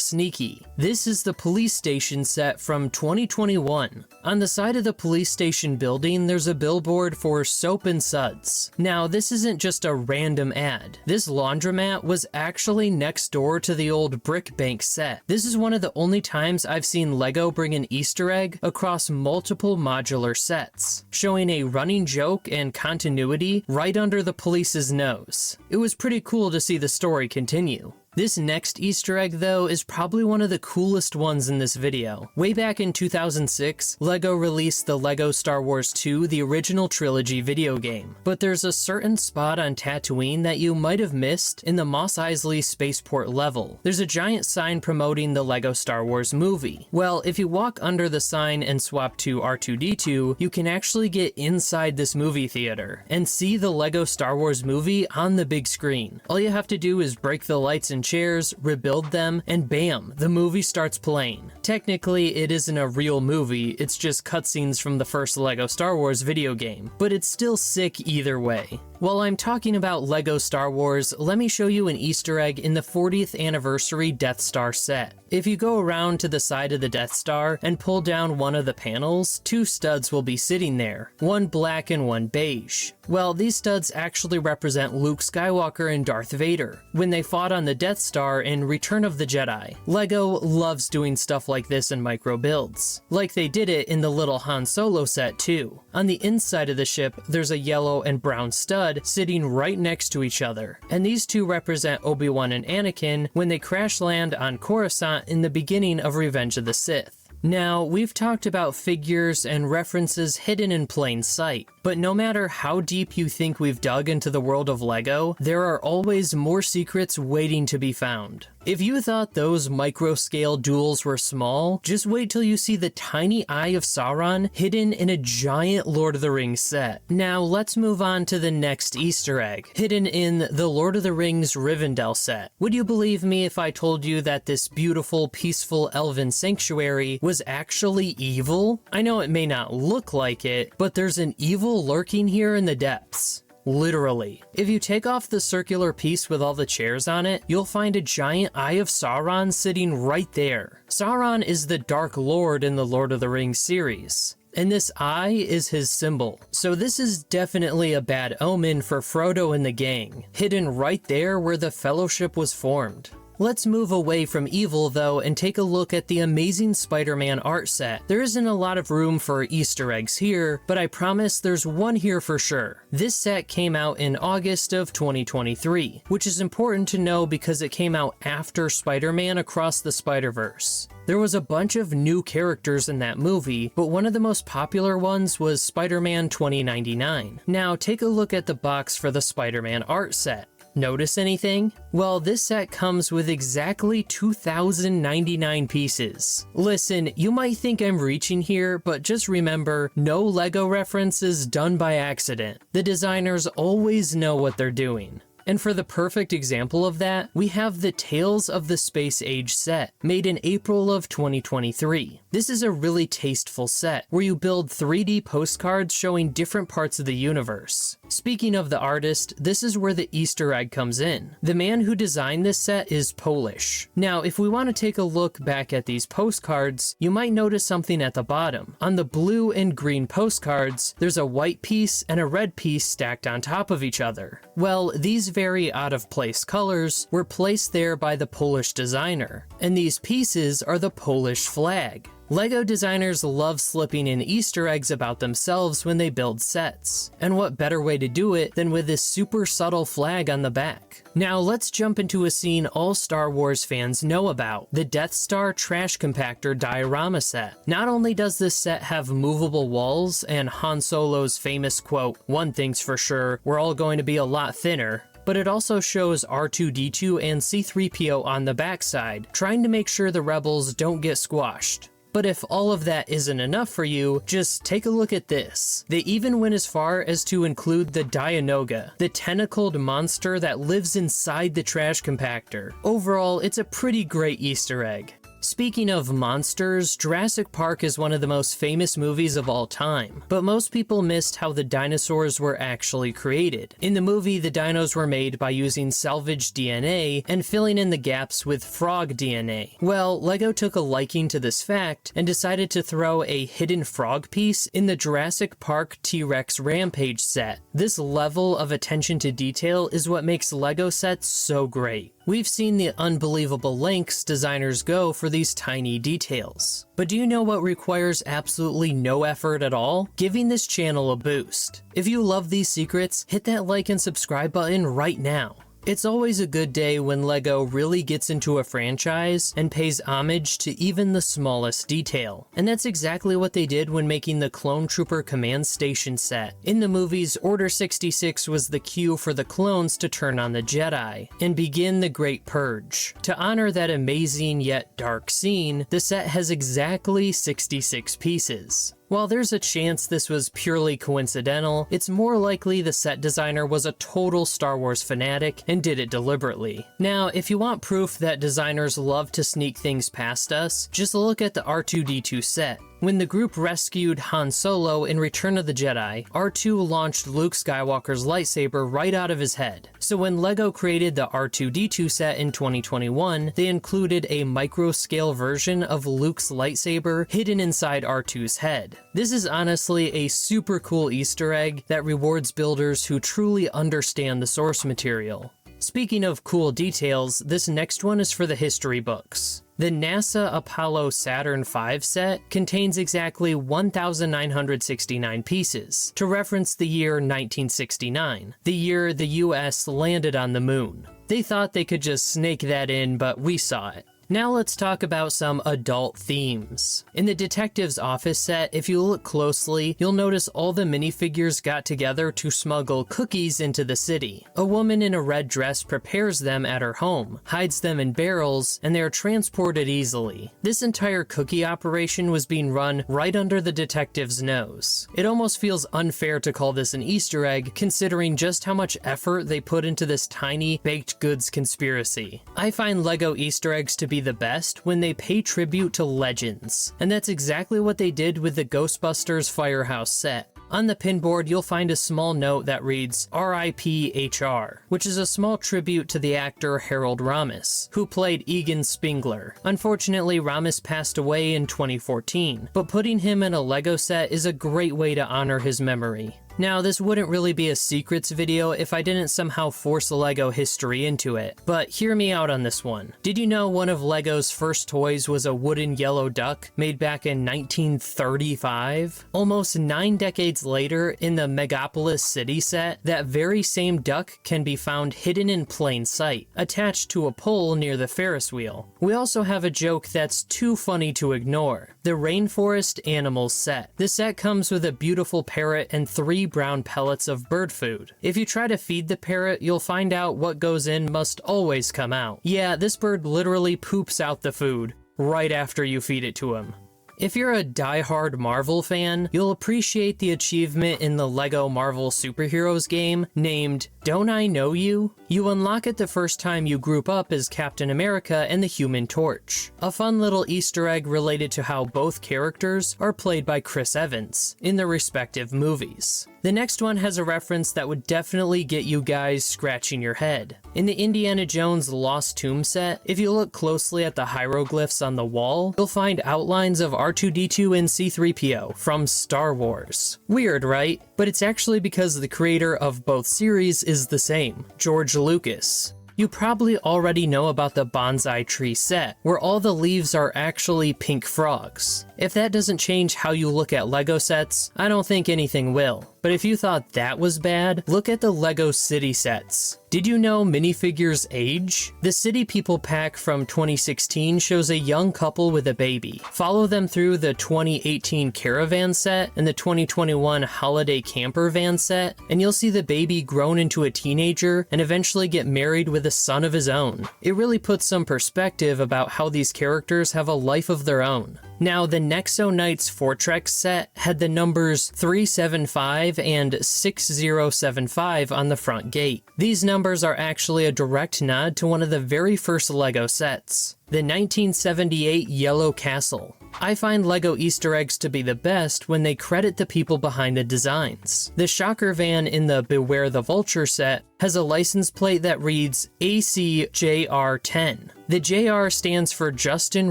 sneaky. This is the police station set from 2021. On the side of the police station building, there's a billboard for soap and suds. Now, this isn't just a random ad. This laundromat was actually next door to the old brick bank set. This is one of the only times I've seen LEGO bring an Easter egg across multiple modular sets, showing a running joke and continuity right under the police's nose. It was pretty cool to see the story continue. This next Easter egg though is probably one of the coolest ones in this video. Way back in 2006, LEGO released the LEGO Star Wars 2 The Original Trilogy video game, but there's a certain spot on Tatooine that you might have missed in the Mos Eisley spaceport level. There's a giant sign promoting the LEGO Star Wars movie. Well, if you walk under the sign and swap to R2-D2, you can actually get inside this movie theater and see the LEGO Star Wars movie on the big screen. All you have to do is break the lights and chairs, rebuild them, and bam, the movie starts playing. Technically, it isn't a real movie, it's just cutscenes from the first LEGO Star Wars video game, but it's still sick either way. While I'm talking about LEGO Star Wars, let me show you an Easter egg in the 40th anniversary Death Star set. If you go around to the side of the Death Star and pull down one of the panels, 2 studs will be sitting there, one black and one beige. Well, these studs actually represent Luke Skywalker and Darth Vader when they fought on the Death Star in Return of the Jedi. LEGO loves doing stuff like this in micro builds, like they did it in the little Han Solo set too. On the inside of the ship, there's a yellow and brown stud sitting right next to each other, and these 2 represent Obi-Wan and Anakin when they crash land on Coruscant in the beginning of Revenge of the Sith. Now, we've talked about figures and references hidden in plain sight, but no matter how deep you think we've dug into the world of LEGO, there are always more secrets waiting to be found. If you thought those micro-scale duels were small, just wait till you see the tiny eye of Sauron hidden in a giant Lord of the Rings set. Now, let's move on to the next Easter egg, hidden in the Lord of the Rings Rivendell set. Would you believe me if I told you that this beautiful, peaceful elven sanctuary was actually evil? I know it may not look like it, but there's an evil lurking here in the depths. Literally. If you take off the circular piece with all the chairs on it, you'll find a giant Eye of Sauron sitting right there. Sauron is the Dark Lord in the Lord of the Rings series, and this eye is his symbol. So this is definitely a bad omen for Frodo and the gang, hidden right there where the Fellowship was formed. Let's move away from evil though and take a look at the amazing Spider-Man art set. There isn't a lot of room for Easter eggs here, but I promise there's one here for sure. This set came out in August of 2023, which is important to know because it came out after Spider-Man Across the Spider-Verse. There was a bunch of new characters in that movie, but one of the most popular ones was Spider-Man 2099. Now take a look at the box for the Spider-Man art set. Notice anything? Well, this set comes with exactly 2,099 pieces. Listen, you might think I'm reaching here, but just remember, no LEGO references done by accident. The designers always know what they're doing. And for the perfect example of that, we have the Tales of the Space Age set, made in April of 2023. This is a really tasteful set, where you build 3D postcards showing different parts of the universe. Speaking of the artist, this is where the Easter egg comes in. The man who designed this set is Polish. Now, if we want to take a look back at these postcards, you might notice something at the bottom. On the blue and green postcards, there's a white piece and a red piece stacked on top of each other. Well, these very out-of-place colors were placed there by the Polish designer, and these pieces are the Polish flag. LEGO designers love slipping in Easter eggs about themselves when they build sets, and what better way to do it than with this super subtle flag on the back. Now let's jump into a scene all Star Wars fans know about, the Death Star trash compactor diorama set. Not only does this set have movable walls and Han Solo's famous quote, "One thing's for sure, we're all going to be a lot thinner," but it also shows R2-D2 and C-3PO on the backside, trying to make sure the rebels don't get squashed. But if all of that isn't enough for you, just take a look at this. They even went as far as to include the Dianoga, the tentacled monster that lives inside the trash compactor. Overall, it's a pretty great Easter egg. Speaking of monsters, Jurassic Park is one of the most famous movies of all time, but most people missed how the dinosaurs were actually created. In the movie, the dinos were made by using salvaged DNA and filling in the gaps with frog DNA. Well, LEGO took a liking to this fact and decided to throw a hidden frog piece in the Jurassic Park T-Rex Rampage set. This level of attention to detail is what makes LEGO sets so great. We've seen the unbelievable lengths designers go for these tiny details. But do you know what requires absolutely no effort at all? Giving this channel a boost. If you love these secrets, hit that like and subscribe button right now. It's always a good day when LEGO really gets into a franchise and pays homage to even the smallest detail. And that's exactly what they did when making the Clone Trooper Command Station set. In the movies, Order 66 was the cue for the clones to turn on the Jedi and begin the Great Purge. To honor that amazing yet dark scene, the set has exactly 66 pieces. While there's a chance this was purely coincidental, it's more likely the set designer was a total Star Wars fanatic and did it deliberately. Now, if you want proof that designers love to sneak things past us, just look at the R2-D2 set. When the group rescued Han Solo in Return of the Jedi, R2 launched Luke Skywalker's lightsaber right out of his head. So when LEGO created the R2-D2 set in 2021, they included a micro-scale version of Luke's lightsaber hidden inside R2's head. This is honestly a super cool Easter egg that rewards builders who truly understand the source material. Speaking of cool details, this next one is for the history books. The NASA Apollo Saturn V set contains exactly 1,969 pieces, to reference the year 1969, the year the US landed on the moon. They thought they could just snake that in, but we saw it. Now let's talk about some adult themes. In the Detective's Office set, if you look closely, you'll notice all the minifigures got together to smuggle cookies into the city. A woman in a red dress prepares them at her home, hides them in barrels, and they are transported easily. This entire cookie operation was being run right under the detective's nose. It almost feels unfair to call this an Easter egg, considering just how much effort they put into this tiny baked goods conspiracy. I find LEGO Easter eggs to be the best when they pay tribute to legends, and that's exactly what they did with the Ghostbusters Firehouse set. On the pinboard, you'll find a small note that reads R.I.P. HR, which is a small tribute to the actor Harold Ramis, who played Egon Spengler. Unfortunately, Ramis passed away in 2014, but putting him in a LEGO set is a great way to honor his memory. Now, this wouldn't really be a secrets video if I didn't somehow force LEGO history into it, but hear me out on this one. Did you know one of LEGO's first toys was a wooden yellow duck made back in 1935? Almost 9 decades later, in the Megapolis City set, that very same duck can be found hidden in plain sight, attached to a pole near the Ferris wheel. We also have a joke that's too funny to ignore: the Rainforest Animals set. The set comes with a beautiful parrot and 3 crispy brown pellets of bird food. If you try to feed the parrot, you'll find out what goes in must always come out. Yeah, this bird literally poops out the food right after you feed it to him. If you're a die-hard Marvel fan, you'll appreciate the achievement in the LEGO Marvel Superheroes game named Don't I Know You? You unlock it the first time you group up as Captain America and the Human Torch. A fun little Easter egg related to how both characters are played by Chris Evans in their respective movies. The next one has a reference that would definitely get you guys scratching your head. In the Indiana Jones Lost Tomb set, if you look closely at the hieroglyphs on the wall, you'll find outlines of R2-D2 and C-3PO from Star Wars. Weird, right? But it's actually because the creator of both series is the same, George Lucas. You probably already know about the bonsai tree set, where all the leaves are actually pink frogs. If that doesn't change how you look at LEGO sets, I don't think anything will. But if you thought that was bad, look at the LEGO City sets. Did you know minifigures age? The City People pack from 2016 shows a young couple with a baby. Follow them through the 2018 Caravan set and the 2021 Holiday Camper Van set, and you'll see the baby grown into a teenager and eventually get married with a son of his own. It really puts some perspective about how these characters have a life of their own. Now, the Nexo Knights Fortrex set had the numbers 375 and 6075 on the front gate. These numbers are actually a direct nod to one of the very first LEGO sets, the 1978 Yellow Castle. I find LEGO Easter eggs to be the best when they credit the people behind the designs. The Shocker Van in the Beware the Vulture set has a license plate that reads ACJR10. The JR stands for Justin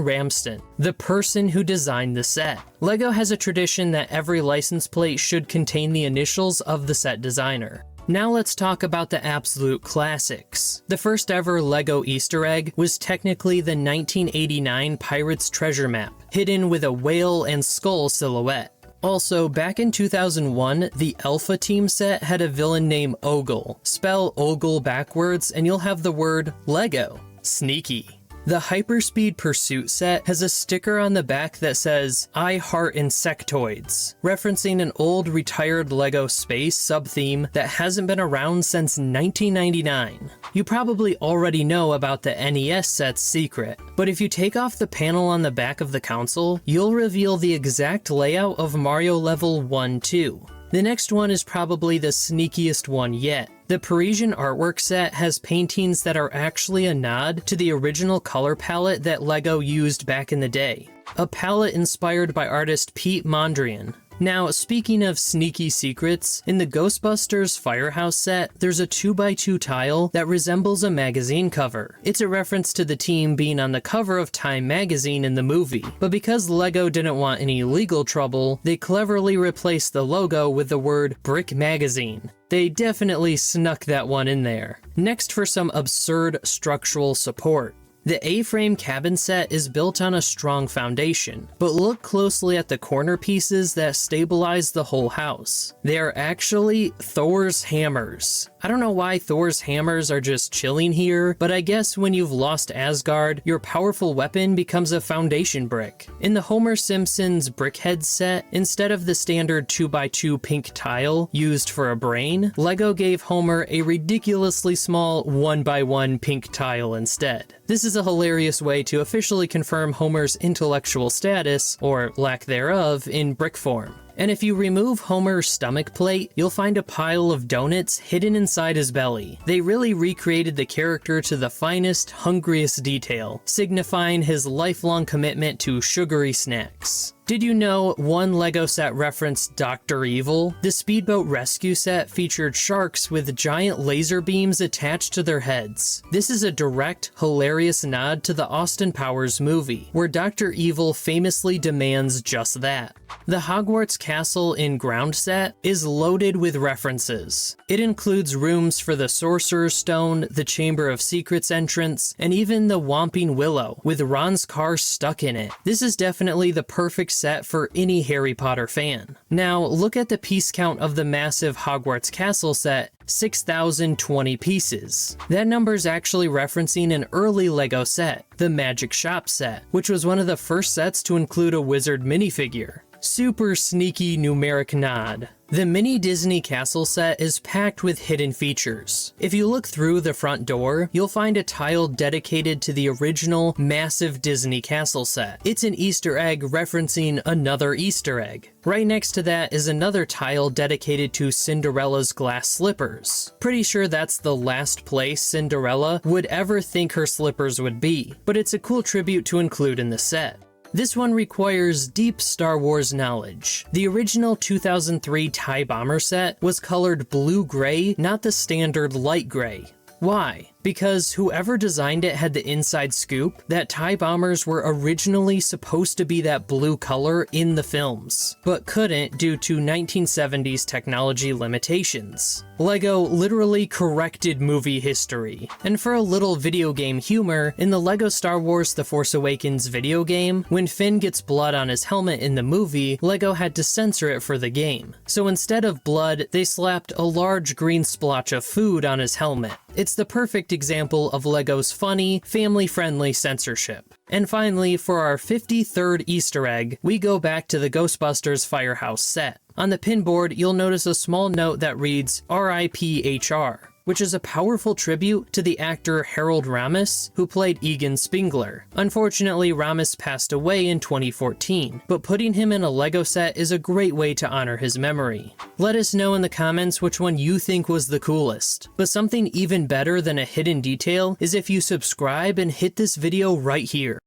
Ramston, the person who designed the set. LEGO has a tradition that every license plate should contain the initials of the set designer. Now let's talk about the absolute classics. The first ever LEGO Easter egg was technically the 1989 Pirates Treasure Map, hidden with a whale and skull silhouette. Also, back in 2001, the Alpha Team set had a villain named Ogle. Spell Ogle backwards and you'll have the word LEGO. Sneaky. The Hyperspeed Pursuit set has a sticker on the back that says, I heart insectoids, referencing an old retired LEGO space sub-theme that hasn't been around since 1999. You probably already know about the NES set's secret, but if you take off the panel on the back of the console, you'll reveal the exact layout of Mario Level 1-2. The next one is probably the sneakiest one yet. The Parisian artwork set has paintings that are actually a nod to the original color palette that LEGO used back in the day. A palette inspired by artist Pete Mondrian. Now, speaking of sneaky secrets, in the Ghostbusters Firehouse set, there's a 2x2 tile that resembles a magazine cover. It's a reference to the team being on the cover of Time magazine in the movie, but because LEGO didn't want any legal trouble, they cleverly replaced the logo with the word Brick Magazine. They definitely snuck that one in there. Next, for some absurd structural support. The A-frame cabin set is built on a strong foundation, but look closely at the corner pieces that stabilize the whole house. They are actually Thor's hammers. I don't know why Thor's hammers are just chilling here, but I guess when you've lost Asgard, your powerful weapon becomes a foundation brick. In the Homer Simpsons Brickhead set, instead of the standard 2x2 pink tile used for a brain, LEGO gave Homer a ridiculously small 1x1 pink tile instead. This is a hilarious way to officially confirm Homer's intellectual status, or lack thereof, in brick form. And if you remove Homer's stomach plate, you'll find a pile of donuts hidden inside his belly. They really recreated the character to the finest, hungriest detail, signifying his lifelong commitment to sugary snacks. Did you know one LEGO set referenced Dr. Evil? The Speedboat Rescue set featured sharks with giant laser beams attached to their heads. This is a direct, hilarious nod to the Austin Powers movie, where Dr. Evil famously demands just that. The Hogwarts Castle in Ground set is loaded with references. It includes rooms for the Sorcerer's Stone, the Chamber of Secrets entrance, and even the Whomping Willow, with Ron's car stuck in it. This is definitely the perfect set for any Harry Potter fan. Now, look at the piece count of the massive Hogwarts Castle set, 6,020 pieces. That number's actually referencing an early LEGO set, the Magic Shop set, which was one of the first sets to include a wizard minifigure. Super sneaky numeric nod. The mini Disney castle set is packed with hidden features. If you look through the front door, you'll find a tile dedicated to the original massive Disney castle set. It's an Easter egg referencing another Easter egg. Right next to that is another tile dedicated to Cinderella's glass slippers. Pretty sure that's the last place Cinderella would ever think her slippers would be, but it's a cool tribute to include in the set. This one requires deep Star Wars knowledge. The original 2003 TIE Bomber set was colored blue-gray, not the standard light gray. Why? Because whoever designed it had the inside scoop that TIE Bombers were originally supposed to be that blue color in the films, but couldn't due to 1970s technology limitations. LEGO literally corrected movie history. And for a little video game humor, in the LEGO Star Wars The Force Awakens video game, when Finn gets blood on his helmet in the movie, LEGO had to censor it for the game. So instead of blood, they slapped a large green splotch of food on his helmet. It's the perfect example of LEGO's funny, family-friendly censorship. And finally, for our 53rd Easter egg, we go back to the Ghostbusters Firehouse set. On the pinboard, you'll notice a small note that reads RIP HR, which is a powerful tribute to the actor Harold Ramis, who played Egon Spengler. Unfortunately, Ramis passed away in 2014, but putting him in a LEGO set is a great way to honor his memory. Let us know in the comments which one you think was the coolest. But something even better than a hidden detail is if you subscribe and hit this video right here.